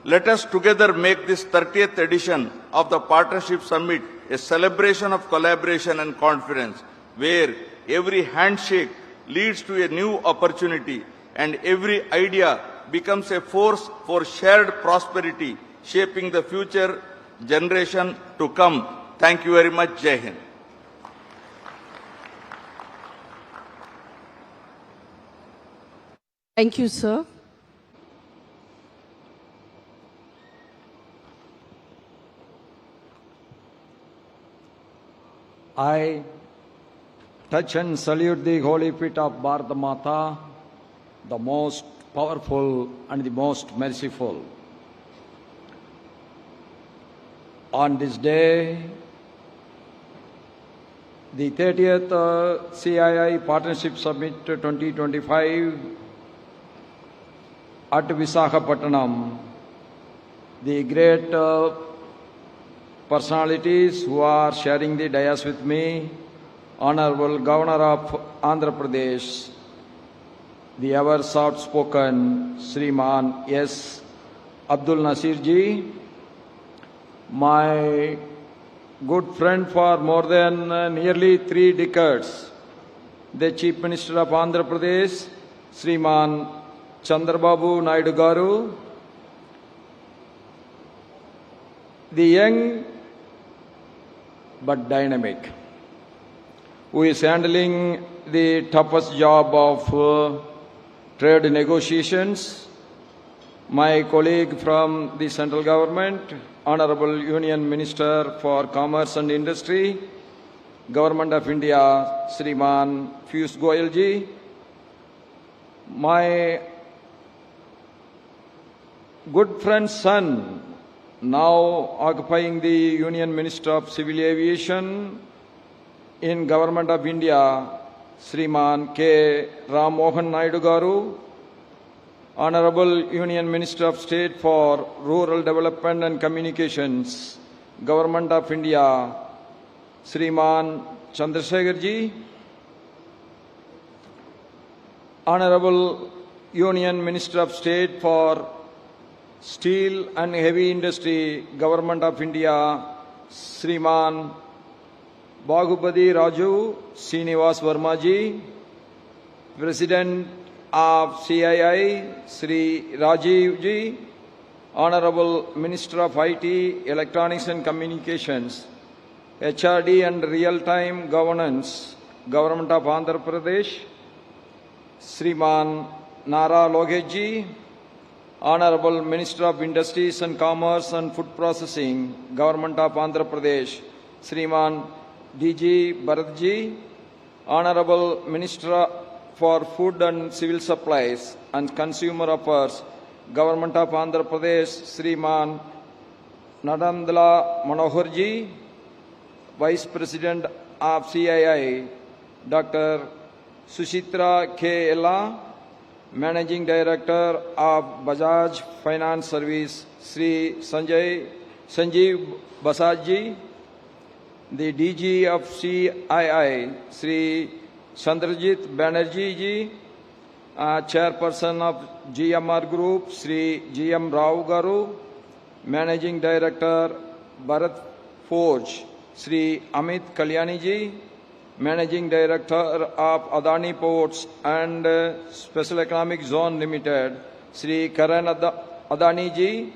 Let us together make this 30th edition of the Partnership Summit a celebration of collaboration and confidence, where every handshake leads to a new opportunity and every idea becomes a force for shared prosperity, shaping the future generation to come. Thank you very much. Jai Hind. Thank you, sir. I touch and salute the holy feet of Bharata Mata, the most powerful and the most merciful. On this day, the 30th CII Partnership Summit 2025 at Visakhapatnam, the great personalities who are sharing the dais with me, Honorable Governor of Andhra Pradesh, the ever soft-spoken Sriman S. Abdul Nasir ji, my good friend for more than nearly 3 decades, the Chief Minister of Andhra Pradesh, Sriman Chandrababu Naidu Garu, the young but dynamic, who is handling the toughest job of trade negotiations, my colleague from the central government, Honorable Union Minister for Commerce and Industry, Government of India, Sriman Piyush Goyal ji, my good friend's son, now occupying the Union Minister of Civil Aviation in Government of India, Sriman K. Ram Mohan Naidu Garu, Honorable Union Minister of State for Rural Development and Communications, Government of India, Sriman Chandrasekhar ji, Honorable Union Minister of State for Steel and Heavy Industry, Government of India, Sriman Baghubadi Raju Srinivas Verma ji, President of CII, Sri Rajiv ji, Honorable Minister of IT, Electronics and Communications, HRD and Real-Time Governance, Government of Andhra Pradesh, Sriman Nara Lokesh ji, Honorable Minister of Industries and Commerce and Food Processing, Government of Andhra Pradesh, Sriman DG Bharat ji, Honorable Minister for Food and Civil Supplies and Consumer Affairs, Government of Andhra Pradesh, Sriman Nadandla Manohar ji, Vice President of CII, Dr. Suchitra K. Ella, Managing Director of Bajaj Finance Service, Sri Sanjeev Basaj ji, the DG of CII, Sri Chandrajit Banerjee ji, Chairperson of GMR Group, Sri GM Rao Garu, Managing Director Bharat Forge, Sri Amit Kalyani ji, Managing Director of Adani Ports and Special Economic Zone Limited, Sri Karan Adani ji,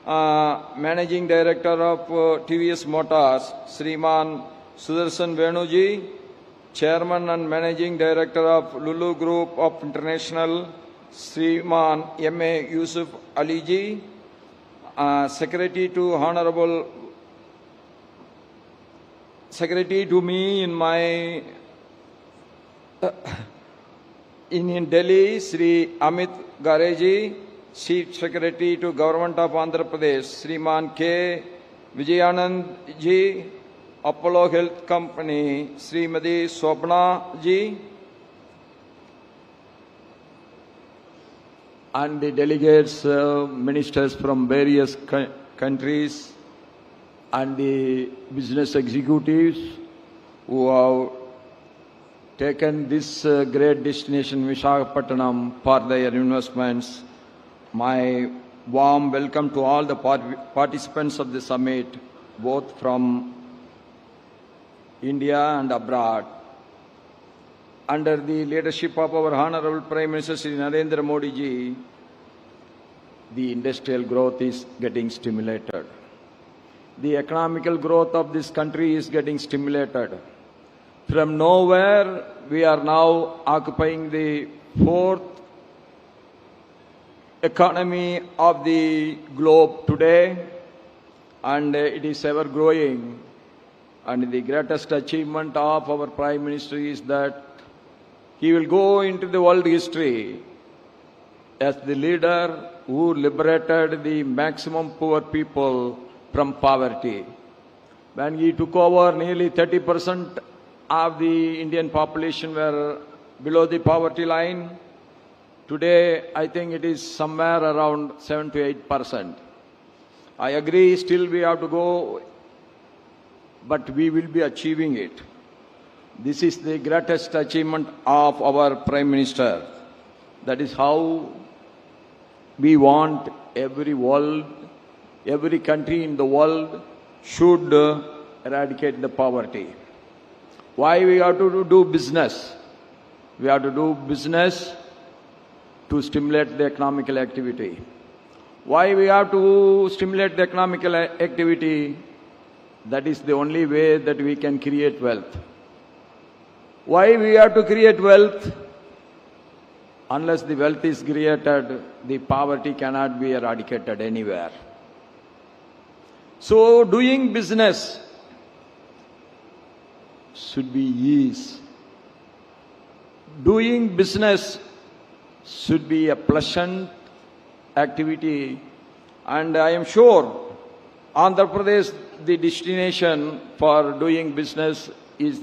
Managing Director of TVS Motors, Sriman Sudarshan Venu ji, Chairman and Managing Director of Lulu Group of International, Sriman M.A. Yusuf Ali ji, Secretary to me in my in Delhi, Sri Amit Gareji, Chief Secretary to Government of Andhra Pradesh, Sriman K. Vijayanand ji, Apollo Health Company, Srimati Swapna ji, and the delegates, ministers from various countries, and the business executives who have taken this great destination, Visakhapatnam, for their investments. My warm welcome to all the participants of the summit, both from India and abroad. Under the leadership of our Honorable Prime Minister Sri Narendra Modi ji, the industrial growth is getting stimulated. The economical growth of this country is getting stimulated. From nowhere, we are now occupying the 4th economy of the globe today, and it is ever growing. And the greatest achievement of our Prime Minister is that he will go into the world history as the leader who liberated the maximum poor people from poverty. When he took over, nearly 30% of the Indian population were below the poverty line. Today, I think it is somewhere around 7 to 8%. I agree, still we have to go, but we will be achieving it. This is the greatest achievement of our Prime Minister. That is how we want every country in the world should eradicate the poverty. Why we have to do business? We have to do business to stimulate the economical activity. Why we have to stimulate the economical activity? That is the only way that we can create wealth. Why we have to create wealth? Unless the wealth is created, the poverty cannot be eradicated anywhere. So doing business should be ease. Doing business should be a pleasant activity, and I am sure Andhra Pradesh, the destination for doing business, is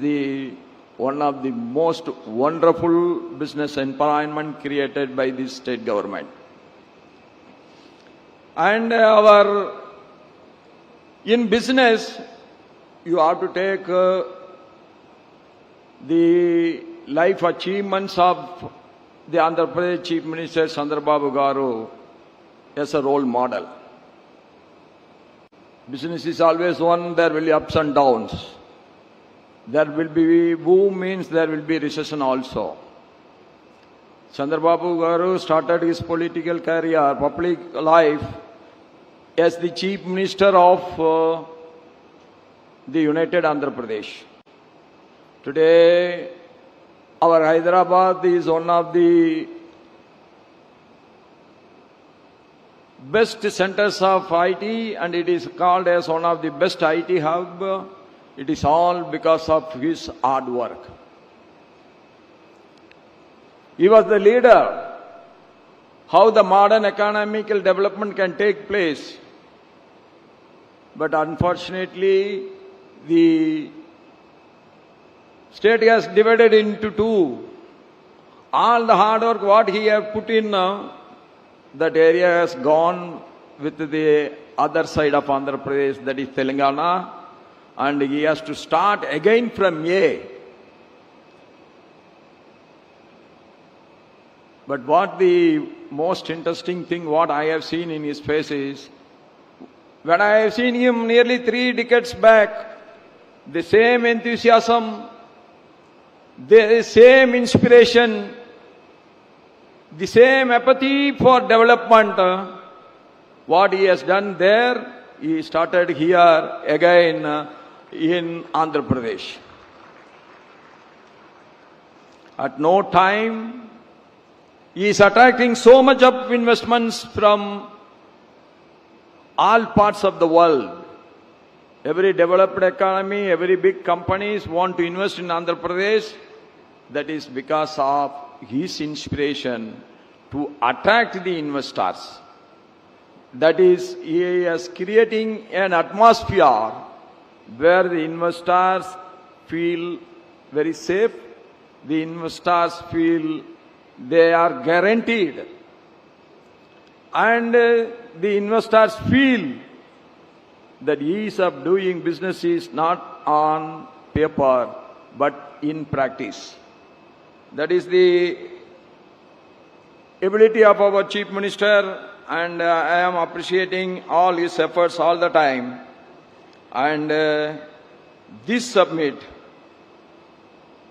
one of the most wonderful business environment created by the state government. And in business, you have to take the life achievements of the Andhra Pradesh Chief Minister Chandrababu garu as a role model. Business is always one, there will be ups and downs. There will be boom, means there will be recession also. Chandrababu garu started his political career, public life, as the Chief Minister of the United Andhra Pradesh. Today, our Hyderabad is one of the best centers of IT, and it is called as one of the best IT hub. It is all because of his hard work. He was the leader, how the modern economical development can take place. But unfortunately, the state has divided into two. All the hard work what he has put in, that area has gone with the other side of Andhra Pradesh, that is Telangana, and he has to start again from A. But what the most interesting thing what I have seen in his face is, when I have seen him nearly 3 decades back, the same enthusiasm, the same inspiration, the same apathy for development, what he has done there, he started here again in Andhra Pradesh. At no time, he is attracting so much of investments from all parts of the world. Every developed economy, every big companies want to invest in Andhra Pradesh. That is because of his inspiration to attract the investors. That is, he is creating an atmosphere where the investors feel very safe, the investors feel they are guaranteed, and the investors feel that ease of doing business is not on paper but in practice. That is the ability of our Chief Minister, and I am appreciating all his efforts all the time. And this summit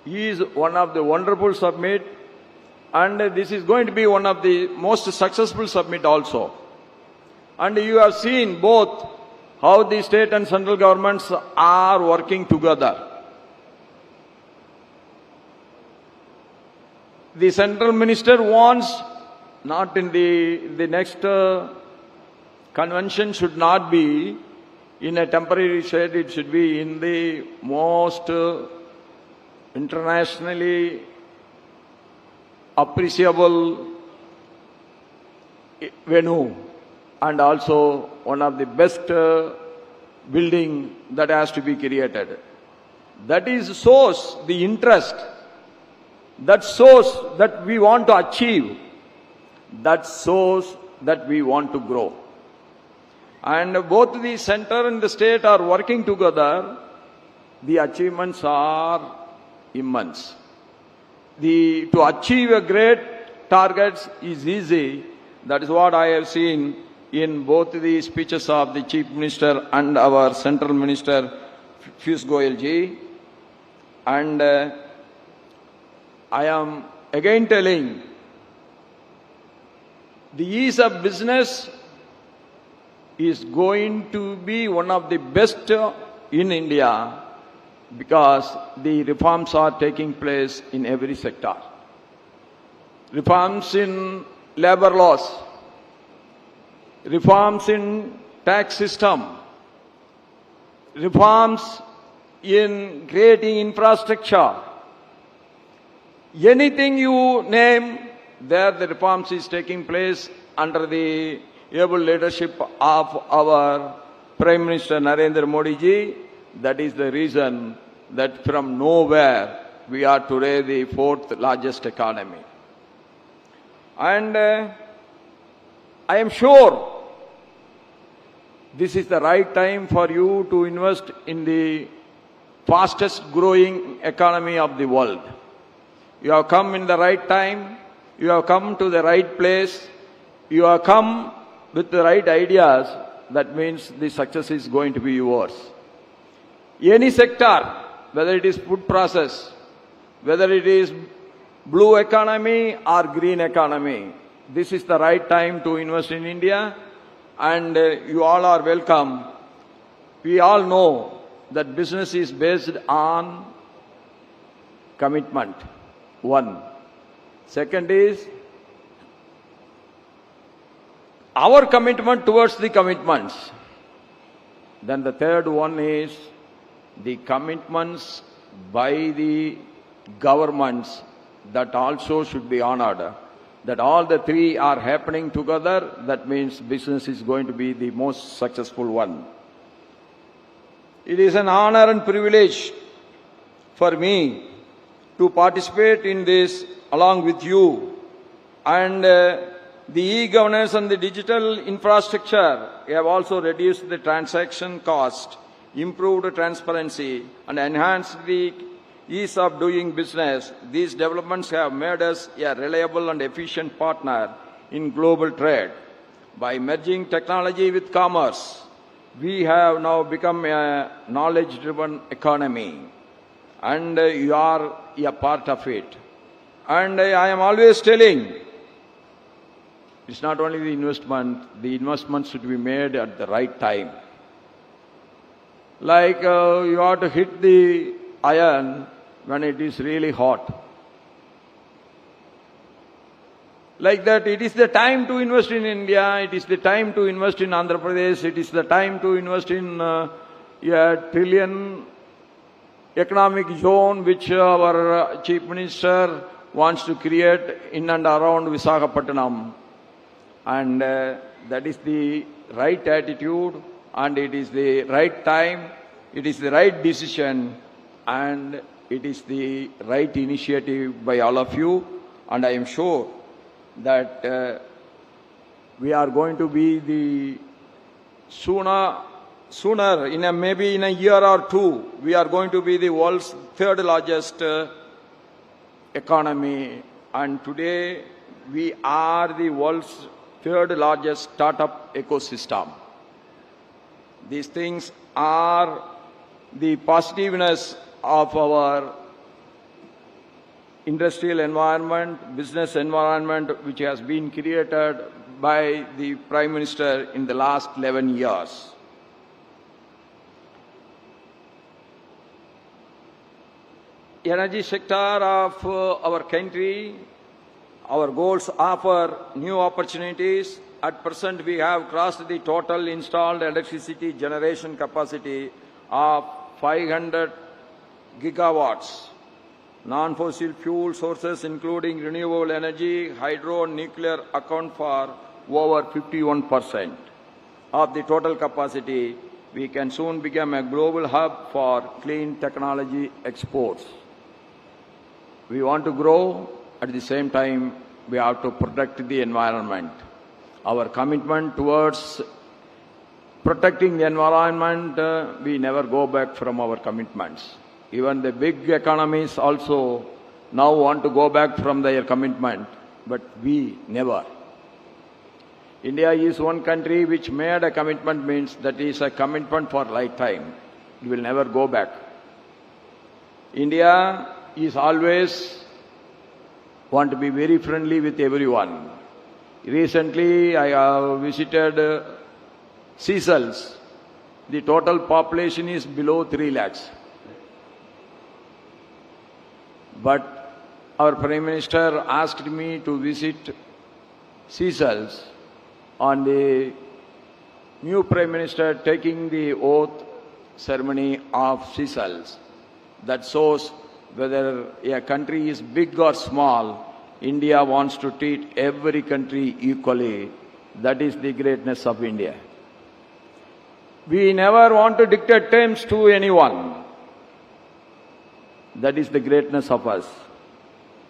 is one of the wonderful summit, and this is going to be one of the most successful summit also. And you have seen both how the state and central governments are working together. The central minister wants not in the next convention should not be in a temporary state, it should be in the most internationally appreciable venue and also one of the best building that has to be created. That is shows the interest, that shows that we want to achieve, that shows that we want to grow. And both the center and the state are working together. The achievements are immense. To achieve a great targets is easy. That is what I have seen in both the speeches of the Chief Minister and our Central Minister, Piyush Goyal ji. And I am again telling, the ease of business is going to be one of the best in India because the reforms are taking place in every sector. Reforms in labor laws, reforms in tax system, reforms in creating infrastructure. Anything you name, there the reforms is taking place under the able leadership of our Prime Minister Narendra Modi ji. That is the reason that from nowhere we are today the fourth largest economy. And I am sure this is the right time for you to invest in the fastest growing economy of the world. You have come in the right time, you have come to the right place, you have come with the right ideas. That means the success is going to be yours. Any sector, whether it is food process, whether it is blue economy or green economy, this is the right time to invest in India, and you all are welcome. We all know that business is based on commitment, one. Second is our commitment towards the commitments. Then the third one is the commitments by the governments that also should be honored. That all the three are happening together, that means business is going to be the most successful one. It is an honor and privilege for me to participate in this along with you, and the e-governance and the digital infrastructure have also reduced the transaction cost, improved transparency, and enhanced the ease of doing business. These developments have made us a reliable and efficient partner in global trade. By merging technology with commerce, we have now become a knowledge-driven economy, and you are a part of it. And I am always telling, it's not only the investment should be made at the right time. Like you have to hit the iron when it is really hot. Like that, it is the time to invest in India, it is the time to invest in Andhra Pradesh, it is the time to invest in a trillion economic zone which our Chief Minister wants to create in and around Visakhapatnam. And that is the right attitude, and it is the right time, it is the right decision, and it is the right initiative by all of you. And I am sure that we are going to be the sooner maybe in a year or two, we are going to be the world's third largest economy. And today we are the world's third largest startup ecosystem. These things are the positiveness of our industrial environment, business environment, which has been created by the Prime Minister in the last 11 years. Energy sector of our country Our goals offer new opportunities. At present, we have crossed the total installed electricity generation capacity of 500 gigawatts. Non-fossil fuel sources, including renewable energy, hydro, and nuclear, account for over 51% of the total capacity. We can soon become a global hub for clean technology exports. We want to grow. At the same time, we have to protect the environment. Our commitment towards protecting the environment, we never go back from our commitments. Even the big economies also now want to go back from their commitment, but we never. India is one country which made a commitment, means that is a commitment for lifetime. It will never go back. India is always want to be very friendly with everyone. Recently, I have visited Seychelles. The total population is below 3 lakhs. But our Prime Minister asked me to visit Seychelles on the new Prime Minister taking the oath ceremony of Seychelles. That shows whether a country is big or small, India wants to treat every country equally. That is the greatness of India. We never want to dictate terms to anyone. That is the greatness of us.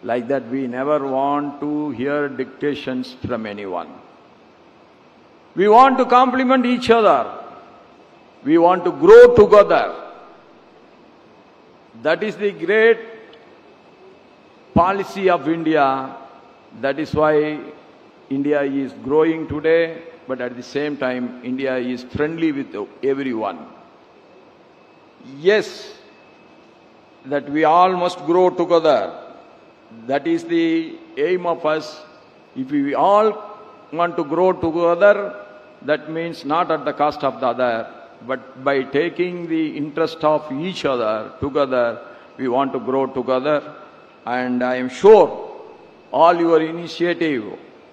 Like that, we never want to hear dictations from anyone. We want to complement each other. We want to grow together. That is the great policy of India. That is why India is growing today, but at the same time, India is friendly with everyone. Yes, that we all must grow together. That is the aim of us. If we all want to grow together, that means not at the cost of the other, but by taking the interest of each other together, we want to grow together. And I am sure all your initiative,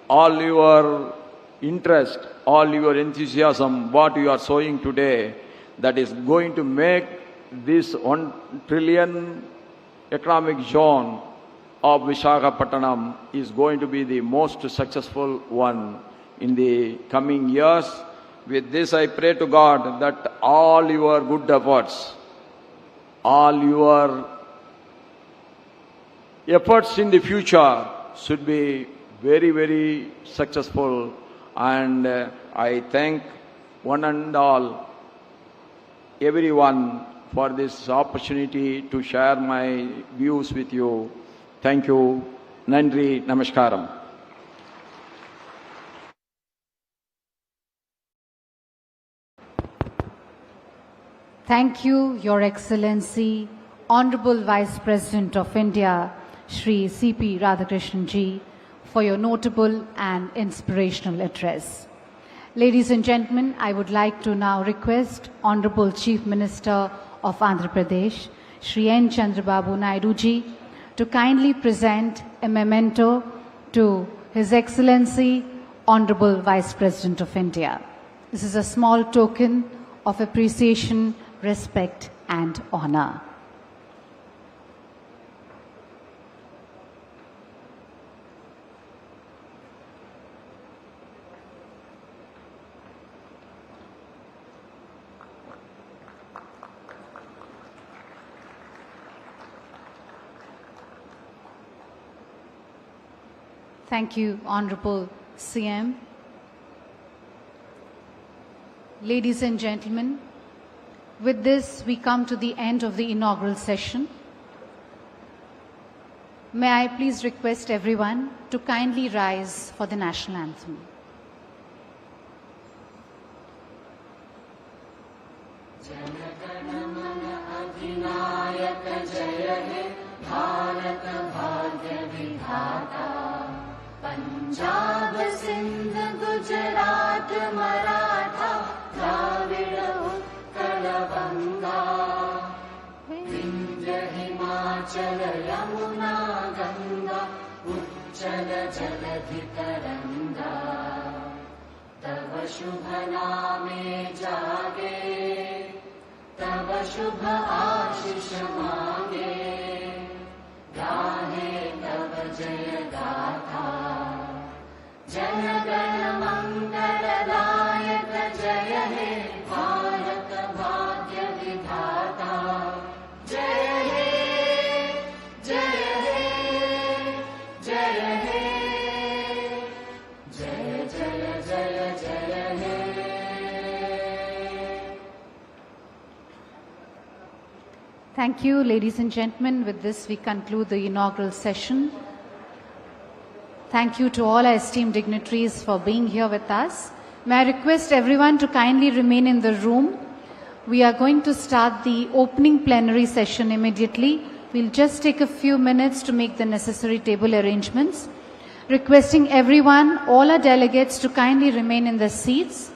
all your interest, all your enthusiasm, what you are showing today, that is going to make this 1 trillion economic zone of Visakhapatnam is going to be the most successful one in the coming years. With this, I pray to God that all your good efforts, all your efforts in the future should be very, very successful. And I thank one and all, everyone, for this opportunity to share my views with you. Thank you. Nandri, Namaskaram. Thank you, Your Excellency, Honorable Vice President of India, Shri C.P. Radhakrishnan ji, for your notable and inspirational address. Ladies and gentlemen, I would like to now request Honorable Chief Minister of Andhra Pradesh, Shri N. Chandrababu Naidu ji, to kindly present a memento to His Excellency, Honorable Vice President of India. This is a small token of appreciation, respect, and honor. Thank you, Honorable CM. Ladies and gentlemen, with this we come to the end of the inaugural session. May I please request everyone to kindly rise for the national anthem. Punjab Sindh Gujarat Maratha Dravida Utkal बंगा विंध्य हिमाचल यमुना गंगा चल जलधितरङ्गा तव शुभ नामे जागे तव शुभ आशीष मांगे गाहे तव जय गाथा जन गण मंगलदायक जय हे भारत भाग्य विधाता जय हे जय हे जय हे जय जय जय जय हे. Thank you, ladies and gentlemen. With this, we conclude the inaugural session. Thank you to all our esteemed dignitaries for being here with us. May I request everyone to kindly remain in the room. We are going to start the opening plenary session immediately. We'll just take a few minutes to make the necessary table arrangements. Requesting everyone, all our delegates, to kindly remain in their seats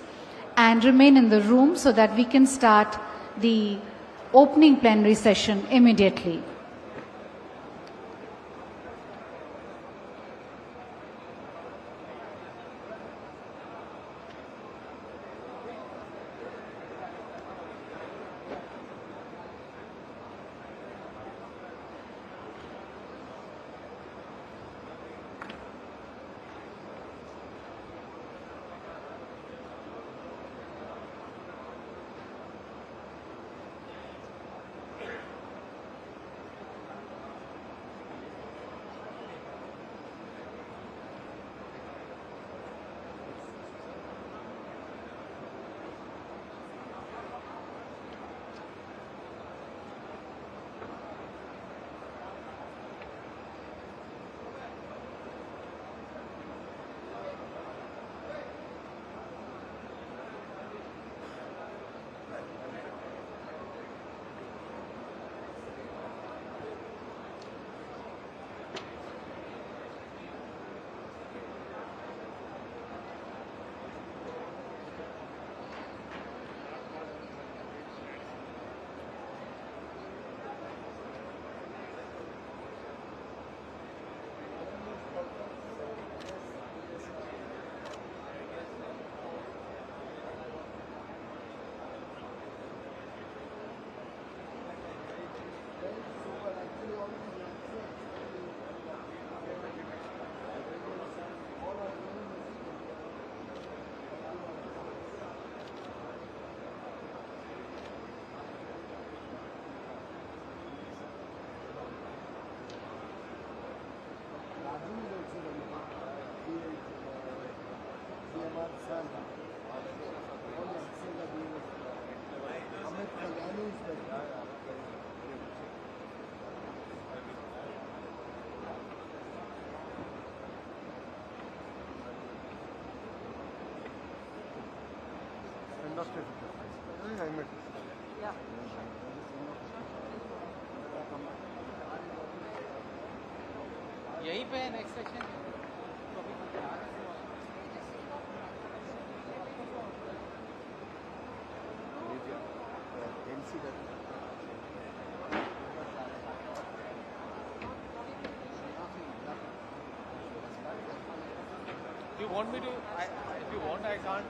and remain in the room so that we can start the opening plenary session immediately. यहीं पे next section You want me to? If you want, I can't.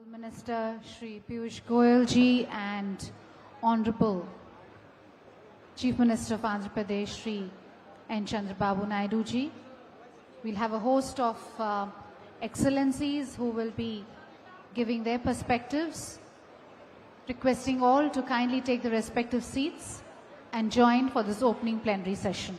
Minister Shri Piyush Goyal ji and Honorable Chief Minister of Andhra Pradesh Shri N. Chandrababu Naidu ji. We'll have a host of excellencies who will be giving their perspectives, requesting all to kindly take the respective seats and join for this opening plenary session.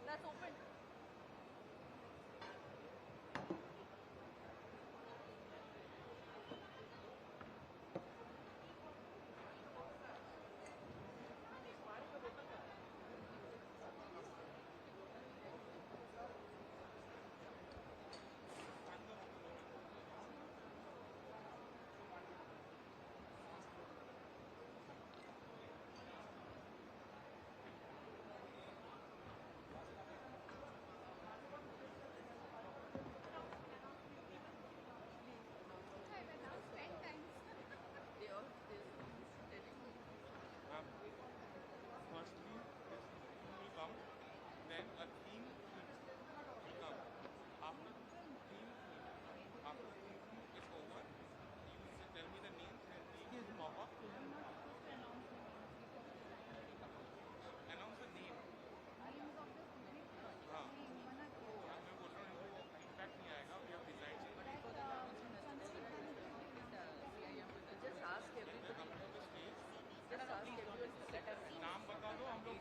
That's open. Firstly, this theme will come, then a theme will come. After the theme is over, you will tell me the names and names will pop up. Announce the name. हाँ, मैं बोल रहा हूँ वो impact नहीं आएगा. We have decided. Just ask everybody. Just ask everyone to let us नाम बता दो हम लोग.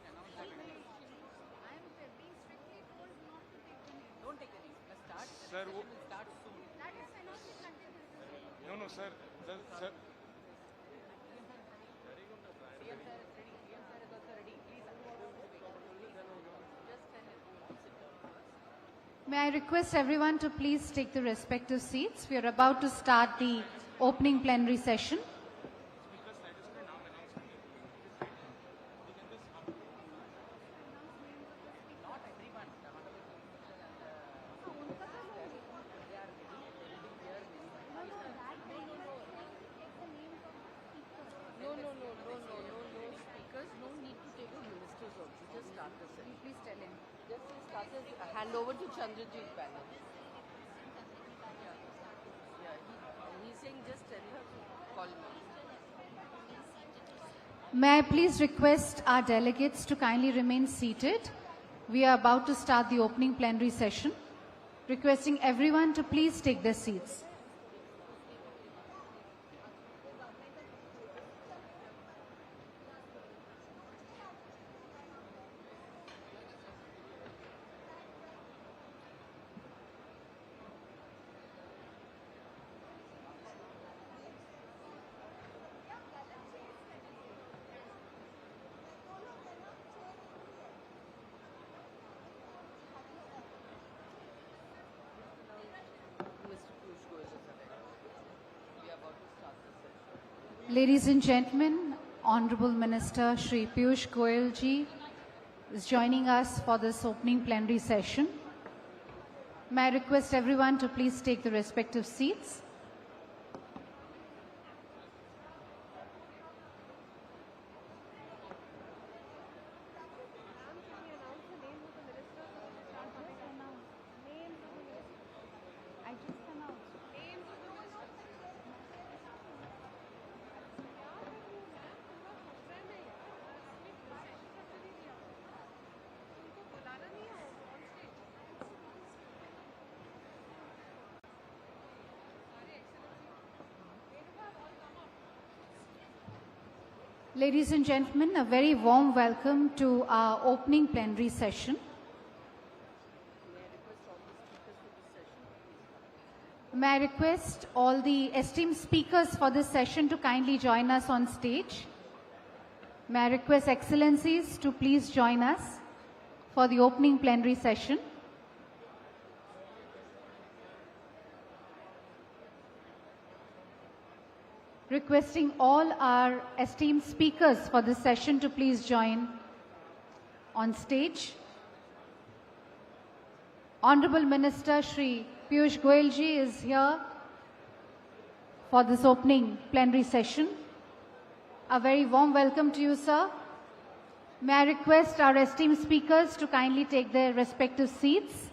I am being strictly told not to take the name. Don't take the name. Let's start. Sir, The session will start soon. That is announced in No, sir. Sir. CM sir is ready. CM sir is also ready. Please, just tell him. May I request everyone to please take the respective seats. We are about to start the opening plenary session. No speakers. No need to take the ministers also. Just start the session. Please tell him. Just start this. Hand over to Chandrajit panel. He's saying just tell her to call me. May I please request our delegates to kindly remain seated. We are about to start the opening plenary session. Requesting everyone to please take their seats. Ladies and gentlemen, Honorable Minister Shri Piyush Goyal ji is joining us for this opening plenary session. May I request everyone to please take the respective seats. Ladies and gentlemen, a very warm welcome to our opening plenary session. May I request all the esteemed speakers for this session to kindly join us on stage. May I request Excellencies to please join us for the opening plenary session. Requesting all our esteemed speakers for this session to please join on stage. Honorable Minister Shri Piyush Goyal ji is here for this opening plenary session. A very warm welcome to you, sir. May I request our esteemed speakers to kindly take their respective seats.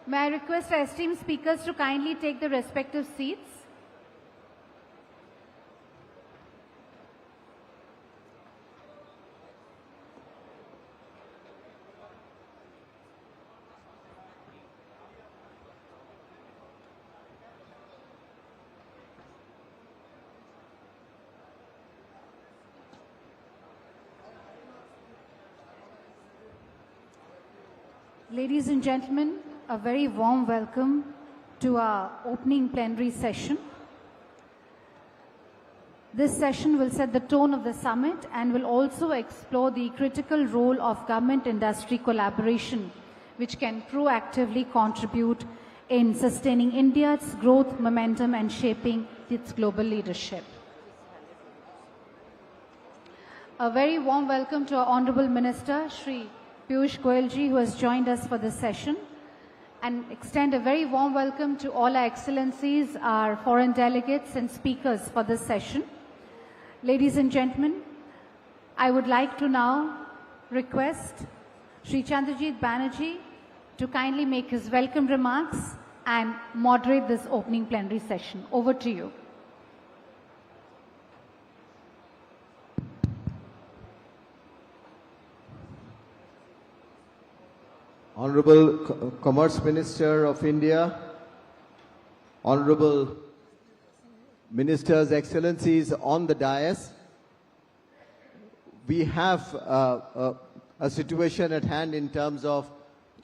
May I request our esteemed speakers to kindly take their respective seats. Ladies and gentlemen, a very warm welcome to our opening plenary session. This session will set the tone of the summit and will also explore the critical role of government-industry collaboration, which can proactively contribute in sustaining India's growth momentum and shaping its global leadership. A very warm welcome to our Honorable Minister, Shri Piyush Goyal ji, who has joined us for this session. And extend a very warm welcome to all our excellencies, our foreign delegates and speakers for this session. Ladies and gentlemen, I would like to now request Shri Chandrajit Banerjee to kindly make his welcome remarks and moderate this opening plenary session. Over to you. Honorable Commerce Minister of India, Honorable Ministers, Excellencies on the dais, we have a situation at hand in terms of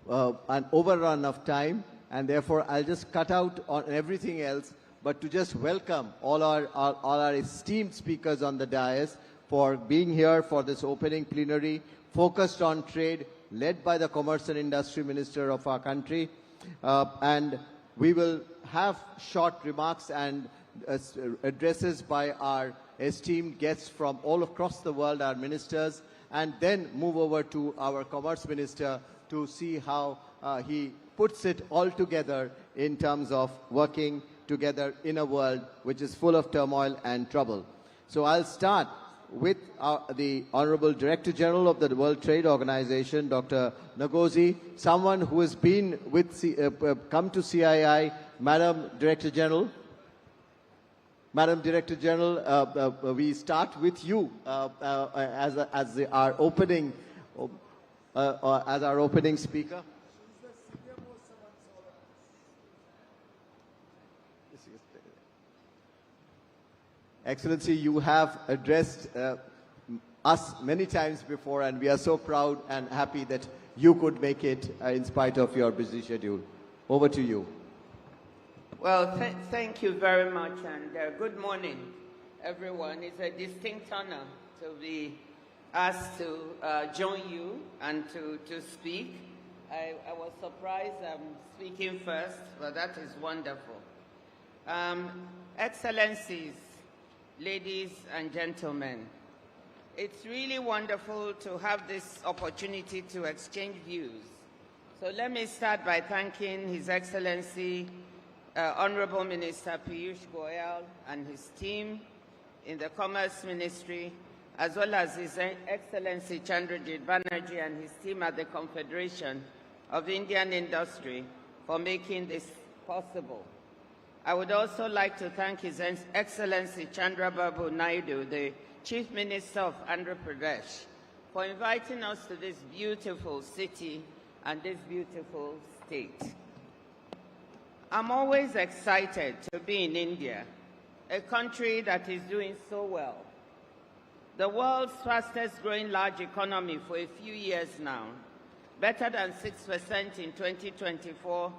an overrun of time, and therefore I'll just cut out on everything else, but to just welcome all our esteemed speakers on the dais for being here for this opening plenary focused on trade, led by the Commerce and Industry Minister of our country. And we will have short remarks and addresses by our esteemed guests from all across the world, our ministers, and then move over to our Commerce Minister to see how he puts it all together in terms of working together in a world which is full of turmoil and trouble. So I'll start with the Honorable Director General of the World Trade Organization, Dr. Ngozi, someone who has been with come to CII. Madam Director General. Madam Director General, we start with you as our opening speaker. Excellency, you have addressed us many times before, and we are so proud and happy that you could make it in spite of your busy schedule. Over to you. Well, thank you very much, and good morning, everyone. It's a distinct honor to be asked to join you and to speak. I was surprised I'm speaking first, but that is wonderful. Excellencies, ladies and gentlemen, it's really wonderful to have this opportunity to exchange views. So let me start by thanking His Excellency, Honorable Minister Piyush Goyal and his team in the Commerce Ministry, as well as His Excellency Chandrajit Banerjee and his team at the Confederation of Indian Industry for making this possible. I would also like to thank His Excellency Chandrababu Naidu, the Chief Minister of Andhra Pradesh, for inviting us to this beautiful city and this beautiful state. I'm always excited to be in India, a country that is doing so well. The world's fastest growing large economy for a few years now, better than 6% in 2024,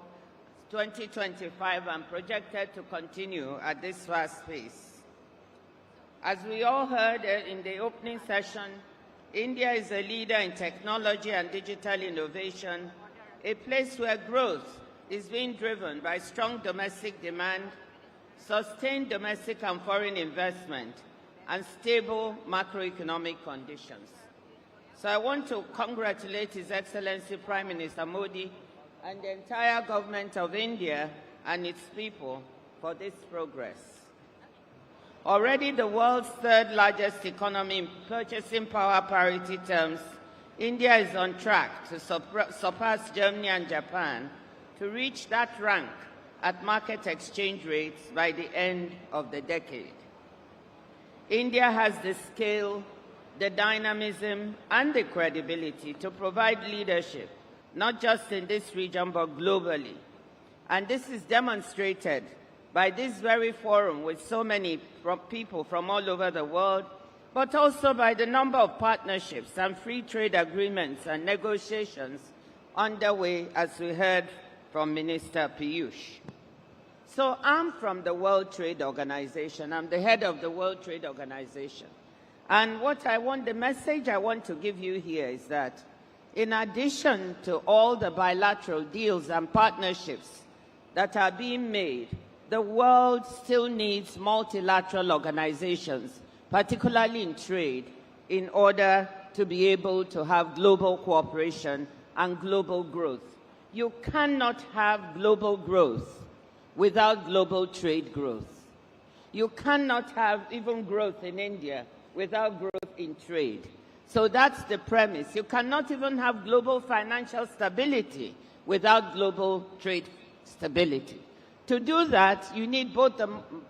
2025, and projected to continue at this fast pace. As we all heard in the opening session, India is a leader in technology and digital innovation, a place where growth is being driven by strong domestic demand, sustained domestic and foreign investment, and stable macroeconomic conditions. So I want to congratulate His Excellency Prime Minister Modi and the entire government of India and its people for this progress. Already the world's third largest economy in purchasing power parity terms, India is on track to surpass Germany and Japan to reach that rank at market exchange rates by the end of the decade. India has the scale, the dynamism, and the credibility to provide leadership, not just in this region, but globally. And this is demonstrated by this very forum with so many people from all over the world, but also by the number of partnerships and free trade agreements and negotiations underway, as we heard from Minister Piyush. So I'm from the World Trade Organization. I'm the head of the World Trade Organization. And the message I want to give you here is that in addition to all the bilateral deals and partnerships that are being made, the world still needs multilateral organizations, particularly in trade, in order to be able to have global cooperation and global growth. You cannot have global growth without global trade growth. You cannot have even growth in India without growth in trade. So that's the premise. You cannot even have global financial stability without global trade stability. To do that, you need both the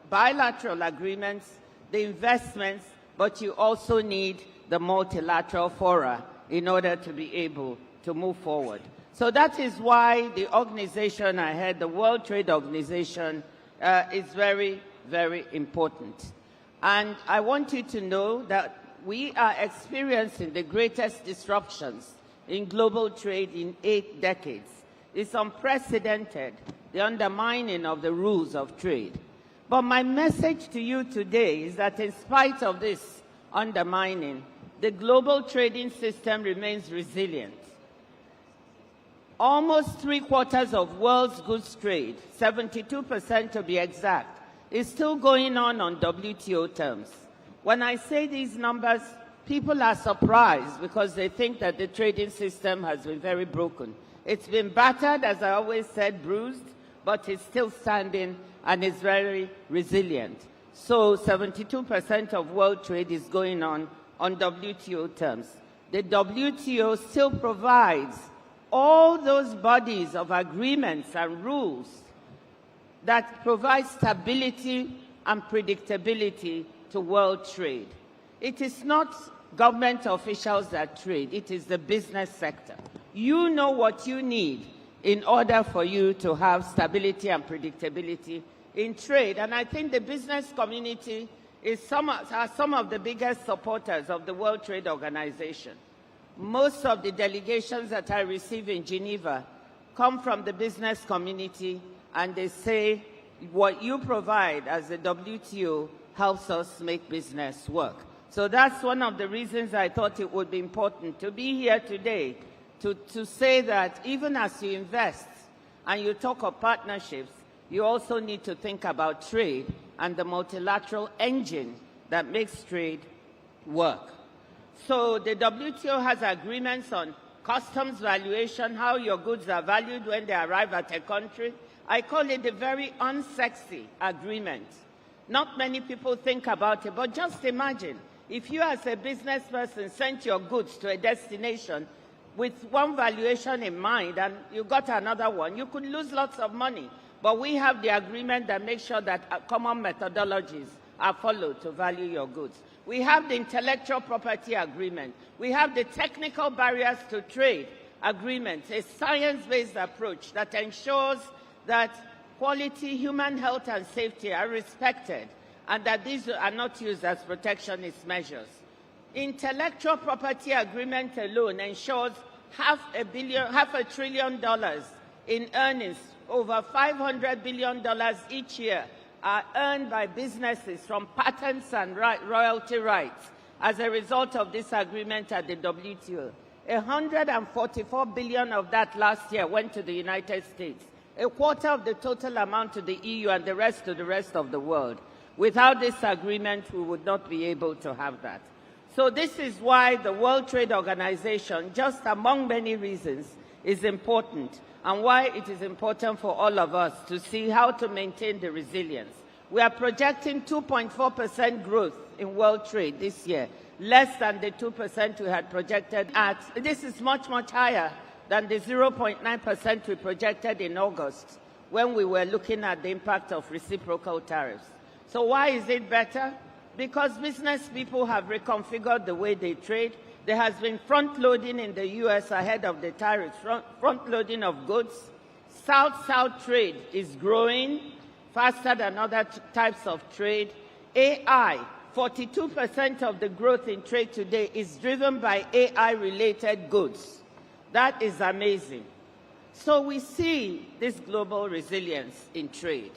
bilateral agreements, the investments, but you also need the multilateral fora in order to be able to move forward. So that is why the organization I head, the World Trade Organization, is very, very important. And I want you to know that we are experiencing the greatest disruptions in global trade in 8 decades. It's unprecedented, the undermining of the rules of trade. But my message to you today is that in spite of this undermining, the global trading system remains resilient. Almost 3/4 of world's goods trade, 72% to be exact, is still going on WTO terms. When I say these numbers, people are surprised because they think that the trading system has been very broken. It's been battered, as I always said, bruised, but it's still standing and is very resilient. So 72% of world trade is going on WTO terms. The WTO still provides all those bodies of agreements and rules that provide stability and predictability to world trade. It is not government officials that trade, it is the business sector. You know what you need in order for you to have stability and predictability in trade. And I think the business community are some of the biggest supporters of the World Trade Organization. Most of the delegations that I receive in Geneva come from the business community, and they say what you provide as the WTO helps us make business work. So that's one of the reasons I thought it would be important to be here today to say that even as you invest and you talk of partnerships, you also need to think about trade and the multilateral engine that makes trade work. So the WTO has agreements on customs valuation, how your goods are valued when they arrive at a country. I call it a very unsexy agreement. Not many people think about it, but just imagine if you as a business person sent your goods to a destination with one valuation in mind and you got another one, you could lose lots of money. But we have the agreement that makes sure that common methodologies are followed to value your goods. We have the intellectual property agreement. We have the technical barriers to trade agreement, a science-based approach that ensures that quality, human health and safety are respected and that these are not used as protectionist measures. Intellectual property agreement alone ensures $500 billion in earnings, over $500 billion each year are earned by businesses from patents and royalty rights as a result of this agreement at the WTO. $144 billion of that last year went to the United States, a quarter of the total amount to the EU and the rest to the rest of the world. Without this agreement, we would not be able to have that. So this is why the World Trade Organization, just among many reasons, is important, and why it is important for all of us to see how to maintain the resilience. We are projecting 2.4% growth in world trade this year, less than the 2% we had projected at. This is much, much higher than the 0.9% we projected in August when we were looking at the impact of reciprocal tariffs. So why is it better? Because business people have reconfigured the way they trade. There has been front-loading in the U.S. ahead of the tariffs, front-loading of goods. South-South trade is growing faster than other types of trade. AI, 42% of the growth in trade today is driven by AI-related goods. That is amazing. So we see this global resilience in trade.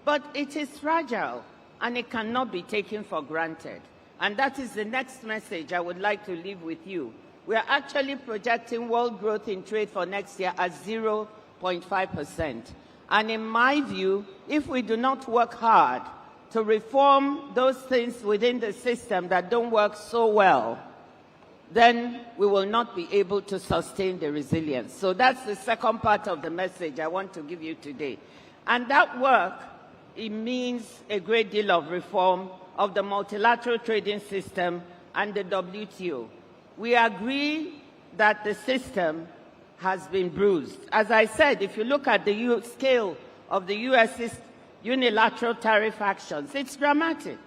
But it is fragile, and it cannot be taken for granted. And that is the next message I would like to leave with you. We are actually projecting world growth in trade for next year at 0.5%. And in my view, if we do not work hard to reform those things within the system that don't work so well, then we will not be able to sustain the resilience. So that's the second part of the message I want to give you today. And that work, it means a great deal of reform of the multilateral trading system and the WTO. We agree that the system has been bruised. As I said, if you look at the scale of the U.S.'s unilateral tariff actions, it's dramatic.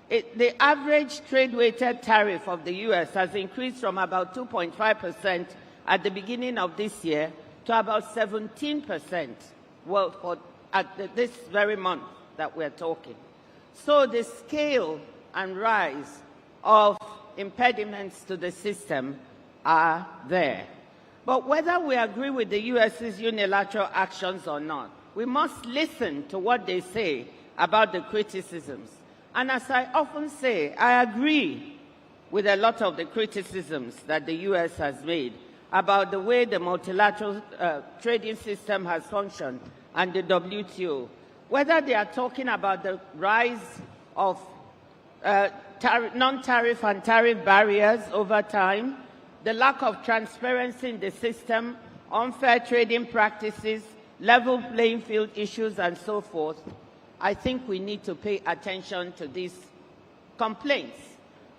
The average trade-weighted tariff of the U.S. has increased from about 2.5% at the beginning of this year to about 17% at this very month that we're talking. So the scale and rise of impediments to the system are there. But whether we agree with the U.S.'s unilateral actions or not, we must listen to what they say about the criticisms. And as I often say, I agree with a lot of the criticisms that the U.S. has made about the way the multilateral trading system has functioned and the WTO. Whether they are talking about the rise of non-tariff and tariff barriers over time, the lack of transparency in the system, unfair trading practices, level playing field issues, and so forth, I think we need to pay attention to these complaints,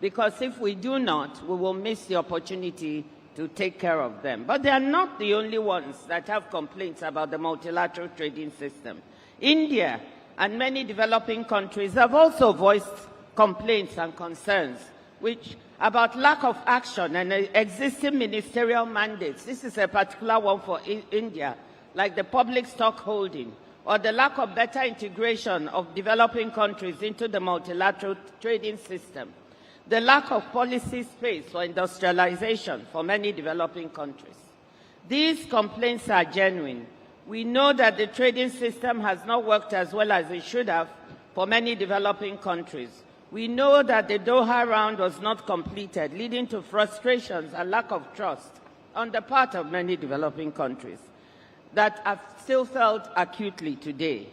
because if we do not, we will miss the opportunity to take care of them. But they are not the only ones that have complaints about the multilateral trading system. India and many developing countries have also voiced complaints and concerns about lack of action and existing ministerial mandates. This is a particular one for India, like the public stock holding, or the lack of better integration of developing countries into the multilateral trading system, the lack of policy space for industrialization for many developing countries. These complaints are genuine. We know that the trading system has not worked as well as it should have for many developing countries. We know that the Doha round was not completed, leading to frustrations and lack of trust on the part of many developing countries that are still felt acutely today.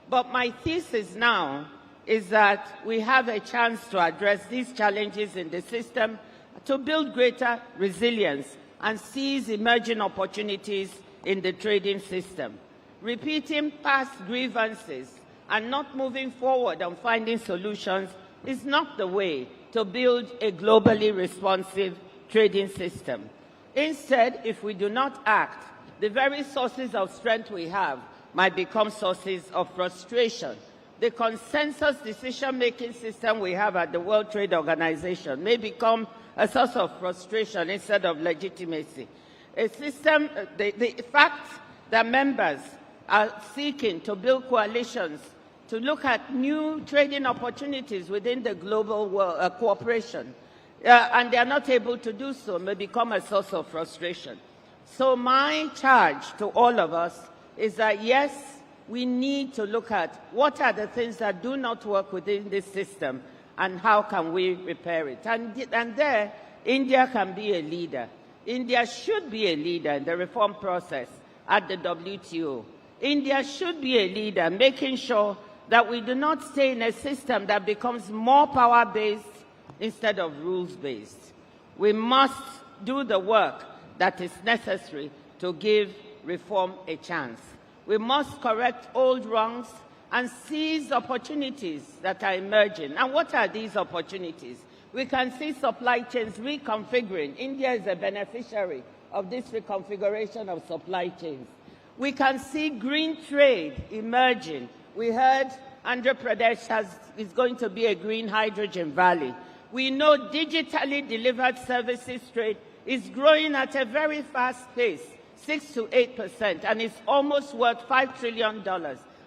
But my thesis now is that we have a chance to address these challenges in the system, to build greater resilience and seize emerging opportunities in the trading system. Repeating past grievances and not moving forward on finding solutions is not the way to build a globally responsive trading system. Instead, if we do not act, the very sources of strength we have might become sources of frustration the consensus decision-making system we have at the World Trade Organization may become a source of frustration instead of legitimacy. A system, the fact that members are seeking to build coalitions to look at new trading opportunities within the global world, cooperation, and they are not able to do so, may become a source of frustration. So my charge to all of us is that, yes, we need to look at what are the things that do not work within this system and how can we repair it. And there, India can be a leader. India should be a leader in the reform process at the WTO. India should be a leader, making sure that we do not stay in a system that becomes more power-based instead of rules-based. We must do the work that is necessary to give reform a chance. We must correct old wrongs and seize opportunities that are emerging. And what are these opportunities? We can see supply chains reconfiguring. India is a beneficiary of this reconfiguration of supply chains. We can see green trade emerging. We heard Andhra Pradesh is going to be a green hydrogen valley. We know digitally delivered services trade is growing at a very fast pace, 6 to 8%, and it's almost worth $5 trillion.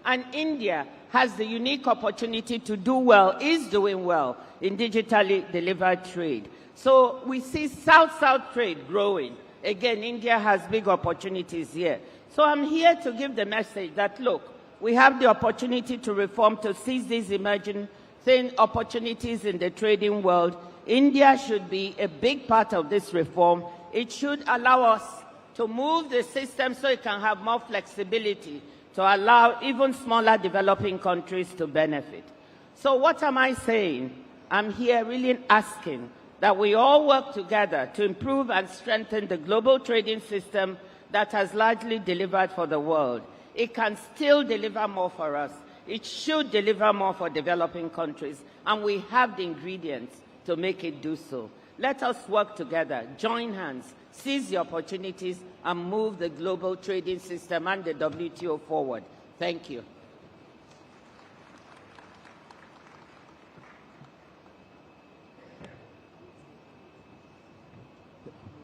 And India has the unique opportunity to do well, is doing well in digitally delivered trade. So we see South-South trade growing. Again, India has big opportunities here. So I'm here to give the message that, look, we have the opportunity to reform, to seize these emerging opportunities in the trading world. India should be a big part of this reform. It should allow us to move the system so it can have more flexibility to allow even smaller developing countries to benefit. So what am I saying? I'm here really asking that we all work together to improve and strengthen the global trading system that has largely delivered for the world. It can still deliver more for us. It should deliver more for developing countries, and we have the ingredients to make it do so. Let us work together, join hands, seize the opportunities, and move the global trading system and the WTO forward. Thank you.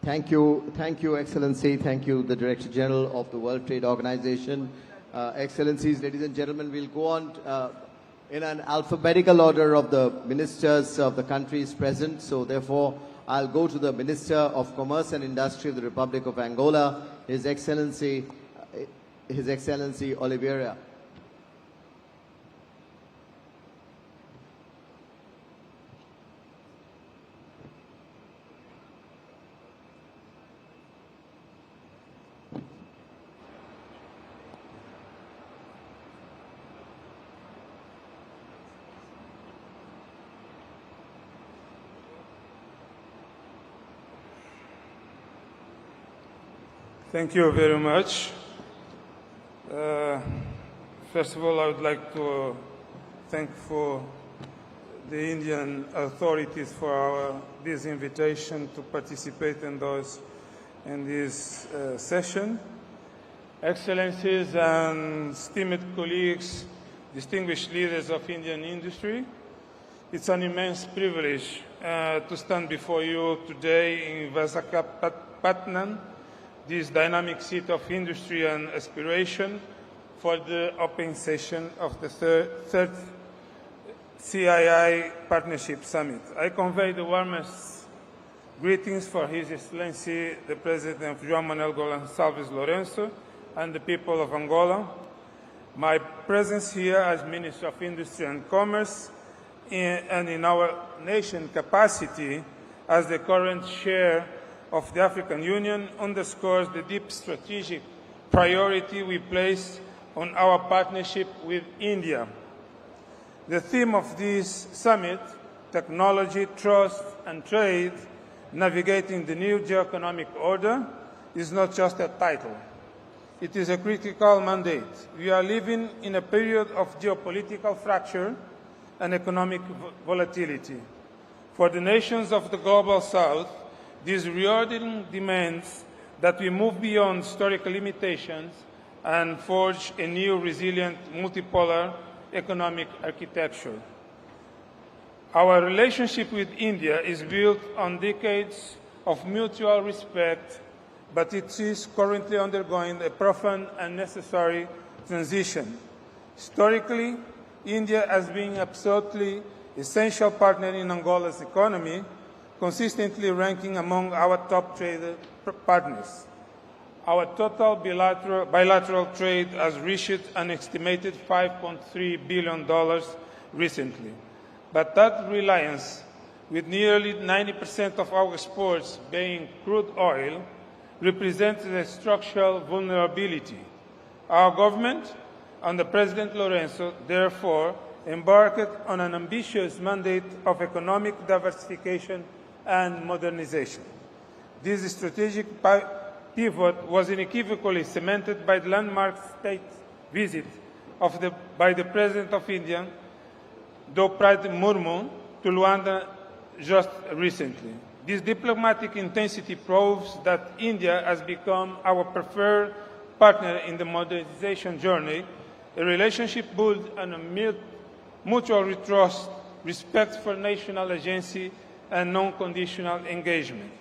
Thank you, Excellency. Thank you, the Director General of the World Trade Organization. Excellencies, ladies and gentlemen, we'll go on in an alphabetical order of the ministers of the countries present. So therefore, I'll go to the Minister of Commerce and Industry of the Republic of Angola, His Excellency Oliveira. Thank you very much. First of all, I would like to thank for the Indian authorities for this invitation to participate in this session. Excellencies and esteemed colleagues, distinguished leaders of Indian industry, it's an immense privilege to stand before you today in Visakhapatnam, this dynamic seat of industry and aspiration, for the opening session of the third CII Partnership Summit. I convey the warmest greetings for His Excellency, the President João Manuel Gonçalves Lourenço, and the people of Angola. My presence here as Minister of Industry and Commerce and in our nation capacity as the current chair of the African Union underscores the deep strategic priority we place on our partnership with India. The theme of this summit, Technology, Trust and Trade, Navigating the New Geoeconomic Order, is not just a title. It is a critical mandate. We are living in a period of geopolitical fracture and economic volatility. For the nations of the Global South, this reordering demands that we move beyond historical limitations and forge a new, resilient, multipolar economic architecture. Our relationship with India is built on decades of mutual respect, but it is currently undergoing a profound and necessary transition. Historically, India has been an absolutely essential partner in Angola's economy, consistently ranking among our top trade partners. Our total bilateral trade has reached an estimated $5.3 billion recently. But that reliance, with nearly 90% of our exports being crude oil, represents a structural vulnerability. Our government, under President Lorenzo, therefore, embarked on an ambitious mandate of economic diversification and modernization. This strategic pivot was unequivocally cemented by the landmark state visit by the President of India, Draupadi Murmu, to Luanda just recently. This diplomatic intensity proves that India has become our preferred partner in the modernization journey, a relationship built on a mutual trust, respect for national agency, and non-conditional engagement.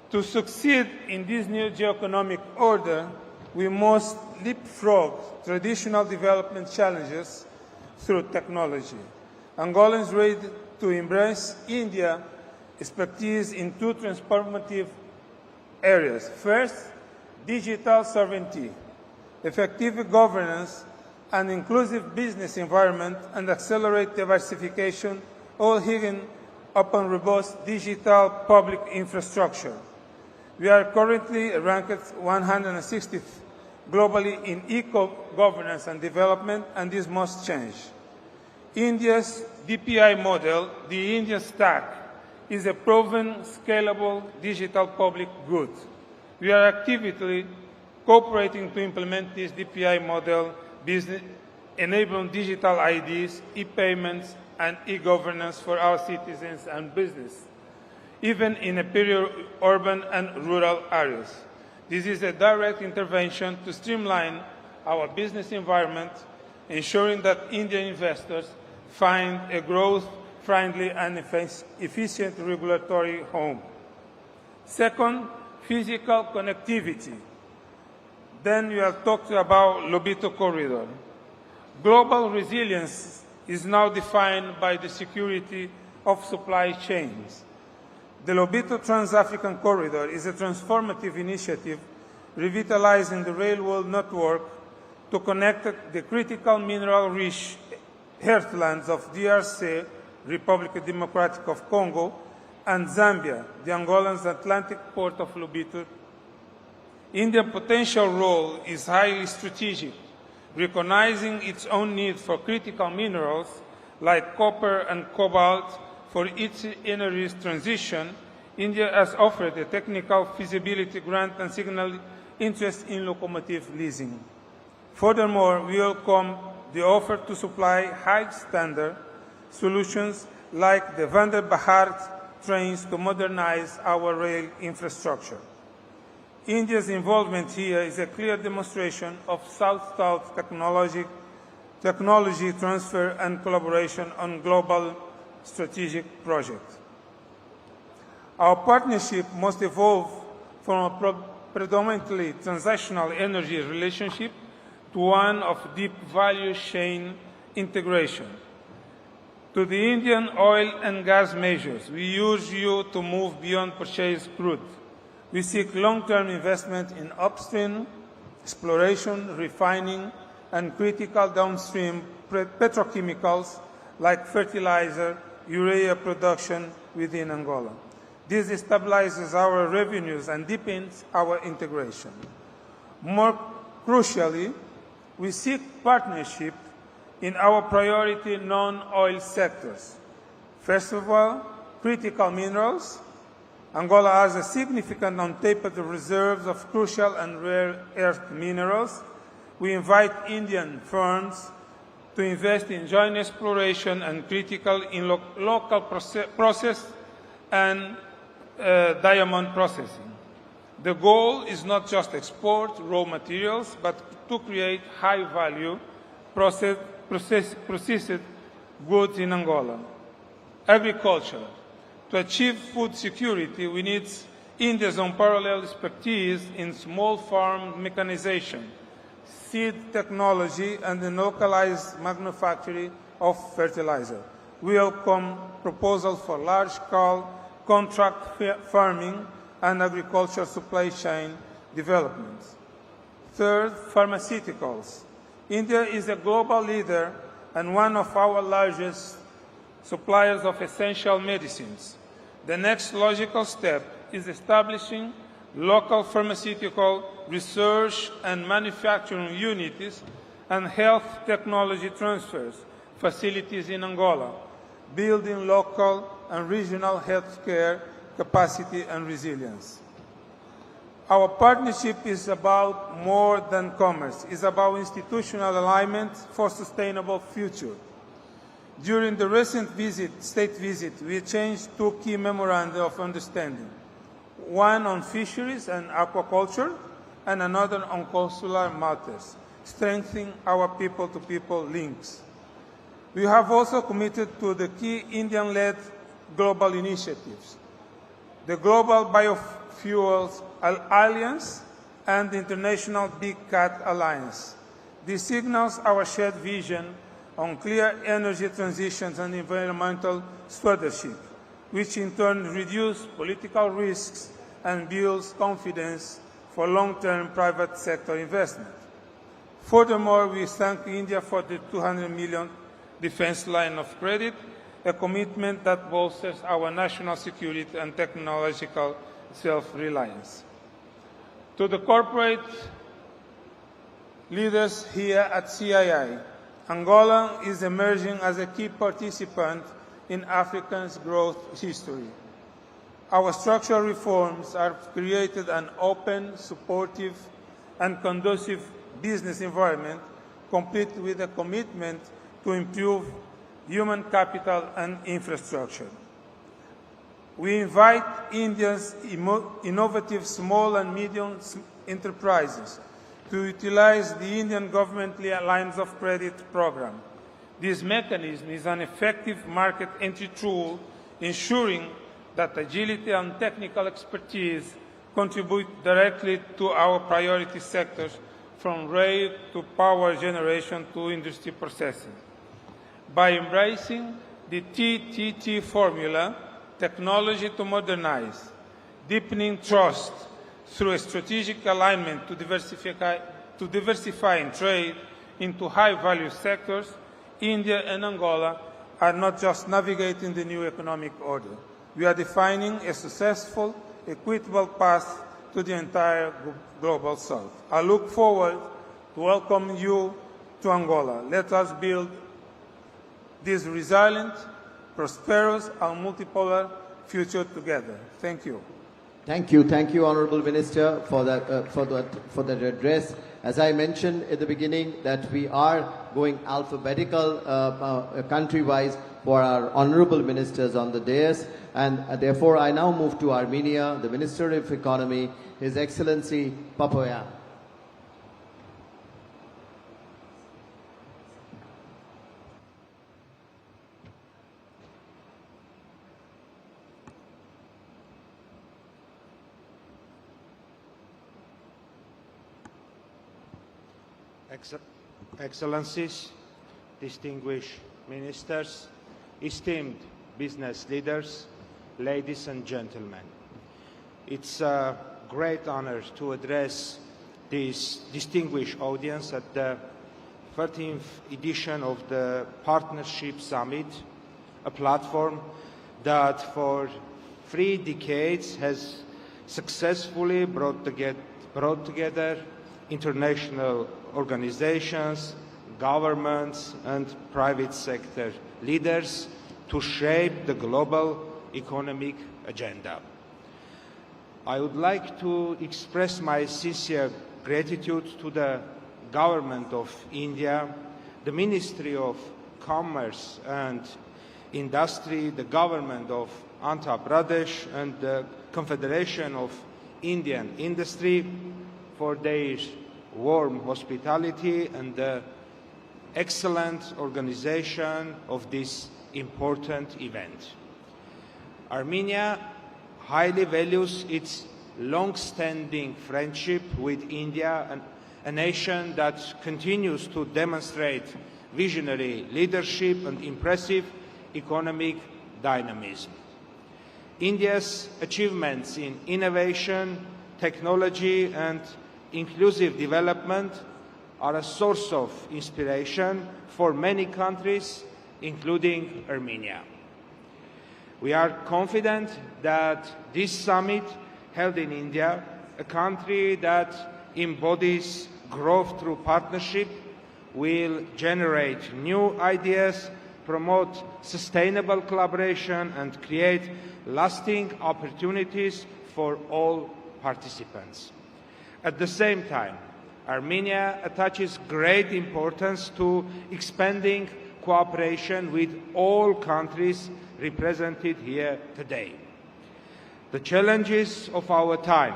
To succeed in this new geoeconomic order, we must leapfrog traditional development challenges through technology. Angola is ready to embrace India's expertise in two transformative areas. First, digital sovereignty, effective governance, an inclusive business environment, and accelerate diversification, all hinging upon robust digital public infrastructure. We are currently ranked 160th globally in eco-governance and development, and this must change. India's DPI model, the Indian Stack, is a proven, scalable digital public good. We are actively cooperating to implement this DPI model, enabling digital IDs, e-payments, and e-governance for our citizens and business, even in urban and rural areas. This is a direct intervention to streamline our business environment, ensuring that Indian investors find a growth-friendly and efficient regulatory home. Second, physical connectivity. Then we have talked about Lobito Corridor. Global resilience is now defined by the security of supply chains. The Lobito Trans-African Corridor is a transformative initiative revitalizing the railroad network to connect the critical mineral-rich heartlands of DRC, Republic Democratic of Congo, and Zambia, the Angolan's Atlantic port of Lobito. India's potential role is highly strategic, recognizing its own need for critical minerals like copper and cobalt. For its energy transition, India has offered a technical feasibility grant and signaled interest in locomotive leasing. Furthermore, we welcome the offer to supply high-standard solutions like the Vande Bharat trains to modernize our rail infrastructure. India's involvement here is a clear demonstration of South-South technology transfer and collaboration on global strategic projects. Our partnership must evolve from a predominantly transactional energy relationship to one of deep value chain integration. To the Indian oil and gas majors, we urge you to move beyond purchased crude. We seek long-term investment in upstream, exploration, refining, and critical downstream petrochemicals like fertilizer, urea production within Angola. This stabilizes our revenues and deepens our integration. More crucially, we seek partnership in our priority non-oil sectors. First of all, critical minerals. Angola has a significant untapped reserves of crucial and rare earth minerals. We invite Indian firms to invest in joint exploration and critical in local process and diamond processing. The goal is not just export raw materials, but to create high-value processed processed goods in Angola. Agriculture. To achieve food security, we need India's unparalleled expertise in small farm mechanization, seed technology, and the localized manufacturing of fertilizer. We welcome proposals for large-scale contract farming and agricultural supply chain developments. Third, pharmaceuticals. India is a global leader and one of our largest suppliers of essential medicines. The next logical step is establishing local pharmaceutical research and manufacturing units and health technology transfers facilities in Angola, building local and regional healthcare capacity and resilience. Our partnership is about more than commerce. It's about institutional alignment for sustainable future. During the recent state visit, we exchanged two key memoranda of understanding, one on fisheries and aquaculture, and another on consular matters, strengthening our people-to-people links. We have also committed to the key Indian-led global initiatives, the Global Biofuels Alliance and the International Big Cat Alliance. This signals our shared vision on clear energy transitions and environmental stewardship, which in turn reduce political risks and builds confidence for long-term private sector investment. Furthermore, we thank India for the 200 million defense line of credit, a commitment that bolsters our national security and technological self-reliance. To the corporate leaders here at CII, Angola is emerging as a key participant in Africa's growth history. Our structural reforms have created an open, supportive, and conducive business environment, complete with a commitment to improve human capital and infrastructure. We invite India's innovative small and medium enterprises to utilize the Indian government lines of credit program. This mechanism is an effective market entry tool, ensuring that agility and technical expertise contribute directly to our priority sectors, from rail to power generation to industry processing. By embracing the TTT formula, technology to modernize, deepening trust through a strategic alignment to diversifying trade into high-value sectors, India and Angola are not just navigating the new economic order. We are defining a successful, equitable path to the entire global South. I look forward to welcoming you to Angola. Let us build this resilient, prosperous, and multipolar future together. Thank you. Thank you, Honourable Minister, for that address. As I mentioned at the beginning, that we are going alphabetical country-wise for our Honourable Ministers on the dais, and therefore I now move to Armenia, the Minister of Economy, His Excellency Papoyan. Excellencies, distinguished ministers, esteemed business leaders, ladies and gentlemen. It's a great honor to address this distinguished audience at the 13th edition of the Partnership Summit, a platform that for 3 decades has successfully brought together international organizations, governments, and private sector leaders to shape the global economic agenda. I would like to express my sincere gratitude to the Government of India, the Ministry of Commerce and Industry, the Government of Andhra Pradesh, and the Confederation of Indian Industry for their warm hospitality and the excellent organization of this important event. Armenia highly values its long-standing friendship with India, a nation that continues to demonstrate visionary leadership and impressive economic dynamism. India's achievements in innovation, technology and inclusive development are a source of inspiration for many countries, including Armenia. We are confident that this summit held in India, a country that embodies growth through partnership, will generate new ideas, promote sustainable collaboration and create lasting opportunities for all participants. At the same time, Armenia attaches great importance to expanding cooperation with all countries represented here today. The challenges of our time,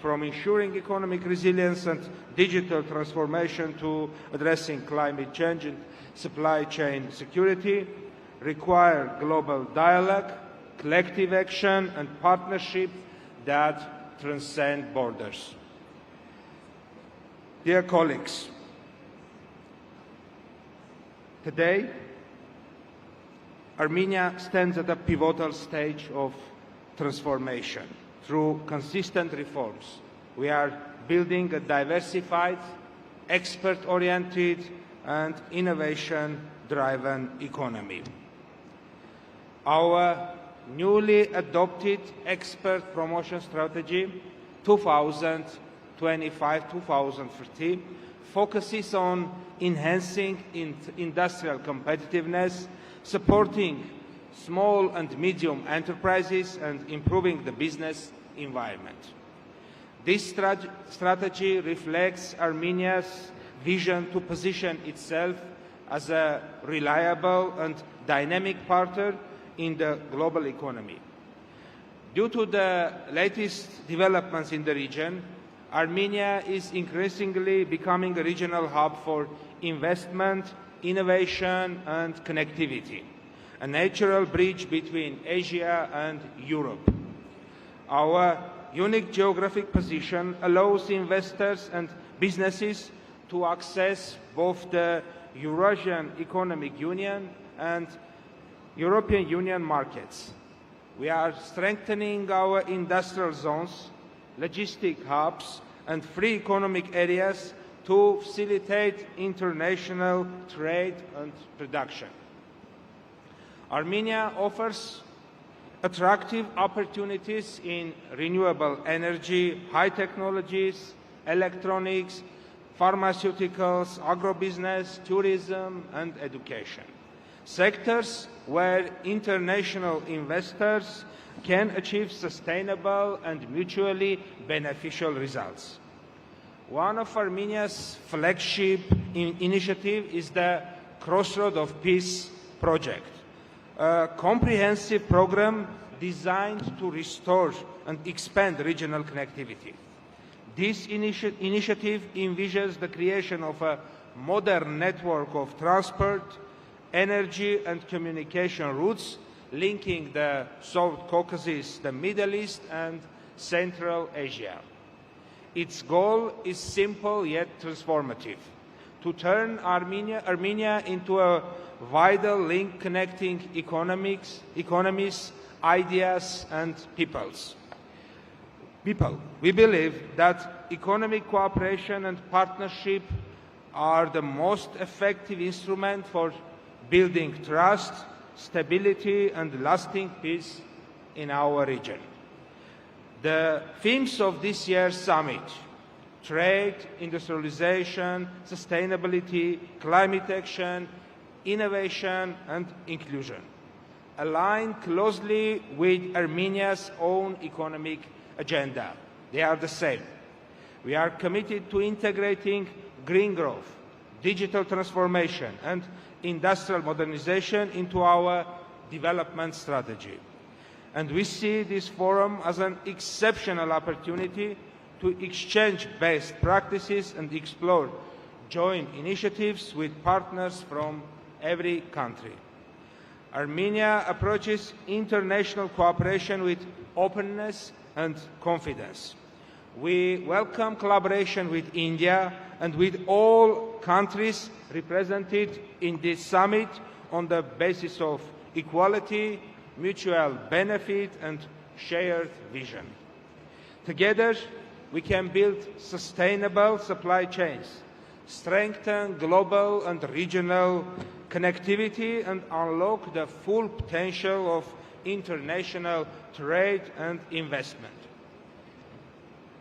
from ensuring economic resilience and digital transformation to addressing climate change and supply chain security, require global dialogue, collective action and partnership that transcend borders. Dear colleagues, today Armenia stands at a pivotal stage of transformation. Through consistent reforms, we are building a diversified, expert-oriented and innovation-driven economy. Our newly adopted expert promotion strategy 2025-2030 focuses on enhancing industrial competitiveness, supporting small and medium enterprises and improving the business environment. This strategy reflects Armenia's vision to position itself as a reliable and dynamic partner in the global economy. Due to the latest developments in the region, Armenia is increasingly becoming a regional hub for investment, innovation and connectivity, a natural bridge between Asia and Europe. Our unique geographic position allows investors and businesses to access both the Eurasian Economic Union and European Union markets. We are strengthening our industrial zones, logistic hubs and free economic areas to facilitate international trade and production. Armenia offers attractive opportunities in renewable energy, high technologies, electronics, pharmaceuticals, agrobusiness, tourism and education. Sectors where international investors can achieve sustainable and mutually beneficial results. One of Armenia's flagship initiatives is the Crossroad of Peace project, a comprehensive program designed to restore and expand regional connectivity. This initiative envisions the creation of a modern network of transport, energy and communication routes linking the South Caucasus, the Middle East and Central Asia. Its goal is simple yet transformative: to turn Armenia into a vital link connecting economies, ideas and peoples. We believe that economic cooperation and partnership are the most effective instrument for building trust, stability and lasting peace in our region. The themes of this year's summit, trade, industrialization, sustainability, climate action, innovation and inclusion, align closely with Armenia's own economic agenda. They are the same. We are committed to integrating green growth, digital transformation and industrial modernization into our development strategy. And we see this forum as an exceptional opportunity to exchange best practices and explore joint initiatives with partners from every country. Armenia approaches international cooperation with openness and confidence. We welcome collaboration with India and with all countries represented in this summit on the basis of equality, mutual benefit and shared vision. Together, we can build sustainable supply chains, strengthen global and regional connectivity and unlock the full potential of international trade and investment.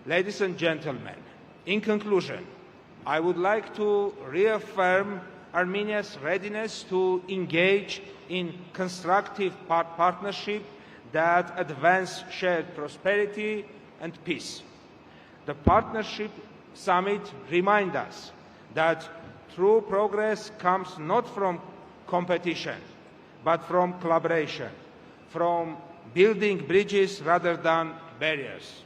Ladies and gentlemen, in conclusion, I would like to reaffirm Armenia's readiness to engage in constructive partnership that advance shared prosperity and peace. The Partnership Summit reminds us that true progress comes not from competition, but from collaboration, from building bridges rather than barriers.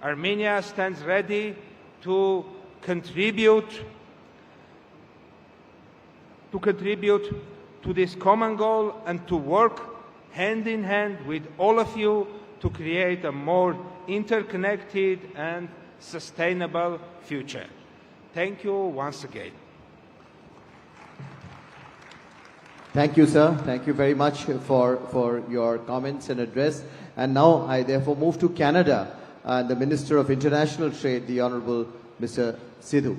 Armenia stands ready to contribute to this common goal and to work hand in hand with all of you to create a more interconnected and sustainable future. Thank you once again. Thank you, sir. Thank you very much for your comments and address. And now I therefore move to Canada and the Minister of International Trade, the Honourable Mr. Sidhu.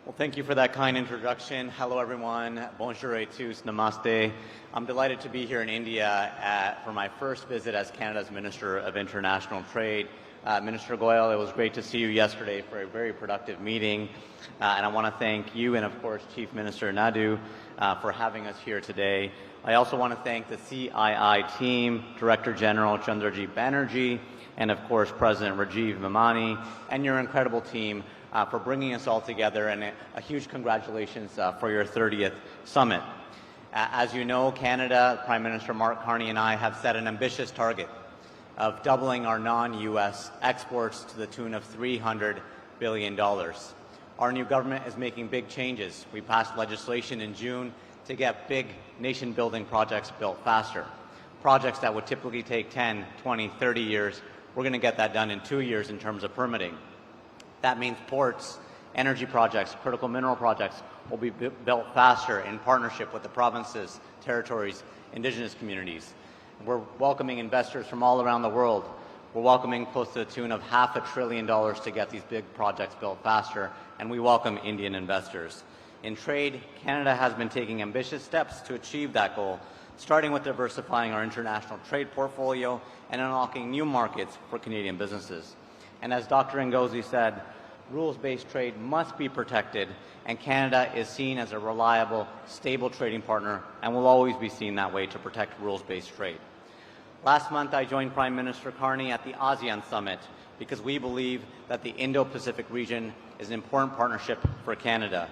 Well, thank you for that kind introduction. Hello, everyone. Bonjour et tous. Namaste. I'm delighted to be here in India for my first visit as Canada's Minister of International Trade. Minister Goyal, it was great to see you yesterday for a very productive meeting. And I want to thank you and, of course, Chief Minister Naidu for having us here today. I also want to thank the CII team, Director General Chandraji Banerjee, and, of course, President Rajiv Memani, and your incredible team for bringing us all together, and a huge congratulations for your 30th summit. As you know, Canada, Prime Minister Mark Carney and I have set an ambitious target of doubling our non-U.S. exports to the tune of $300 billion. Our new government is making big changes. We passed legislation in June to get big nation-building projects built faster. Projects that would typically take 10, 20, 30 years, we're going to get that done in 2 years in terms of permitting. That means ports, energy projects, critical mineral projects will be built faster in partnership with the provinces, territories, indigenous communities. We're welcoming investors from all around the world. We're welcoming close to the tune of $500 billion to get these big projects built faster, and we welcome Indian investors. In trade, Canada has been taking ambitious steps to achieve that goal, starting with diversifying our international trade portfolio and unlocking new markets for Canadian businesses. And as Dr. Ngozi said, rules-based trade must be protected, and Canada is seen as a reliable, stable trading partner and will always be seen that way to protect rules-based trade. Last month, I joined Prime Minister Carney at the ASEAN Summit because we believe that the Indo-Pacific region is an important partnership for Canada.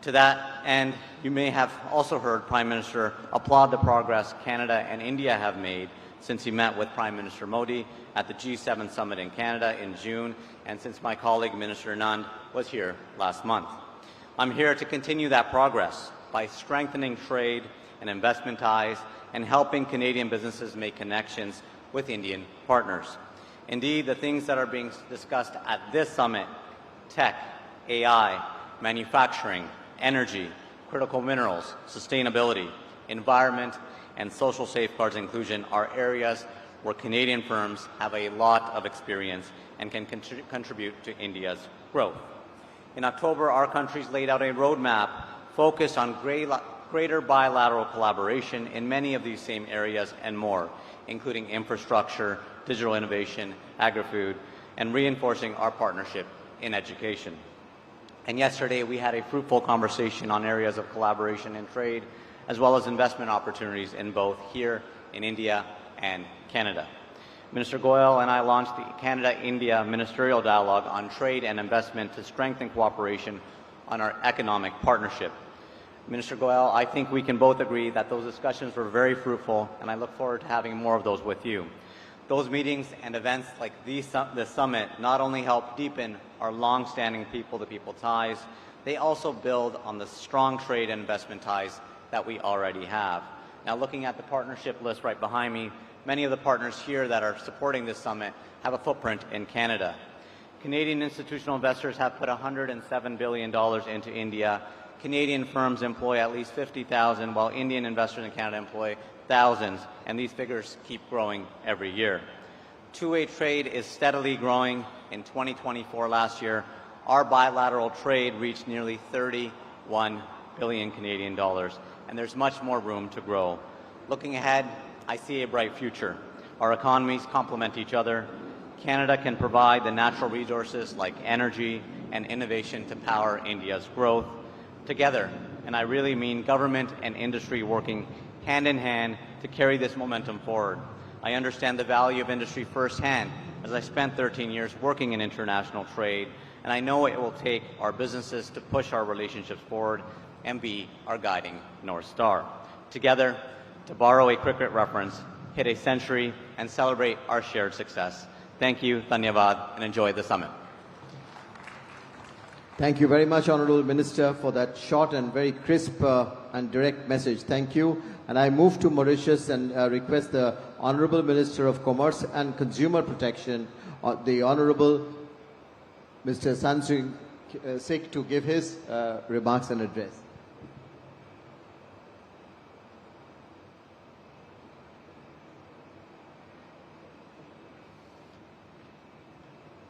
To that end, you may have also heard Prime Minister applaud the progress Canada and India have made since he met with Prime Minister Modi at the G7 Summit in Canada in June, and since my colleague Minister Nand was here last month. I'm here to continue that progress by strengthening trade and investment ties and helping Canadian businesses make connections with Indian partners. Indeed, the things that are being discussed at this summit, tech, AI, manufacturing, energy, critical minerals, sustainability, environment, and social safeguards inclusion are areas where Canadian firms have a lot of experience and can contribute to India's growth. In October, our countries laid out a roadmap focused on greater bilateral collaboration in many of these same areas and more, including infrastructure, digital innovation, agri-food, and reinforcing our partnership in education. And yesterday, we had a fruitful conversation on areas of collaboration and trade, as well as investment opportunities in both here in India and Canada. Minister Goyal and I launched the Canada-India Ministerial Dialogue on Trade and Investment to strengthen cooperation on our economic partnership. Minister Goyal, I think we can both agree that those discussions were very fruitful, and I look forward to having more of those with you. Those meetings and events like the summit not only help deepen our long-standing people-to-people ties, they also build on the strong trade and investment ties that we already have. Now, looking at the partnership list right behind me, many of the partners here that are supporting this summit have a footprint in Canada. Canadian institutional investors have put $107 billion into India. Canadian firms employ at least 50,000, while Indian investors in Canada employ thousands, and these figures keep growing every year. Two-way trade is steadily growing. In 2024 last year, our bilateral trade reached nearly 31 billion Canadian dollars, and there's much more room to grow. Looking ahead, I see a bright future. Our economies complement each other. Canada can provide the natural resources like energy and innovation to power India's growth. Together, and I really mean government and industry working hand in hand to carry this momentum forward. I understand the value of industry firsthand, as I spent 13 years working in international trade, and I know it will take our businesses to push our relationships forward and be our guiding North Star. Together, to borrow a cricket reference, hit a century and celebrate our shared success. Thank you, Dhanyavad, and enjoy the summit. Thank you very much, Honourable Minister, for that short and very crisp and direct message. Thank you. And I move to Mauritius and request the Honourable Minister of Commerce and Consumer Protection, the Honourable Mr. Sansing Sikh, to give his remarks and address.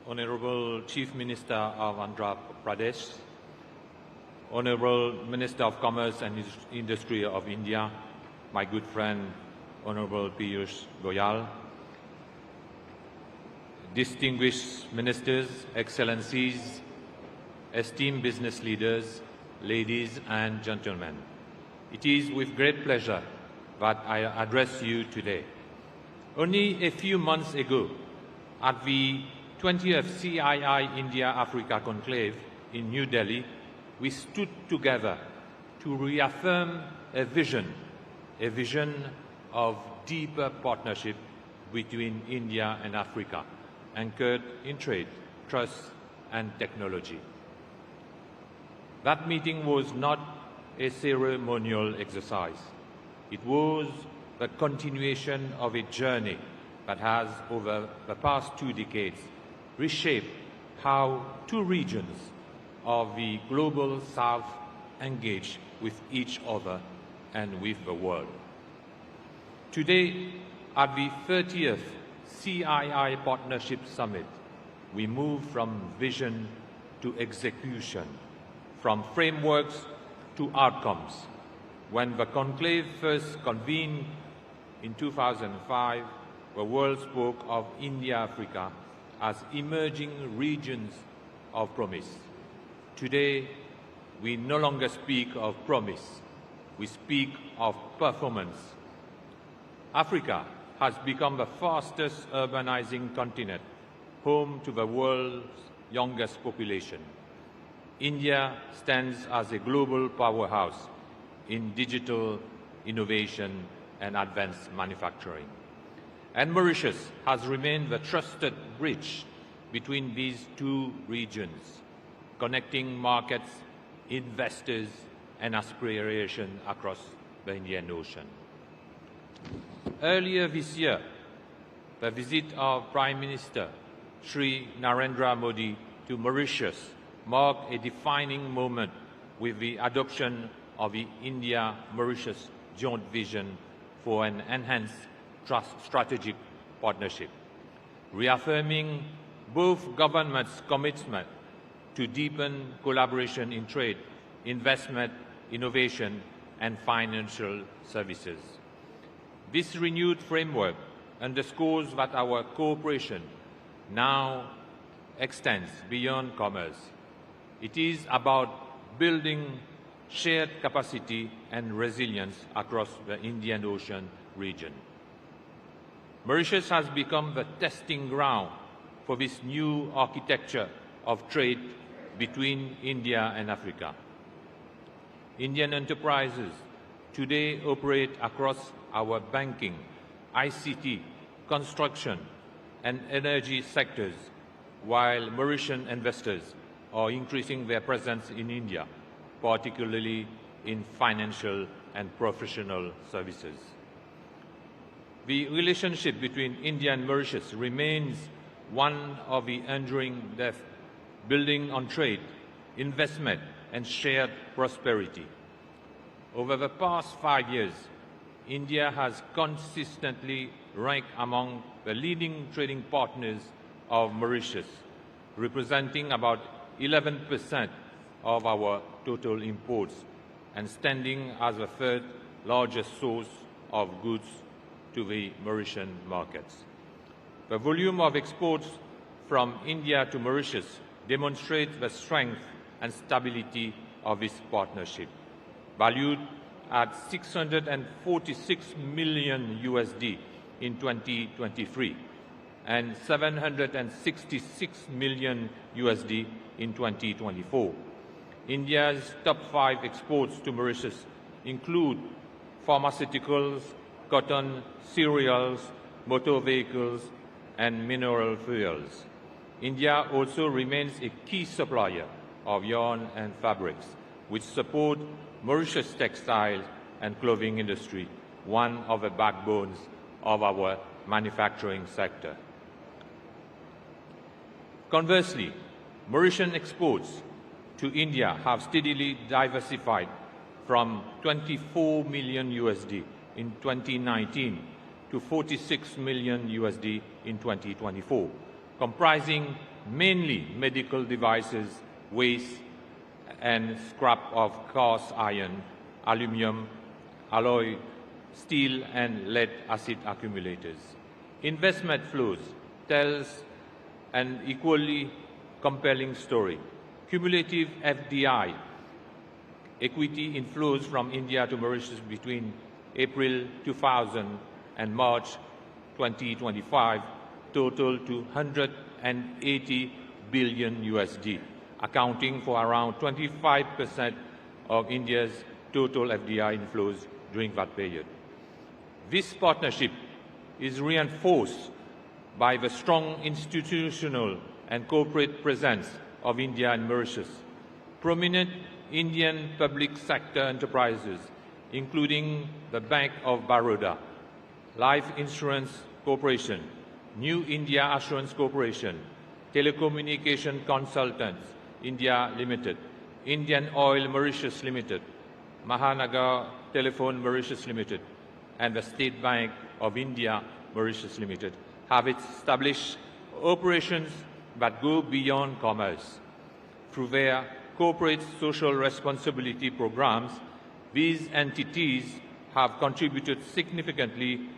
Honorable Chief Minister of Andhra Pradesh, Honorable Minister of Commerce and Industry of India, my good friend Honorable Piyush Goyal, distinguished ministers, excellencies, esteemed business leaders, ladies and gentlemen. It is with great pleasure that I address you today. Only a few months ago, at the 20th CII India-Africa Conclave in New Delhi, we stood together to reaffirm a vision of deeper partnership between India and Africa, anchored in trade, trust and technology. That meeting was not a ceremonial exercise. It was the continuation of a journey that has, over the past 2 decades, reshaped how two regions of the global South engage with each other and with the world. Today, at the 30th CII Partnership Summit, we move from vision to execution, from frameworks to outcomes. When the conclave first convened in 2005, the world spoke of India-Africa as emerging regions of promise. Today, we no longer speak of promise, we speak of performance. Africa has become the fastest urbanizing continent, home to the world's youngest population. India stands as a global powerhouse in digital innovation and advanced manufacturing. And Mauritius has remained the trusted bridge between these two regions, connecting markets, investors, and aspiration across the Indian Ocean. Earlier this year, the visit of Prime Minister Shri Narendra Modi to Mauritius marked a defining moment with the adoption of the India-Mauritius joint vision for an enhanced strategic partnership, reaffirming both governments' commitment to deepen collaboration in trade, investment, innovation, and financial services. This renewed framework underscores that our cooperation now extends beyond commerce. It is about building shared capacity and resilience across the Indian Ocean region. Mauritius has become the testing ground for this new architecture of trade between India and Africa. Indian enterprises today operate across our banking, ICT, construction, and energy sectors, while Mauritian investors are increasing their presence in India, particularly in financial and professional services. The relationship between India and Mauritius remains one of the enduring depth, building on trade, investment, and shared prosperity. Over the past 5 years, India has consistently ranked among the leading trading partners of Mauritius, representing about 11% of our total imports and standing as the third largest source of goods to the Mauritian markets. The volume of exports from India to Mauritius demonstrates the strength and stability of this partnership, valued at $646 million USD in 2023 and $766 million USD in 2024. India's top 5 exports to Mauritius include pharmaceuticals, cotton, cereals, motor vehicles, and mineral fuels. India also remains a key supplier of yarn and fabrics, which support Mauritius' textile and clothing industry, one of the backbones of our manufacturing sector. Conversely, Mauritian exports to India have steadily diversified from 24 million USD in 2019 to 46 million USD in 2024, comprising mainly medical devices, waste, and scrap of cast iron, aluminium, alloy, steel, and lead acid accumulators. Investment flows tells an equally compelling story. Cumulative FDI, equity inflows from India to Mauritius between April 2000 and March 2025 total to 180 billion USD, accounting for around 25% of India's total FDI inflows during that period. This partnership is reinforced by the strong institutional and corporate presence of India and Mauritius. Prominent Indian public sector enterprises, including the Bank of Baroda, Life Insurance Corporation, New India Assurance Corporation, Telecommunication Consultants India Limited, Indian Oil Mauritius Limited, Mahanagar Telephone Mauritius Limited, and the State Bank of India Mauritius Limited have established operations that go beyond commerce. Through their corporate social responsibility programs, these entities have contributed significantly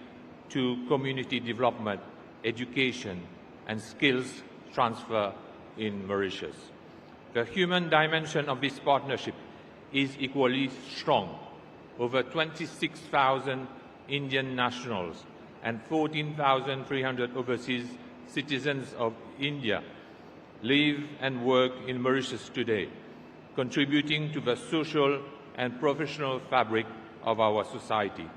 to community development, education, and skills transfer in Mauritius. The human dimension of this partnership is equally strong. Over 26,000 Indian nationals and 14,300 overseas citizens of India live and work in Mauritius today, contributing to the social and professional fabric of our society.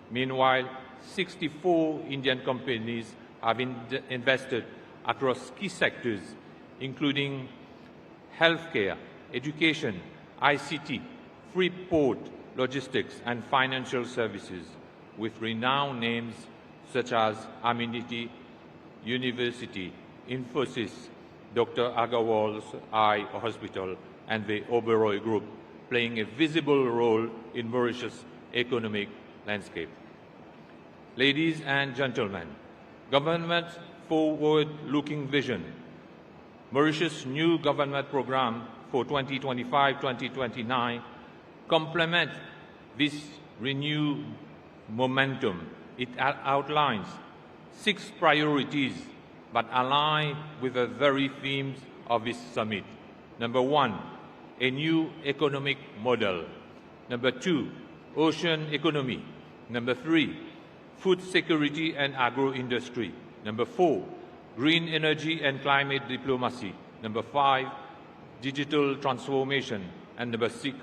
Meanwhile, 64 Indian companies have invested across key sectors, including healthcare, education, ICT, free port, logistics, and financial services, with renowned names such as Amenity University, Infosys, Dr. Agarwal's Eye Hospital, and the Oberoi Group, playing a visible role in Mauritius' economic landscape. Ladies and gentlemen, government's forward-looking vision, Mauritius' new government program for 2025-2029 complements this renewed momentum. It outlines 6 priorities that align with the very themes of this summit. Number 1, a new economic model. Number 2, ocean economy. Number 3, food security and agro-industry. Number 4, green energy and climate diplomacy. Number 5, digital transformation. And number 6,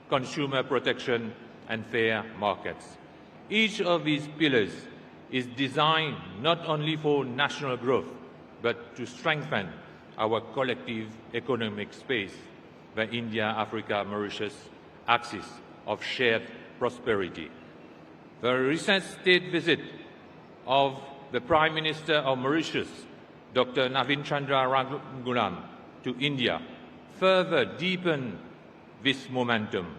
consumer protection and fair markets. Each of these pillars is designed not only for national growth, but to strengthen our collective economic space, the India-Africa-Mauritius axis of shared prosperity. The recent state visit of the Prime Minister of Mauritius, Dr. Navin Chandrababu, to India further deepened this momentum.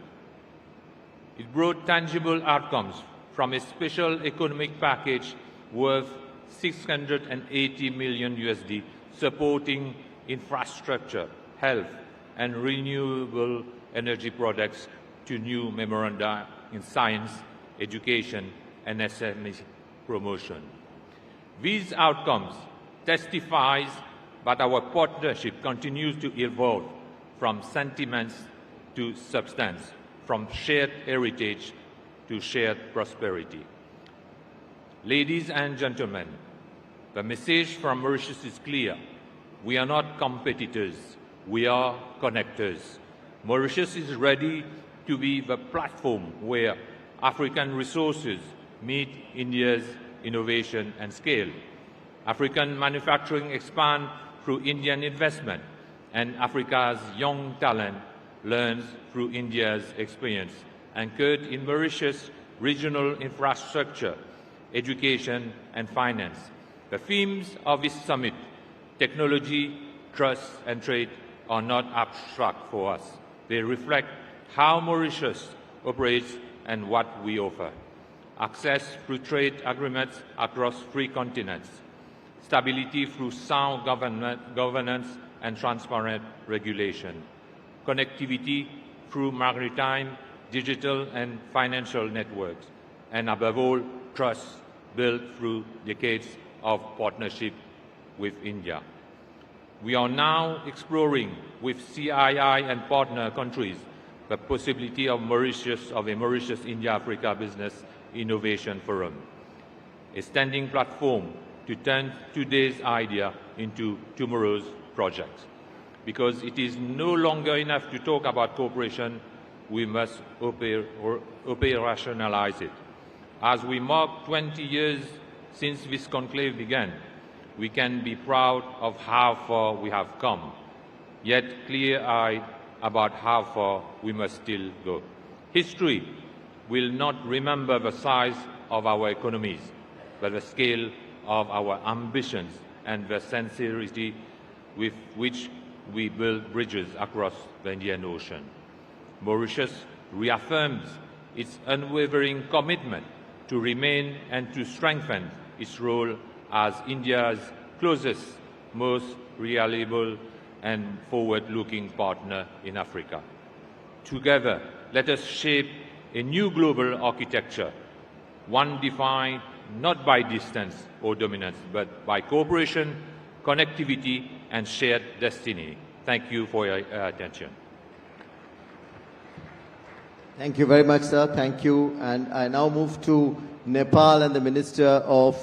It brought tangible outcomes from a special economic package worth 680 million USD supporting infrastructure, health, and renewable energy products to new memoranda in science, education, and SME promotion. These outcomes testifies that our partnership continues to evolve from sentiments to substance, from shared heritage to shared prosperity. Ladies and gentlemen, the message from Mauritius is clear. We are not competitors, we are connectors. Mauritius is ready to be the platform where African resources meet India's innovation and scale. African manufacturing expands through Indian investment, and Africa's young talent learns through India's experience, anchored in Mauritius' regional infrastructure, education, and finance. The themes of this summit, technology, trust, and trade, are not abstract for us. They reflect how Mauritius operates and what we offer. Access through trade agreements across 3 continents. Stability through sound governance and transparent regulation. Connectivity through maritime, digital, and financial networks. And above all, trust built through decades of partnership with India. We are now exploring with CII and partner countries the possibility of a Mauritius India-Africa Business Innovation Forum, a standing platform to turn today's idea into tomorrow's project. Because it is no longer enough to talk about cooperation, we must operationalize it. As we mark 20 years since this conclave began, we can be proud of how far we have come, yet clear-eyed about how far we must still go. History will not remember the size of our economies, but the scale of our ambitions and the sincerity with which we build bridges across the Indian Ocean. Mauritius reaffirms its unwavering commitment to remain and to strengthen its role as India's closest, most reliable and forward-looking partner in Africa. Together, let us shape a new global architecture, one defined not by distance or dominance, but by cooperation, connectivity, and shared destiny. Thank you for your attention. Thank you very much, sir. Thank you. And I now move to Nepal and the Minister of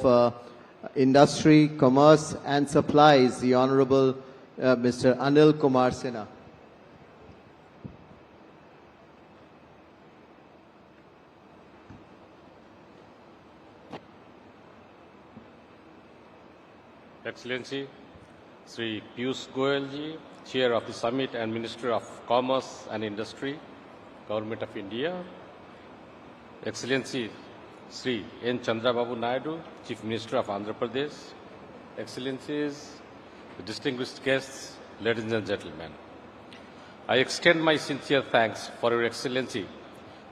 Industry, Commerce and Supplies, the Honorable Mr. Anil Kumar Sinha. Excellency, Sri Piyush Goyal ji, Chair of the Summit and Minister of Commerce and Industry, Government of India. Excellency, Sri N. Chandrababu Naidu, Chief Minister of Andhra Pradesh. Excellencies, distinguished guests, ladies and gentlemen. I extend my sincere thanks for Your Excellency,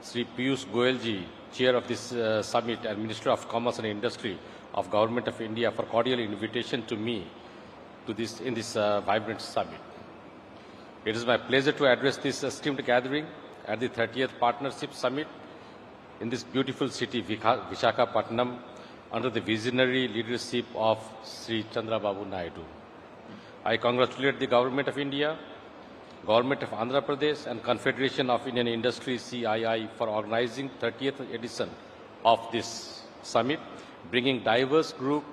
Sri Piyush Goyal ji, Chair of this Summit and Minister of Commerce and Industry of Government of India, for cordial invitation to me to this vibrant summit. It is my pleasure to address this esteemed gathering at the 30th Partnership Summit in this beautiful city, Visakhapatnam, under the visionary leadership of Sri Chandrababu Naidu. I congratulate the Government of India, Government of Andhra Pradesh, and Confederation of Indian Industry (CII) for organizing 30th edition of this summit, bringing diverse group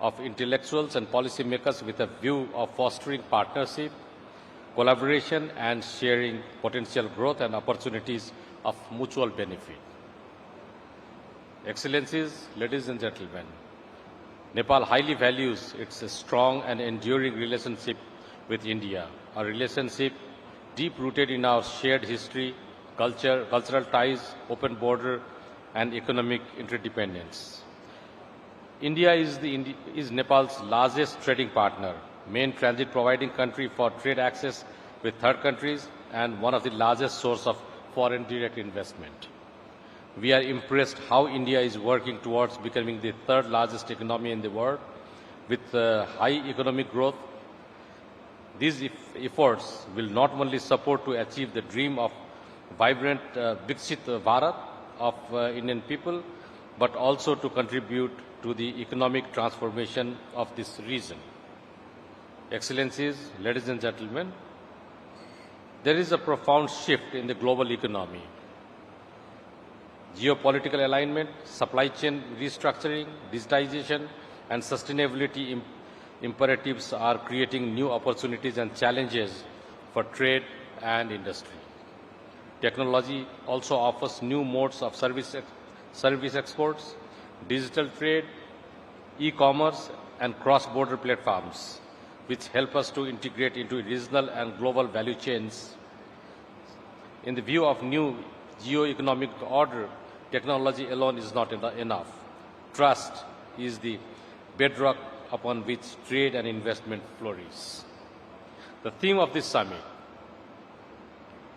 of intellectuals and policymakers with a view of fostering partnership, collaboration, and sharing potential growth and opportunities of mutual benefit. Excellencies, ladies and gentlemen, Nepal highly values its strong and enduring relationship with India, a relationship deep-rooted in our shared history, cultural ties, open border, and economic interdependence. India is Nepal's largest trading partner, main transit providing country for trade access with third countries, and one of the largest source of foreign direct investment. We are impressed how India is working towards becoming the third largest economy in the world with high economic growth. These efforts will not only support to achieve the dream of vibrant Viksit Bharat of Indian people, but also to contribute to the economic transformation of this region. Excellencies, ladies and gentlemen, there is a profound shift in the global economy. Geopolitical alignment, supply chain restructuring, digitization, and sustainability imperatives are creating new opportunities and challenges for trade and industry. Technology also offers new modes of service exports, digital trade, e-commerce, and cross-border platforms, which help us to integrate into regional and global value chains. In the view of new geo-economic order, technology alone is not enough. Trust is the bedrock upon which trade and investment flourish. The theme of this summit,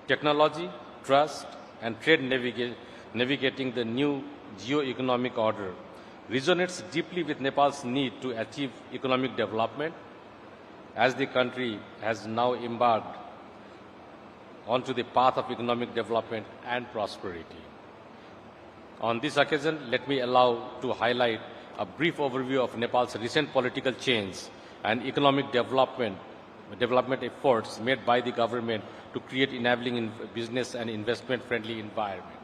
technology, trust, and trade navigating the new geo-economic order, resonates deeply with Nepal's need to achieve economic development as the country has now embarked onto the path of economic development and prosperity. On this occasion, let me allow to highlight a brief overview of Nepal's recent political change and economic development efforts made by the government to create enabling business and investment-friendly environment.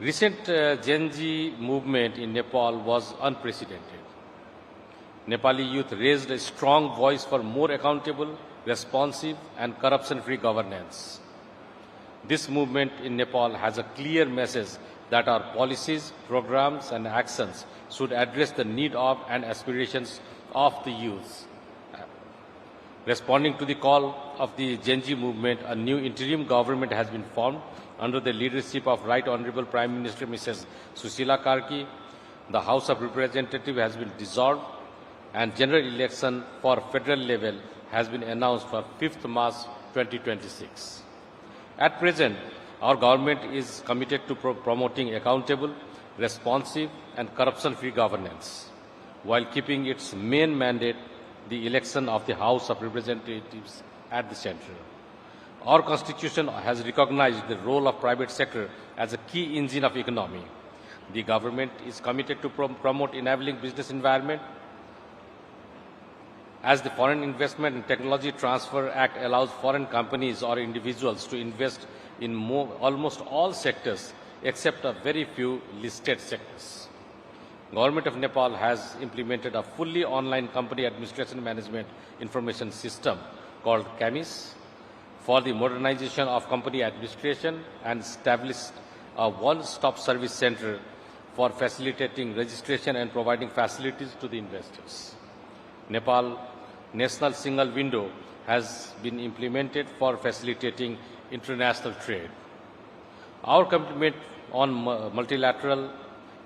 Recent Gen Z movement in Nepal was unprecedented. Nepali youth raised a strong voice for more accountable, responsive, and corruption-free governance. This movement in Nepal has a clear message that our policies, programs, and actions should address the need of and aspirations of the youth. Responding to the call of the Gen Z movement, a new interim government has been formed under the leadership of Right Honorable Prime Minister Mrs. Susila Karki. The House of Representatives has been dissolved and general election for federal level has been announced for 5th March 2026. At present, our government is committed to promoting accountable, responsive, and corruption-free governance, while keeping its main mandate, the election of the House of Representatives, at the center. Our Constitution has recognized the role of private sector as a key engine of economy. The government is committed to promote enabling business environment. As the Foreign Investment and Technology Transfer Act allows foreign companies or individuals to invest in almost all sectors except a very few listed sectors. Government of Nepal has implemented a fully online company administration management information system called CAMIS for the modernization of company administration and established a one-stop service center for facilitating registration and providing facilities to the investors. Nepal National Single Window has been implemented for facilitating international trade. Our commitment on multilateral,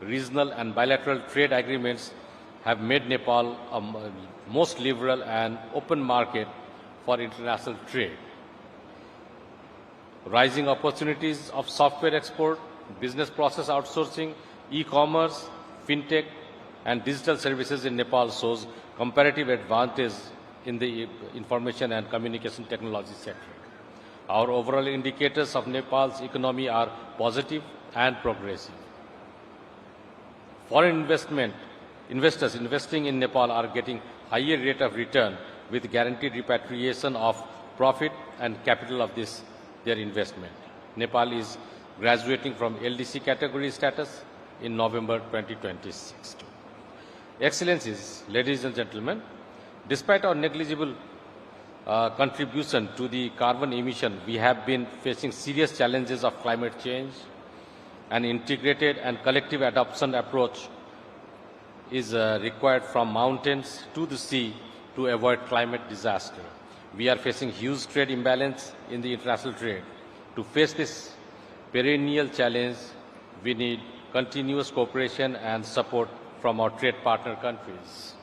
regional and bilateral trade agreements have made Nepal a most liberal and open market for international trade. Rising opportunities of software export, business process outsourcing, e-commerce, fintech and digital services in Nepal shows comparative advantage in the information and communication technology sector. Our overall indicators of Nepal's economy are positive and progressive. Foreign investors investing in Nepal are getting higher rate of return with guaranteed repatriation of profit and capital of their investment. Nepal is graduating from LDC category status in November 2026. Excellencies, ladies and gentlemen, despite our negligible contribution to the carbon emission, we have been facing serious challenges of climate change, An integrated and collective adoption approach is required from mountains to the sea to avoid climate disaster. We are facing huge trade imbalance in the international trade. To face this perennial challenge, we need continuous cooperation and support from our trade partner countries.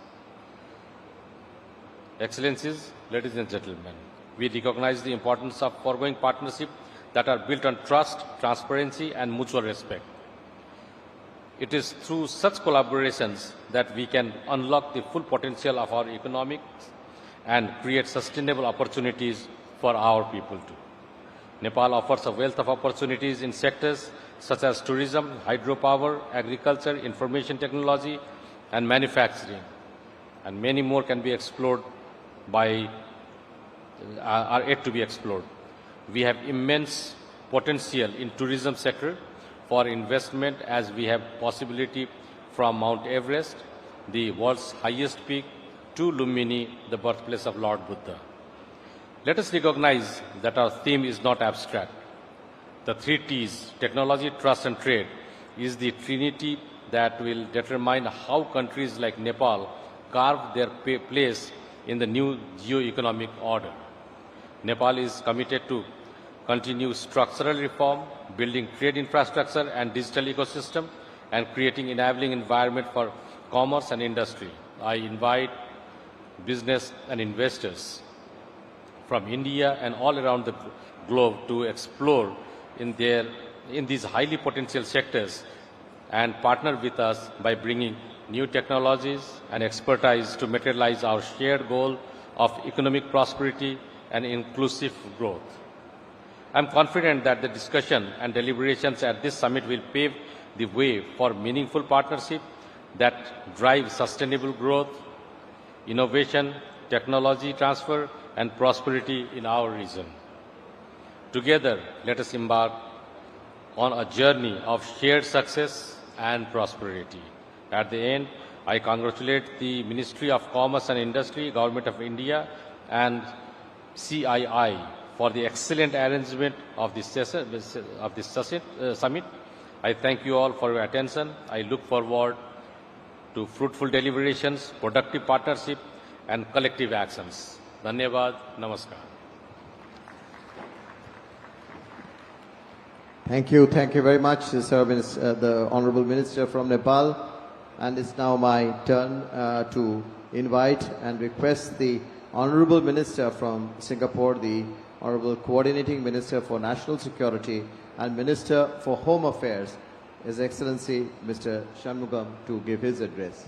Excellencies, ladies and gentlemen, we recognize the importance of foregoing partnerships that are built on trust, transparency, and mutual respect. It is through such collaborations that we can unlock the full potential of our economics and create sustainable opportunities for our people too. Nepal offers a wealth of opportunities in sectors such as tourism, hydropower, agriculture, information technology, and manufacturing. And many more can be explored are yet to be explored. We have immense potential in tourism sector for investment as we have possibility from Mount Everest, the world's highest peak, to Lumbini, the birthplace of Lord Buddha. Let us recognize that our theme is not abstract. The 3 T's, technology, trust and trade, is the trinity that will determine how countries like Nepal carve their place in the new geo-economic order. Nepal is committed to continue structural reform, building trade infrastructure and digital ecosystem, and creating enabling environment for commerce and industry. I invite business and investors from India and all around the globe to explore in these highly potential sectors and partner with us by bringing new technologies and expertise to materialize our shared goal of economic prosperity and inclusive growth. I am confident that the discussion and deliberations at this summit will pave the way for meaningful partnership that drive sustainable growth, innovation, technology transfer, and prosperity in our region. Together, let us embark on a journey of shared success and prosperity. At the end, I congratulate the Ministry of Commerce and Industry, Government of India, and CII for the excellent arrangement of this summit. I thank you all for your attention. I look forward to fruitful deliberations, productive partnership, and collective actions. Dhanyavad, namaskar. Thank you very much, Sir the Honorable Minister from Nepal. And it's now my turn to invite and request the Honorable Minister from Singapore, the Honorable Coordinating Minister for National Security and Minister for Home Affairs, His Excellency Mr. Shanmugam, to give his address.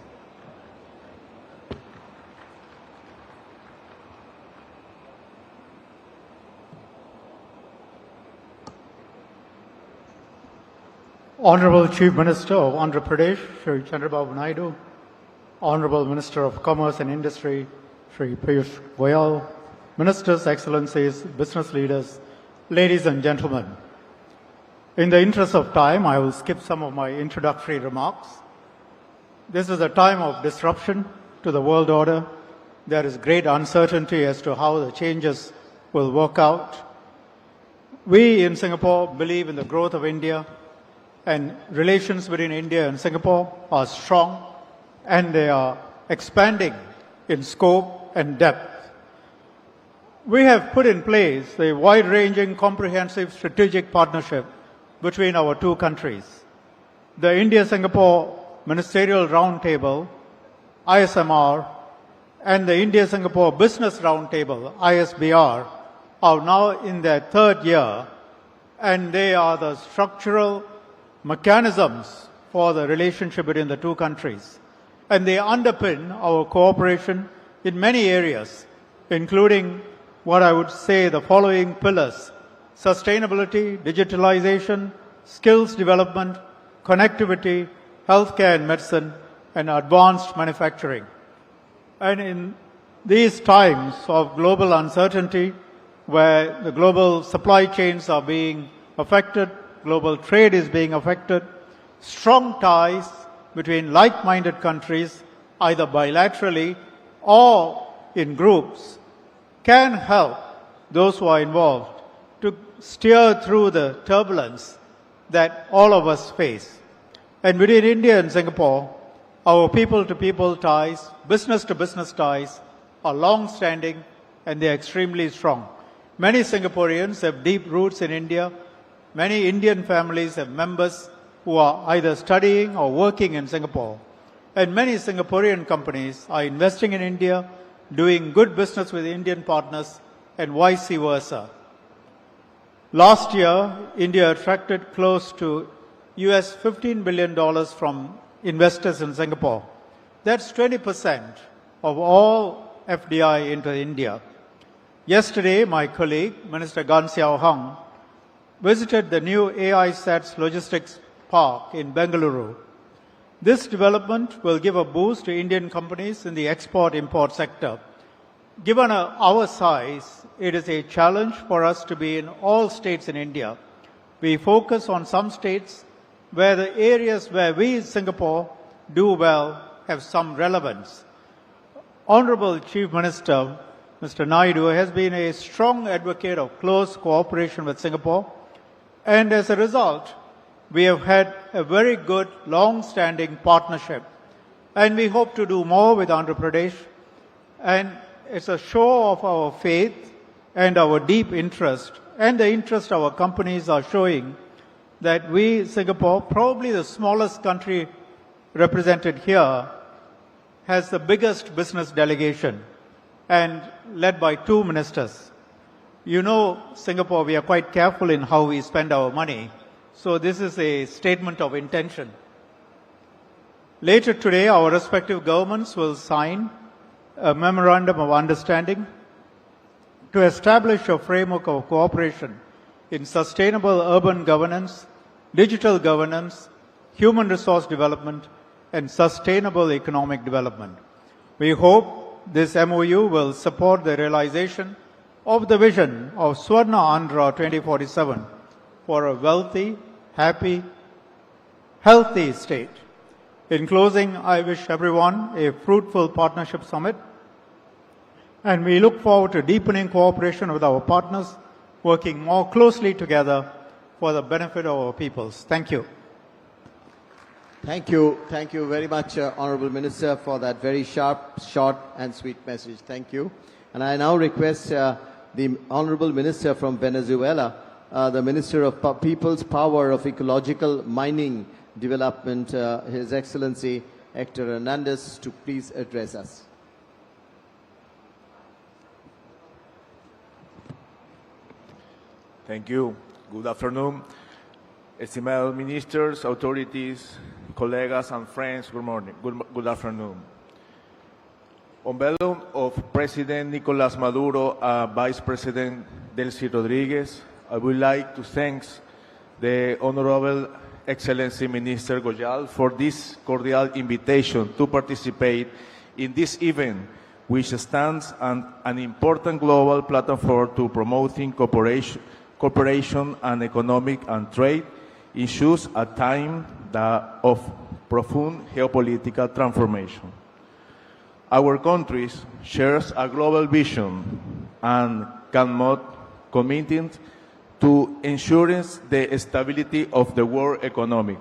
Honorable Chief Minister of Andhra Pradesh, Shri Chandrababu Naidu, Honorable Minister of Commerce and Industry, Shri Piyush Goyal, Ministers, Excellencies, business leaders, ladies and gentlemen. In the interest of time, I will skip some of my introductory remarks. This is a time of disruption to the world order. There is great uncertainty as to how the changes will work out. We in Singapore believe in the growth of India, and relations between India and Singapore are strong and they are expanding in scope and depth. We have put in place a wide-ranging, comprehensive strategic partnership between our two countries. The India-Singapore Ministerial Roundtable, ISMR, and the India-Singapore Business Roundtable, ISBR, are now in their 3rd year, and they are the structural mechanisms for the relationship between the two countries. And they underpin our cooperation in many areas, including what I would say the following pillars: sustainability, digitalization, skills development, connectivity, healthcare and medicine, and advanced manufacturing. And in these times of global uncertainty, where the global supply chains are being affected, global trade is being affected, strong ties between like-minded countries, either bilaterally or in groups, can help those who are involved to steer through the turbulence that all of us face. And between India and Singapore, our people-to-people ties, business-to-business ties are long-standing and they are extremely strong. Many Singaporeans have deep roots in India. Many Indian families have members who are either studying or working in Singapore. And many Singaporean companies are investing in India, doing good business with Indian partners, and vice versa. Last year, India attracted close to US $15 billion from investors in Singapore. That's 20% of all FDI into India. Yesterday, my colleague, Minister Gan Xiao Hung, visited the new AI SATS logistics park in Bengaluru. This development will give a boost to Indian companies in the export-import sector. Given our size, it is a challenge for us to be in all states in India. We focus on some states where the areas where we in Singapore do well have some relevance. Honorable Chief Minister, Mr. Naidu, has been a strong advocate of close cooperation with Singapore, and as a result, we have had a very good, long-standing partnership, and we hope to do more with Andhra Pradesh, and it's a show of our faith and our deep interest, and the interest our companies are showing that we, Singapore, probably the smallest country represented here, has the biggest business delegation and led by 2 ministers. You know, Singapore, we are quite careful in how we spend our money. So this is a statement of intention. Later today, our respective governments will sign a memorandum of understanding to establish a framework of cooperation in sustainable urban governance, digital governance, human resource development, and sustainable economic development. We hope this MOU will support the realization of the vision of Swarna Andhra 2047 for a wealthy, happy, healthy state. In closing, I wish everyone a fruitful partnership summit, and we look forward to deepening cooperation with our partners, working more closely together for the benefit of our peoples. Thank you. Thank you. Thank you very much, Honorable Minister, for that very sharp, short and sweet message. Thank you. And I now request the Honorable Minister from Venezuela, the Minister of People's Power of Ecological Mining Development, His Excellency Hector Hernandez, to please address us. Thank you. Good afternoon. Estimated ministers, authorities, colegas and friends, good morning. Good afternoon. On behalf of President Nicolas Maduro and Vice President Delcy Rodriguez, I would like to thank the Honorable Excellency Minister Goyal for this cordial invitation to participate in this event, which stands on an important global platform to promoting cooperation and economic and trade issues at a time of profound geopolitical transformation. Our countries share a global vision and committed to ensuring the stability of the world economy.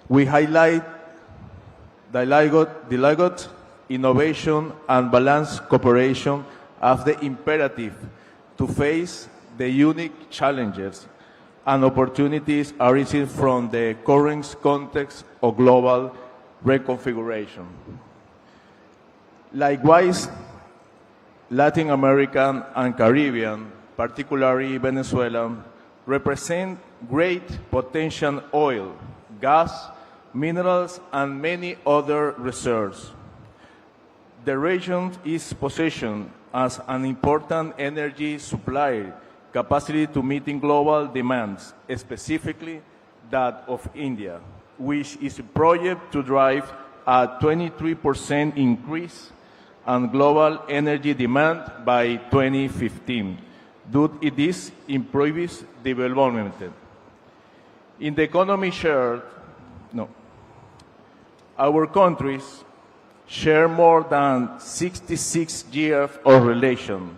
We highlight dialogue, innovation, and balanced cooperation as the imperative to face the unique challenges and opportunities arising from the current context of global reconfiguration. Likewise, Latin American and Caribbean, particularly Venezuela, represent great potential oil, gas, minerals, and many other reserves. The region is positioned as an important energy supplier, capacity to meeting global demands, specifically that of India, which is projected to drive a 23% increase in global energy demand by 2015, due to this improved development. In the economy our countries share more than 66 years of relation,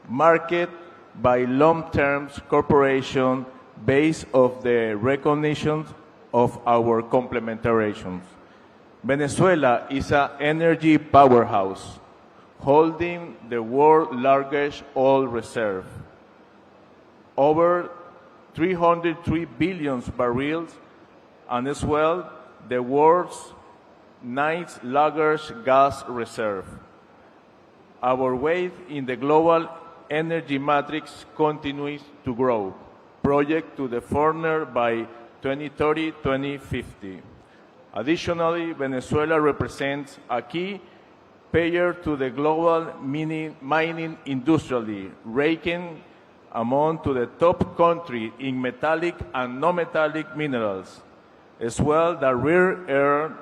marked by long-term cooperation based on the recognition of our complementations. Venezuela is an energy powerhouse, holding the world's largest oil reserve, over 303 billion barrels, and as well the world's ninth largest gas reserve. Our weight in the global energy matrix continues to grow, projected to the former by 2030-2050. Additionally, Venezuela represents a key player to the global mining industry, ranking among the top countries in metallic and non-metallic minerals, as well as rare earth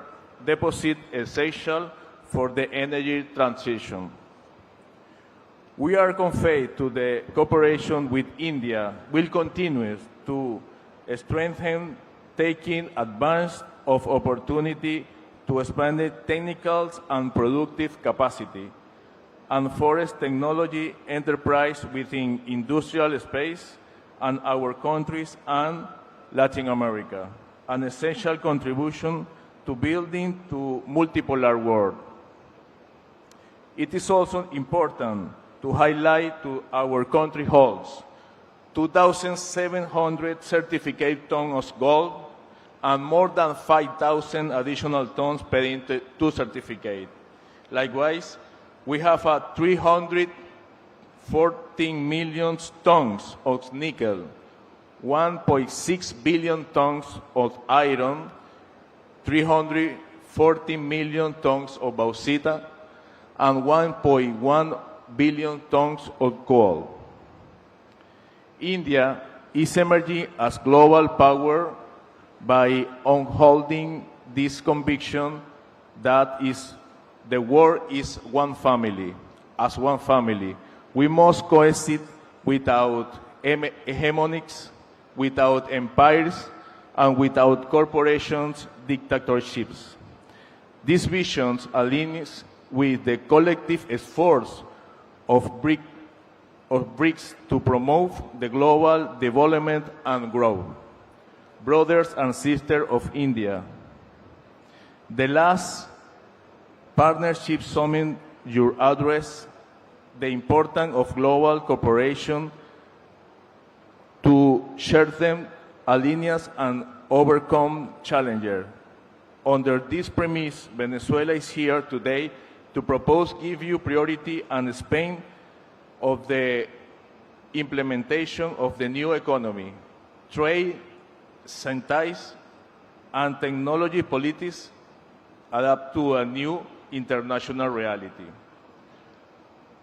deposit essential for the energy transition. We are confident that the cooperation with India will continue to strengthen, taking advantage of opportunity to expand technical and productive capacity and forest technology enterprise within industrial space and our countries and Latin America, an essential contribution to building to multipolar world. It is also important to highlight to our country holds 2,700 certificate tons of gold and more than 5,000 additional tons per into certificate. Likewise, we have 314 million tons of nickel, 1.6 billion tons of iron, 340 million tons of bauxite, and 1.1 billion tons of coal. India is emerging as global power by upholding this conviction that the world is one family. As one family, we must coexist without hegemonics, without empires, and without corporations' dictatorships. These visions align with the collective efforts of BRICS to promote the global development and growth. Brothers and sisters of India, the last partnership summit you addressed the importance of global cooperation to strengthen alliances and overcome challenges. Under this premise, Venezuela is here today to propose give you priority and Spain of the implementation of the new economy, trade, science, and technology politics adapt to a new international reality.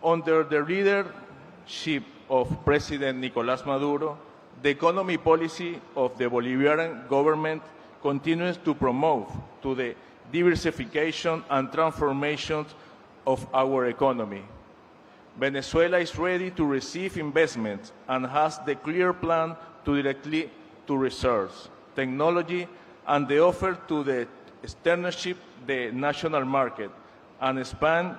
Under the leadership of President Nicolás Maduro, the economy policy of the Bolivarian government continues to promote to the diversification and transformation of our economy. Venezuela is ready to receive investments and has the clear plan to directly to research, technology, and the offer to the externship the national market and expand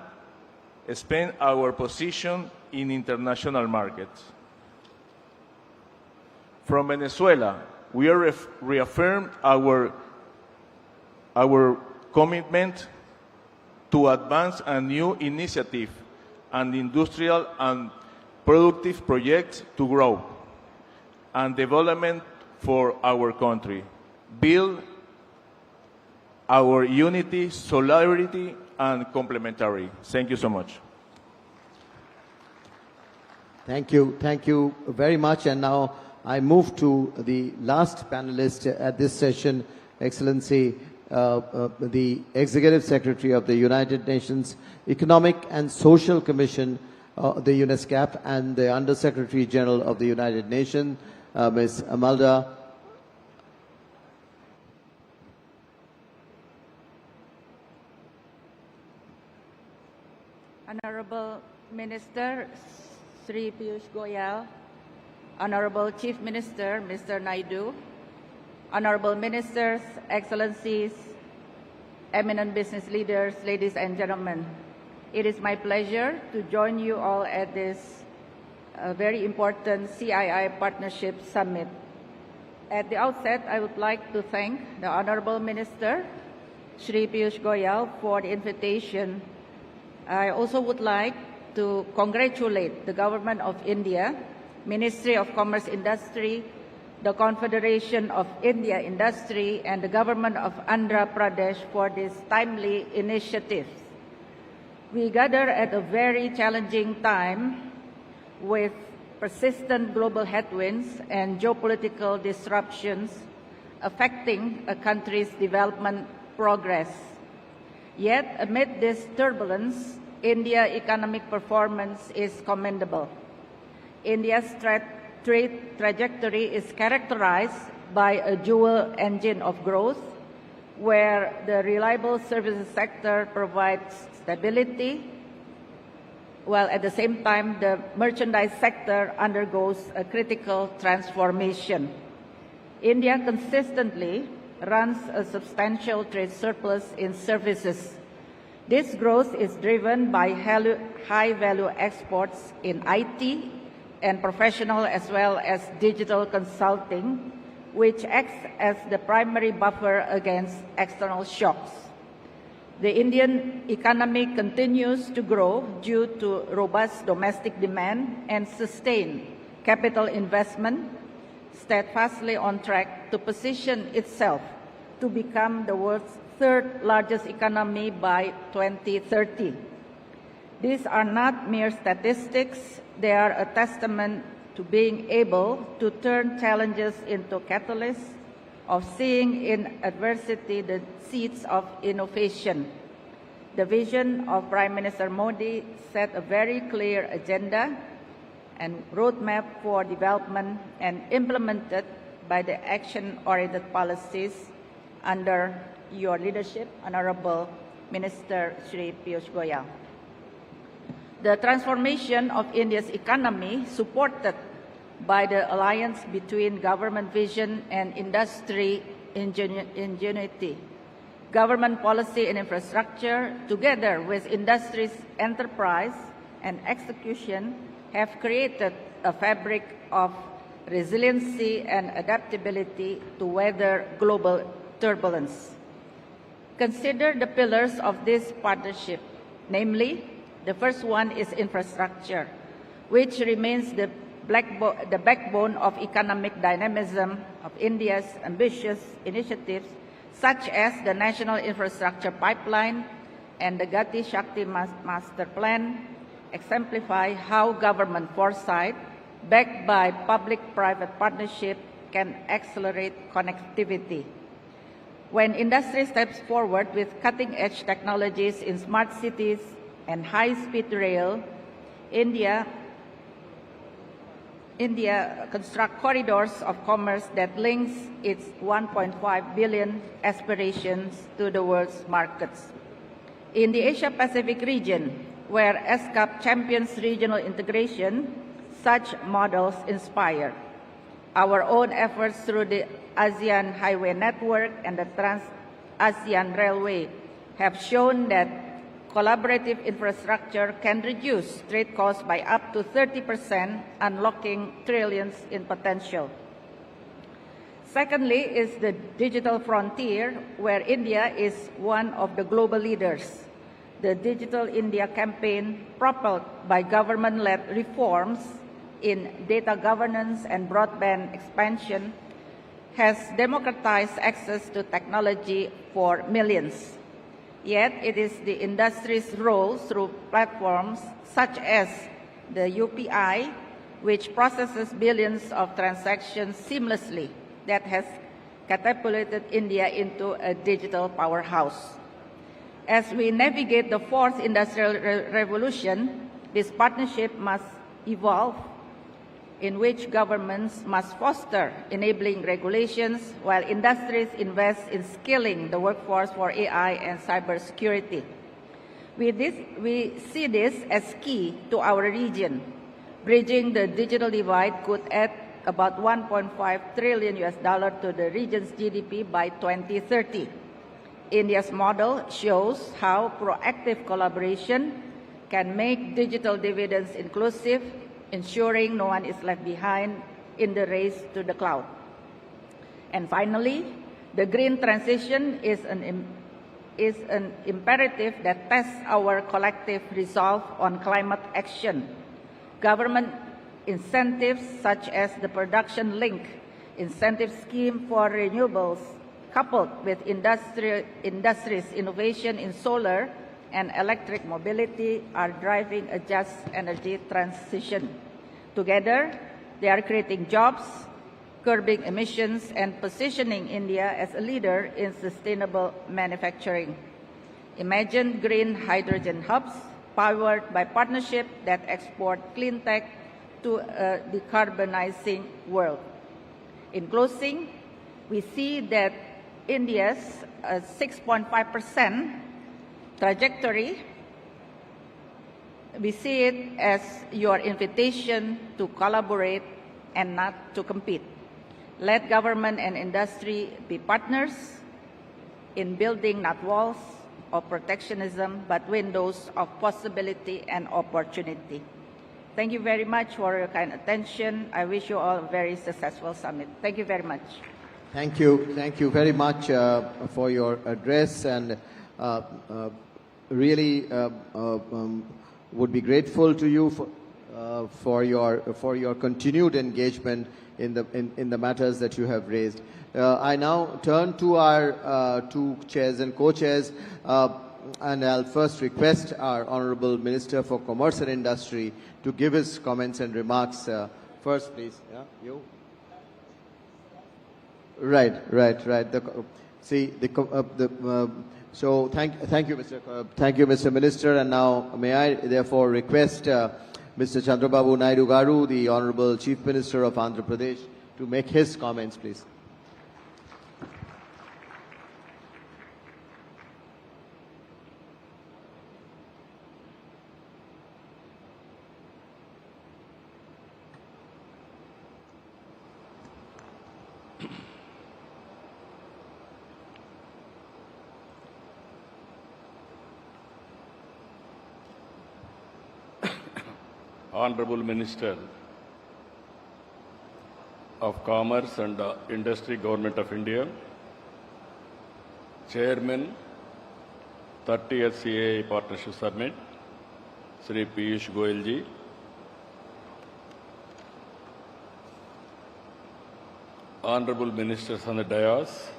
our position in international markets. From Venezuela, we are reaffirmed our commitment to advance a new initiative and industrial and productive projects to grow and development for our country, build our unity, solidarity, and complementary. Thank you so much. Thank you very much. And now I move to the last panelist at this session, Excellency, the Executive Secretary of the United Nations Economic and Social Commission, the UNESCAP, and the Under-Secretary General of the United Nations, Ms. Amalda. Honorable Minister Sri Piyush Goyal, Honorable Chief Minister Mr. Naidu, Honorable Ministers, Excellencies, eminent business leaders, ladies and gentlemen, it is my pleasure to join you all at this very important CII Partnership Summit. At the outset, I would like to thank the Honorable Minister, Shri Piyush Goyal, for the invitation. I also would like to congratulate the Government of India, Ministry of Commerce Industry, the Confederation of India Industry, and the Government of Andhra Pradesh for this timely initiative. We gather at a very challenging time with persistent global headwinds and geopolitical disruptions affecting a country's development progress. Yet, amid this turbulence, India's economic performance is commendable. India's trade trajectory is characterized by a dual engine of growth, where the reliable services sector provides stability, while at the same time the merchandise sector undergoes a critical transformation. India consistently runs a substantial trade surplus in services. This growth is driven by high-value exports in IT and professional as well as digital consulting, which acts as the primary buffer against external shocks. The Indian economy continues to grow due to robust domestic demand and sustained capital investment, steadfastly on track to position itself to become the world's third largest economy by 2030. These are not mere statistics, they are a testament to being able to turn challenges into catalysts, of seeing in adversity the seeds of innovation. The vision of Prime Minister Modi set a very clear agenda and roadmap for development and implemented by the action-oriented policies under your leadership, Honorable Minister Shri Piyush Goyal. The transformation of India's economy, supported by the alliance between government vision and industry ingenuity, government policy and infrastructure, together with industry's enterprise and execution, have created a fabric of resiliency and adaptability to weather global turbulence. Consider the pillars of this partnership, namely, the first one is infrastructure, which remains the backbone of economic dynamism of India's ambitious initiatives, such as the National Infrastructure Pipeline and the Gati Shakti Master Plan, exemplify how government foresight, backed by public-private partnership, can accelerate connectivity. When industry steps forward with cutting-edge technologies in smart cities and high-speed rail, India constructs corridors of commerce that links its 1.5 billion aspirations to the world's markets. In the Asia-Pacific region, where ESCAP champions regional integration, such models inspire. Our own efforts through the ASEAN Highway Network and the Trans-ASEAN Railway have shown that collaborative infrastructure can reduce trade costs by up to 30%, unlocking trillions in potential. Secondly is the digital frontier, where India is one of the global leaders. The Digital India campaign, propelled by government-led reforms in data governance and broadband expansion, has democratized access to technology for millions. Yet it is the industry's role through platforms such as the UPI, which processes billions of transactions seamlessly, that has catapulted India into a digital powerhouse. As we navigate the fourth industrial revolution, this partnership must evolve, in which governments must foster enabling regulations while industries invest in skilling the workforce for AI and cybersecurity. We see this as key to our region. Bridging the digital divide could add about $1.5 trillion to the region's GDP by 2030. India's model shows how proactive collaboration can make digital dividends inclusive, ensuring no one is left behind in the race to the cloud. And finally, the green transition is an imperative that tests our collective resolve on climate action. Government incentives such as the production link incentive scheme for renewables, coupled with industry's innovation in solar and electric mobility, are driving a just energy transition. Together, they are creating jobs, curbing emissions, and positioning India as a leader in sustainable manufacturing. Imagine green hydrogen hubs powered by partnerships that export clean tech to a decarbonizing world. In closing, we see that India's 6.5% trajectory, we see it as your invitation to collaborate and not to compete. Let government and industry be partners in building not walls of protectionism, but windows of possibility and opportunity. Thank you very much for your kind attention. I wish you all a very successful summit. Thank you very much. Thank you very much for your address, and really would be grateful to you for your continued engagement in the matters that you have raised. I now turn to our two chairs and co-chairs, and I'll first request our Honourable Minister for Commerce and Industry to give his comments and remarks. First, please. Yeah, you. Right. So thank you, Mr. Minister, and now may I therefore request Mr. Chandrababu Naidu Garu, the Honourable Chief Minister of Andhra Pradesh, to make his comments, please. Honorable Minister of Commerce and Industry, Government of India, Chairman, 30th CII Partnership Summit, Sri Piyush Goyal ji, Honorable Ministers on the dais,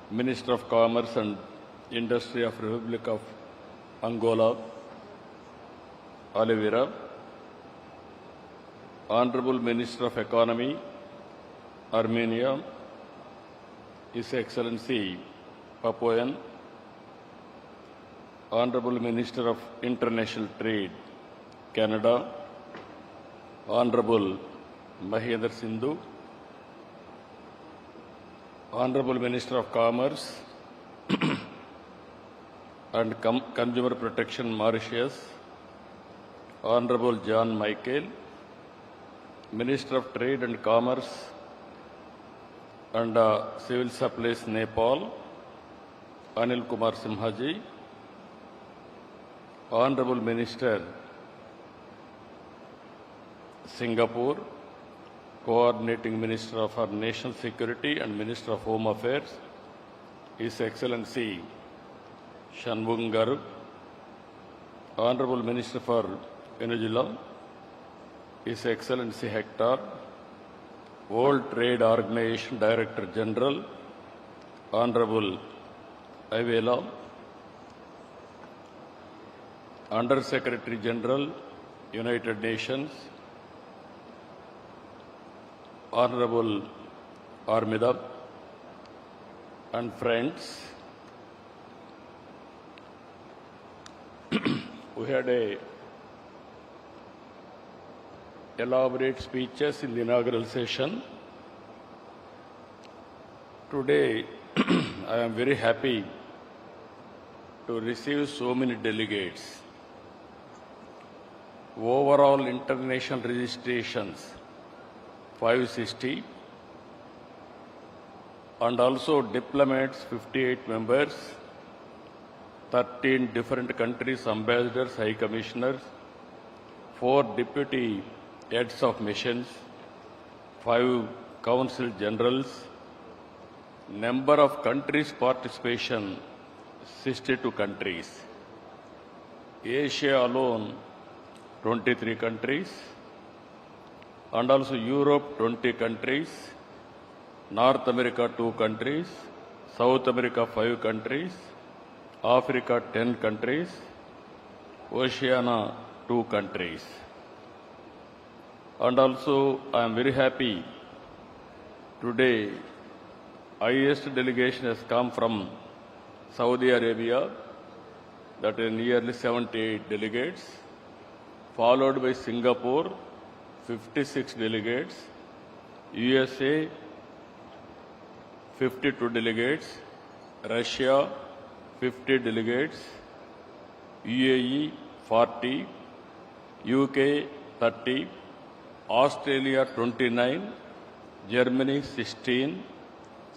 Minister of Commerce and Industry of Republic of Angola, Oliveira, Honorable Minister of Economy, Armenia, His Excellency Papuan, Honorable Minister of International Trade, Canada, Honorable Mahendra Sindhu, Honorable Minister of Commerce and Consumer Protection, Mauritius, Honorable John Michael, Minister of Trade and Commerce and Civil Supplies, Nepal, Anil Kumar Simhaji, Honorable Minister, Singapore, Coordinating Minister of our National Security and Minister of Home Affairs, His Excellency Shanmugam Garu, Honorable Minister for Venezuela, His Excellency Hector, World Trade Organization Director General, Honorable Avela, Under Secretary General, United Nations, Honorable Armida, and friends. We had elaborate speeches in the inaugural session. Today, I am very happy to receive so many delegates. Overall international registrations, 560, and also diplomats, 58 members, 13 different countries, ambassadors, high commissioners, 4 deputy heads of missions, 5 Council Generals, number of countries participation, 62 countries. Asia alone, 23 countries, and also Europe, 20 countries, North America, 2 countries, South America, 5 countries, Africa, 10 countries, Oceania, 2 countries. And also, I am very happy today, highest delegation has come from Saudi Arabia, that is nearly 78 delegates, followed by Singapore, 56 delegates, USA, 52 delegates, Russia, 50 delegates, UAE, 40, UK, 30, Australia, 29, Germany, 16,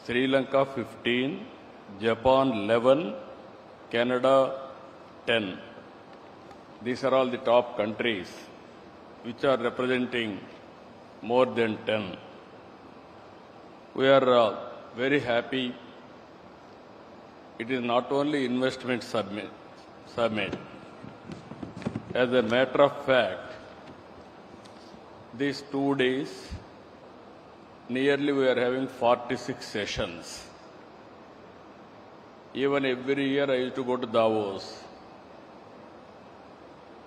Sri Lanka, 15, Japan, 11, Canada, 10. These are all the top countries which are representing more than 10. We are very happy. It is not only investment summit. As a matter of fact, these 2 days, nearly we are having 46 sessions. Even every year I used to go to Davos.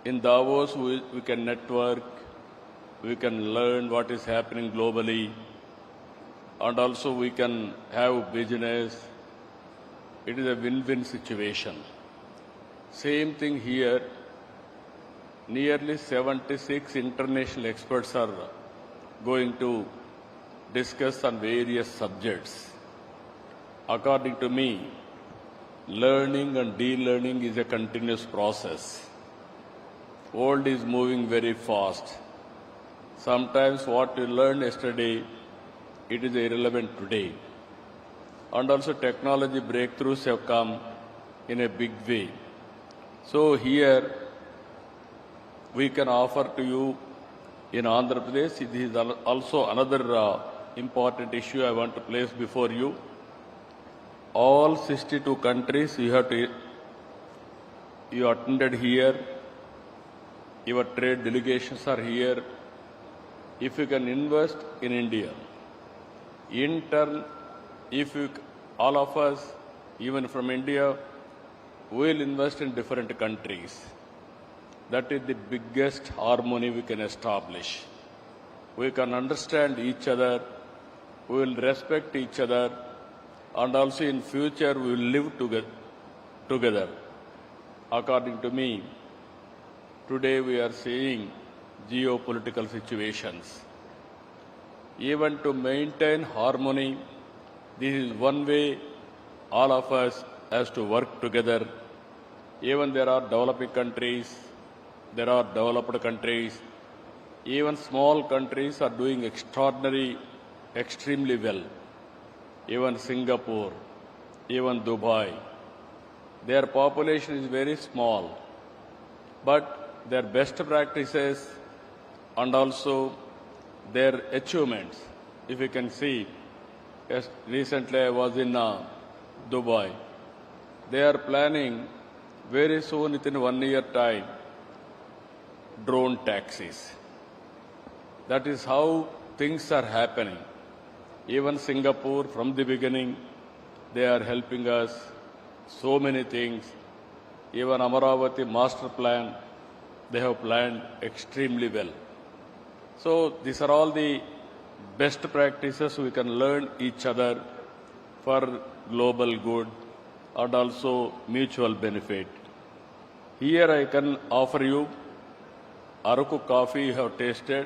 In Davos, we can network, we can learn what is happening globally, and also we can have business. It is a win-win situation. Same thing here. Nearly 76 international experts are going to discuss on various subjects. According to me, learning and de-learning is a continuous process. World is moving very fast. Sometimes what you learned yesterday, it is irrelevant today. And also technology breakthroughs have come in a big way. So here, we can offer to you in Andhra Pradesh, this is also another important issue I want to place before you. All 62 countries you attended here, your trade delegations are here. If you can invest in India, in turn, all of us, even from India, will invest in different countries. That is the biggest harmony we can establish. We can understand each other, we will respect each other, and also in future we will live together. According to me, today we are seeing geopolitical situations. Even to maintain harmony, this is one way all of us has to work together. Even there are developing countries, there are developed countries, even small countries are doing extremely well. Even Singapore, even Dubai, their population is very small, but their best practices and also their achievements, if you can see, yes, recently I was in Dubai. They are planning very soon, within 1 year time, drone taxis. That is how things are happening. Even Singapore, from the beginning, they are helping us so many things. Even Amaravati master plan, they have planned extremely well. So these are all the best practices we can learn each other for global good and also mutual benefit. Here I can offer you Araku coffee you have tasted.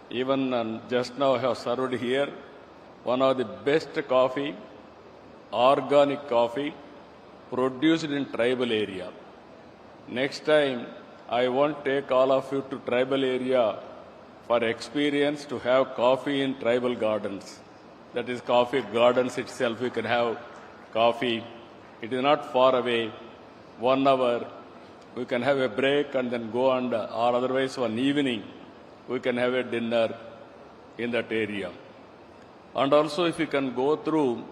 Even just now I have served here one of the best coffee, organic coffee, produced in tribal area. Next time, I want to take all of you to tribal area for experience to have coffee in tribal gardens. That is coffee gardens itself, we can have coffee. It is not far away, 1 hour. We can have a break and then go on, or otherwise one evening, we can have a dinner in that area. And also if you can go through,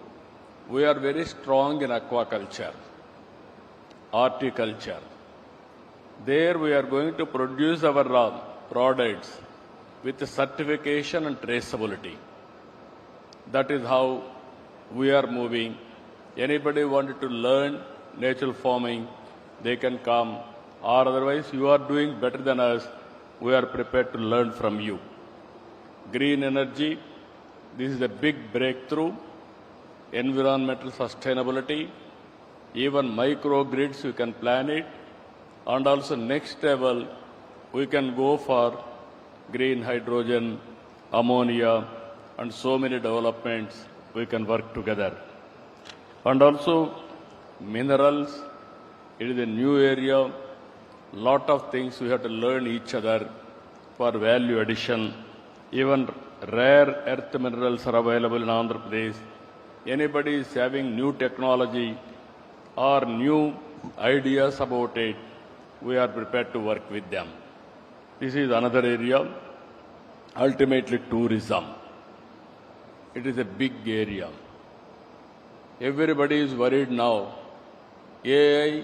we are very strong in aquaculture, horticulture. There we are going to produce our products with certification and traceability. That is how we are moving. Anybody wanted to learn natural farming, they can come. Or otherwise, you are doing better than us, we are prepared to learn from you. Green energy, this is a big breakthrough. Environmental sustainability, even microgrids, you can plan it. And also next level, we can go for green hydrogen, ammonia, and so many developments we can work together. And also minerals, it is a new area. Lot of things we have to learn each other for value addition. Even rare earth minerals are available in Andhra Pradesh. Anybody is having new technology or new ideas about it, we are prepared to work with them. This is another area. Ultimately, tourism. It is a big area. Everybody is worried now. AI,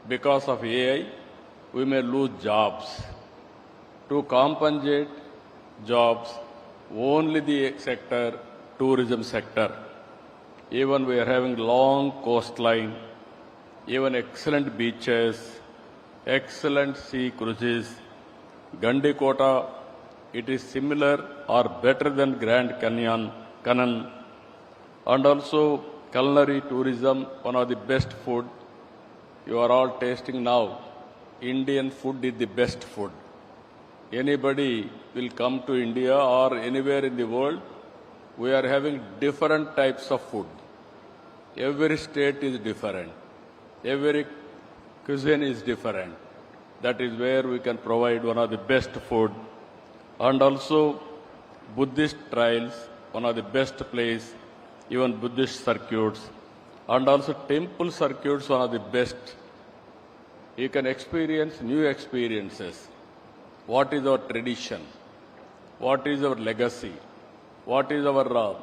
because of AI, we may lose jobs. To compensate jobs, only the sector, tourism sector. Even we are having long coastline, even excellent beaches, excellent sea cruises. Gandikota, it is similar or better than Grand Canyon, and also culinary tourism, one of the best food. You are all tasting now. Indian food is the best food. Anybody will come to India or anywhere in the world, we are having different types of food. Every state is different. Every cuisine is different. That is where we can provide one of the best food. And also Buddhist trails, one of the best place, even Buddhist circuits. And also temple circuits, one of the best. You can experience new experiences. What is our tradition? What is our legacy? What is our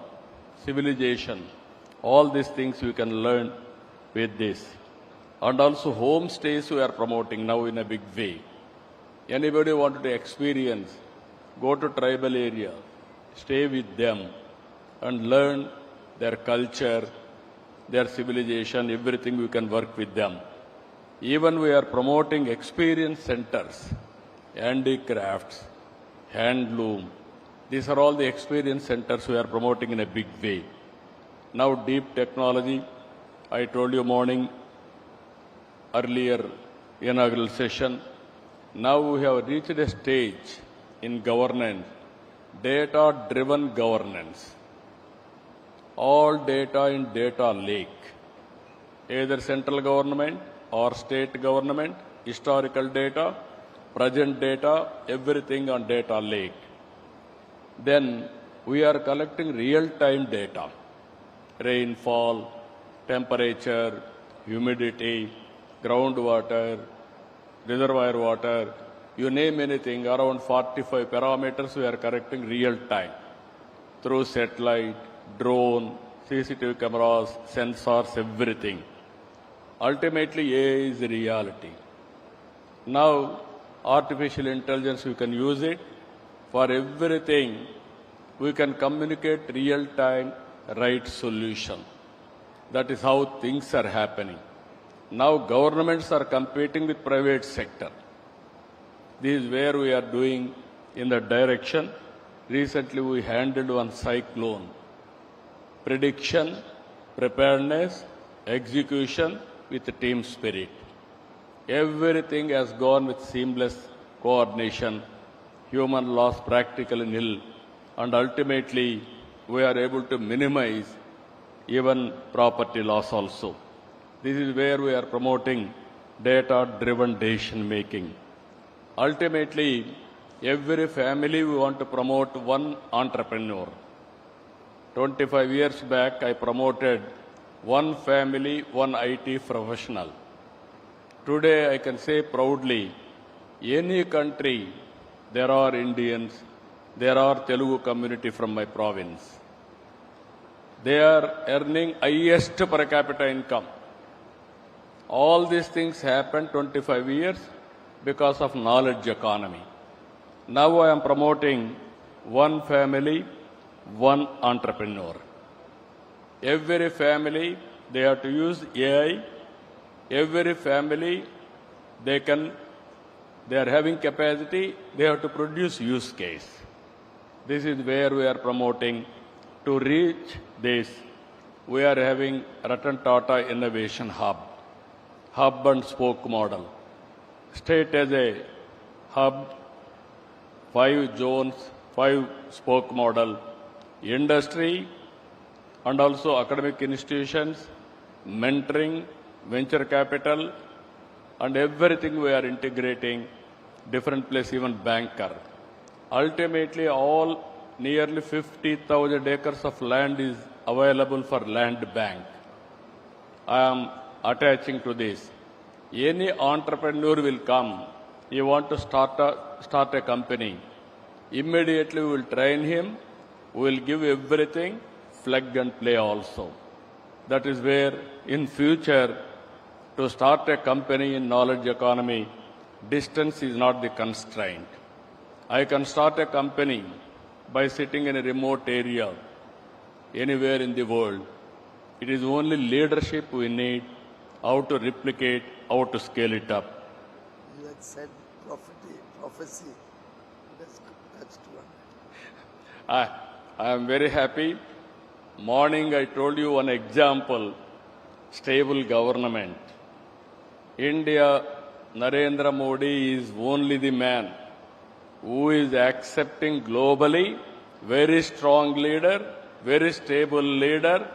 civilization? All these things you can learn with this. And also homestays we are promoting now in a big way. Anybody wanted to experience, go to tribal area, stay with them and learn their culture, their civilization, everything we can work with them. Even we are promoting experience centers, handicrafts, handloom. These are all the experience centers we are promoting in a big way. Now deep technology, I told you morning, earlier inaugural session. Now we have reached a stage in governance, data-driven governance. All data in data lake, either central government or state government, historical data, present data, everything on data lake. Then we are collecting real-time data, rainfall, temperature, humidity, groundwater, reservoir water, you name anything, around 45 parameters we are collecting real time through satellite, drone, CCTV cameras, sensors, everything. Ultimately, AI is reality. Now, artificial intelligence, we can use it for everything. We can communicate real time, right solution. That is how things are happening. Now governments are competing with private sector. This is where we are doing in the direction. Recently we handled one cyclone. Prediction, preparedness, execution with team spirit. Everything has gone with seamless coordination. Human loss practically nil. And ultimately we are able to minimize even property loss also. This is where we are promoting data-driven decision-making. Ultimately, every family we want to promote one entrepreneur. 25 years back, I promoted one family, one IT professional. Today, I can say proudly, any country, there are Indians, there are Telugu community from my province. They are earning highest per capita income. All these things happened 25 years because of knowledge economy. Now I am promoting one family, one entrepreneur. Every family, they have to use AI. Every family, they are having capacity, they have to produce use case. This is where we are promoting. To reach this, we are having Ratan Tata Innovation Hub and spoke model. State as a hub, 5 zones, 5 spoke model. Industry and also academic institutions, mentoring, venture capital, and everything we are integrating, different place, even banker. Ultimately, all nearly 50,000 acres of land is available for land bank. I am attaching to this. Any entrepreneur will come, he want to start a company. Immediately we will train him, we will give everything, plug and play also. That is where in future, to start a company in knowledge economy, distance is not the constraint. I can start a company by sitting in a remote area, anywhere in the world. It is only leadership we need, how to replicate, how to scale it up. You had said prophecy. That's true. I am very happy. Morning I told you one example, stable government. India, Narendra Modi is only the man who is accepting globally, very strong leader, very stable leader.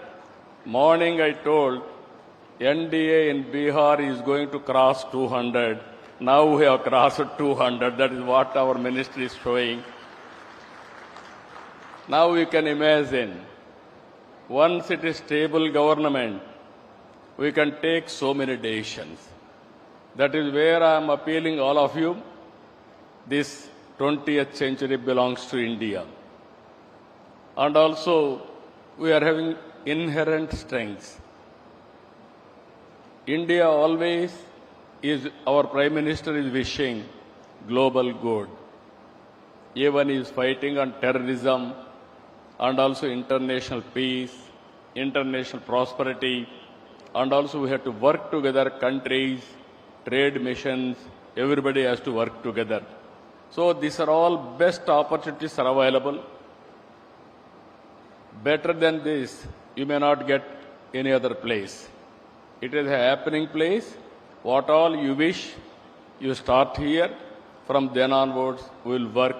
Morning I told NDA in Bihar is going to cross 200. Now we have crossed 200. That is what our ministry is showing. Now you can imagine, once it is stable government, we can take so many decisions. That is where I am appealing all of you. This 20th century belongs to India. And also, we are having inherent strengths. India always is, our Prime Minister is wishing global good. Even is fighting on terrorism and also international peace, international prosperity, and also we have to work together, countries, trade missions, everybody has to work together. So these are all best opportunities are available. Better than this, you may not get any other place. It is a happening place. What all you wish, you start here. From then onwards, we will work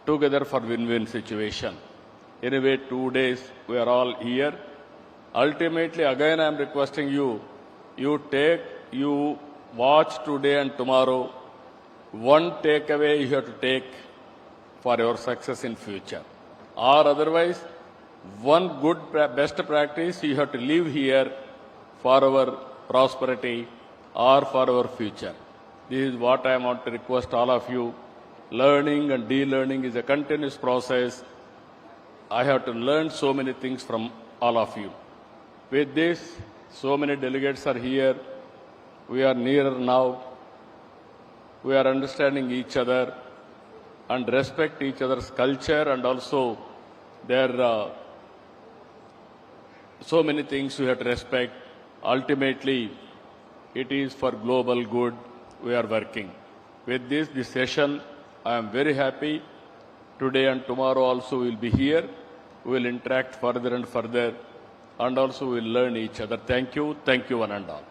together for win-win situation. Anyway, 2 days, we are all here. Ultimately, again, I am requesting you, you watch today and tomorrow. One takeaway you have to take for your success in future. Or otherwise, one good best practice you have to live here for our prosperity or for our future. This is what I want to request all of you. Learning and de-learning is a continuous process. I have to learn so many things from all of you. With this, so many delegates are here. We are nearer now. We are understanding each other and respect each other's culture and also their so many things we have to respect. Ultimately, it is for global good we are working. With this session, I am very happy. Today and tomorrow also we will be here. We will interact further and further and also we will learn each other. Thank you one and all.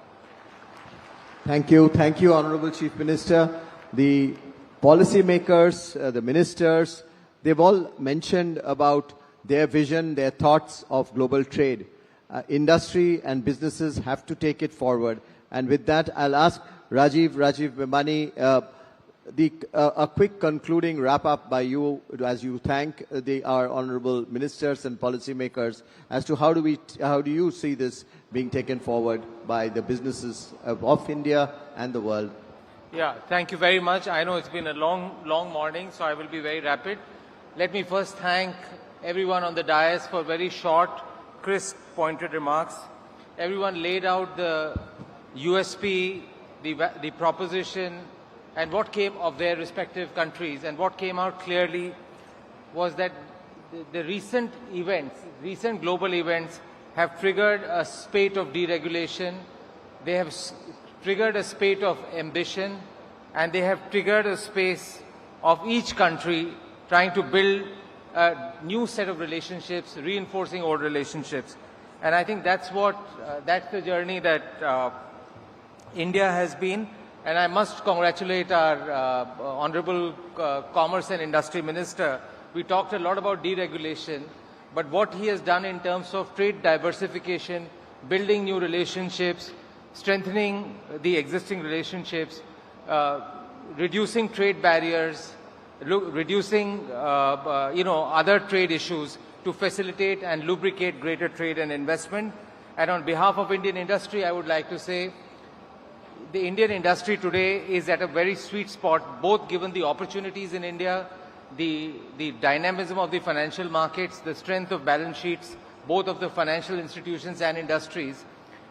Thank you, Honorable Chief Minister. The policymakers, the ministers, they've all mentioned about their vision, their thoughts of global trade. Industry and businesses have to take it forward. And with that, I'll ask Rajiv Bhimani, a quick concluding wrap-up by you as you thank our honorable ministers and policymakers as to how do you see this being taken forward by the businesses of India and the world. Yeah, thank you very much. I know it's been a long morning, so I will be very rapid. Let me first thank everyone on the dais for very short, crisp, pointed remarks. Everyone laid out the USP, the proposition, and what came of their respective countries. And what came out clearly was that the recent events, recent global events, have triggered a spate of deregulation. They have triggered a spate of ambition, and they have triggered a space of each country trying to build a new set of relationships, reinforcing old relationships. And I think that's that's the journey that India has been. And I must congratulate our Honorable Commerce and Industry Minister. We talked a lot about deregulation, but what he has done in terms of trade diversification, building new relationships, strengthening the existing relationships, reducing trade barriers, reducing other trade issues to facilitate and lubricate greater trade and investment. And on behalf of Indian industry, I would like to say the Indian industry today is at a very sweet spot, both given the opportunities in India, the dynamism of the financial markets, the strength of balance sheets, both of the financial institutions and industries,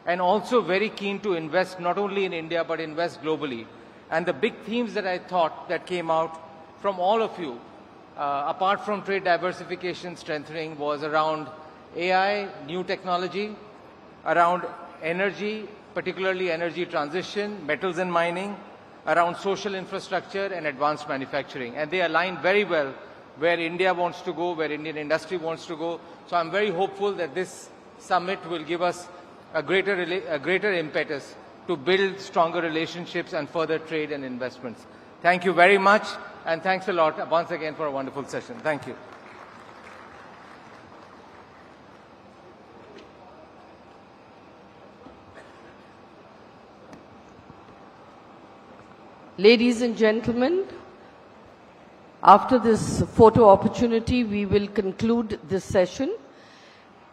and also very keen to invest not only in India but invest globally. And the big themes that I thought that came out from all of you, apart from trade diversification strengthening, was around AI, new technology, around energy, particularly energy transition, metals and mining, around social infrastructure and advanced manufacturing. And they align very well where India wants to go, where Indian industry wants to go. So I'm very hopeful that this summit will give us a greater impetus to build stronger relationships and further trade and investments. Thank you very much, and thanks a lot once again for a wonderful session. Thank you. Ladies and gentlemen, after this photo opportunity, we will conclude this session.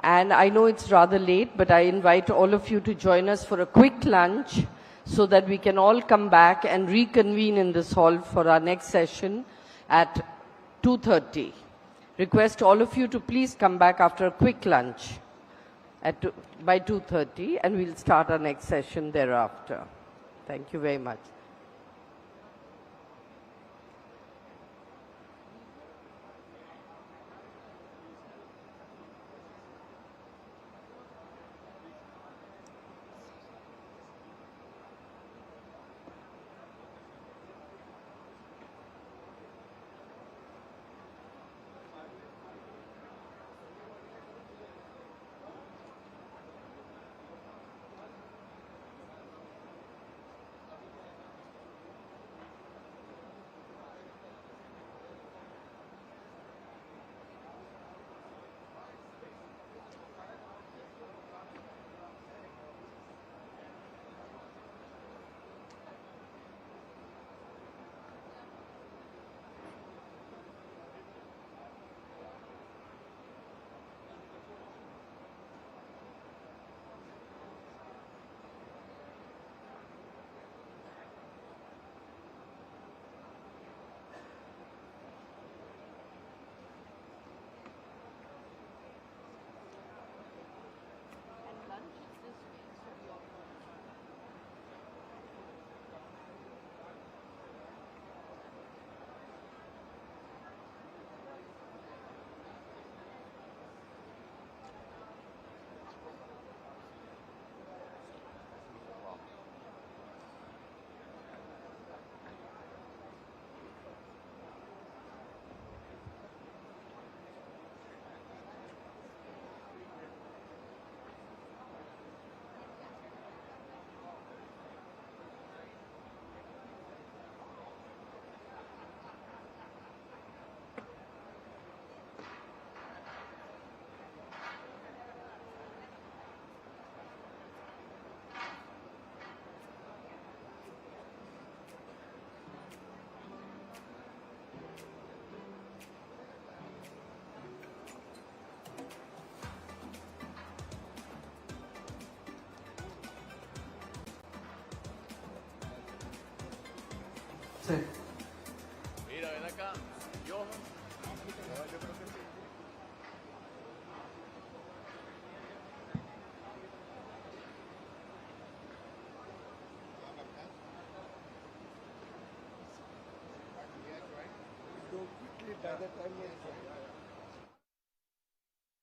And I know it's rather late, but I invite all of you to join us for a quick lunch so that we can all come back and reconvene in this hall for our next session at 2:30. Request all of you to please come back after a quick lunch by 2:30, and we'll start our next session thereafter. Thank you very much. Mira, ven acá. Yo creo que sí. by the time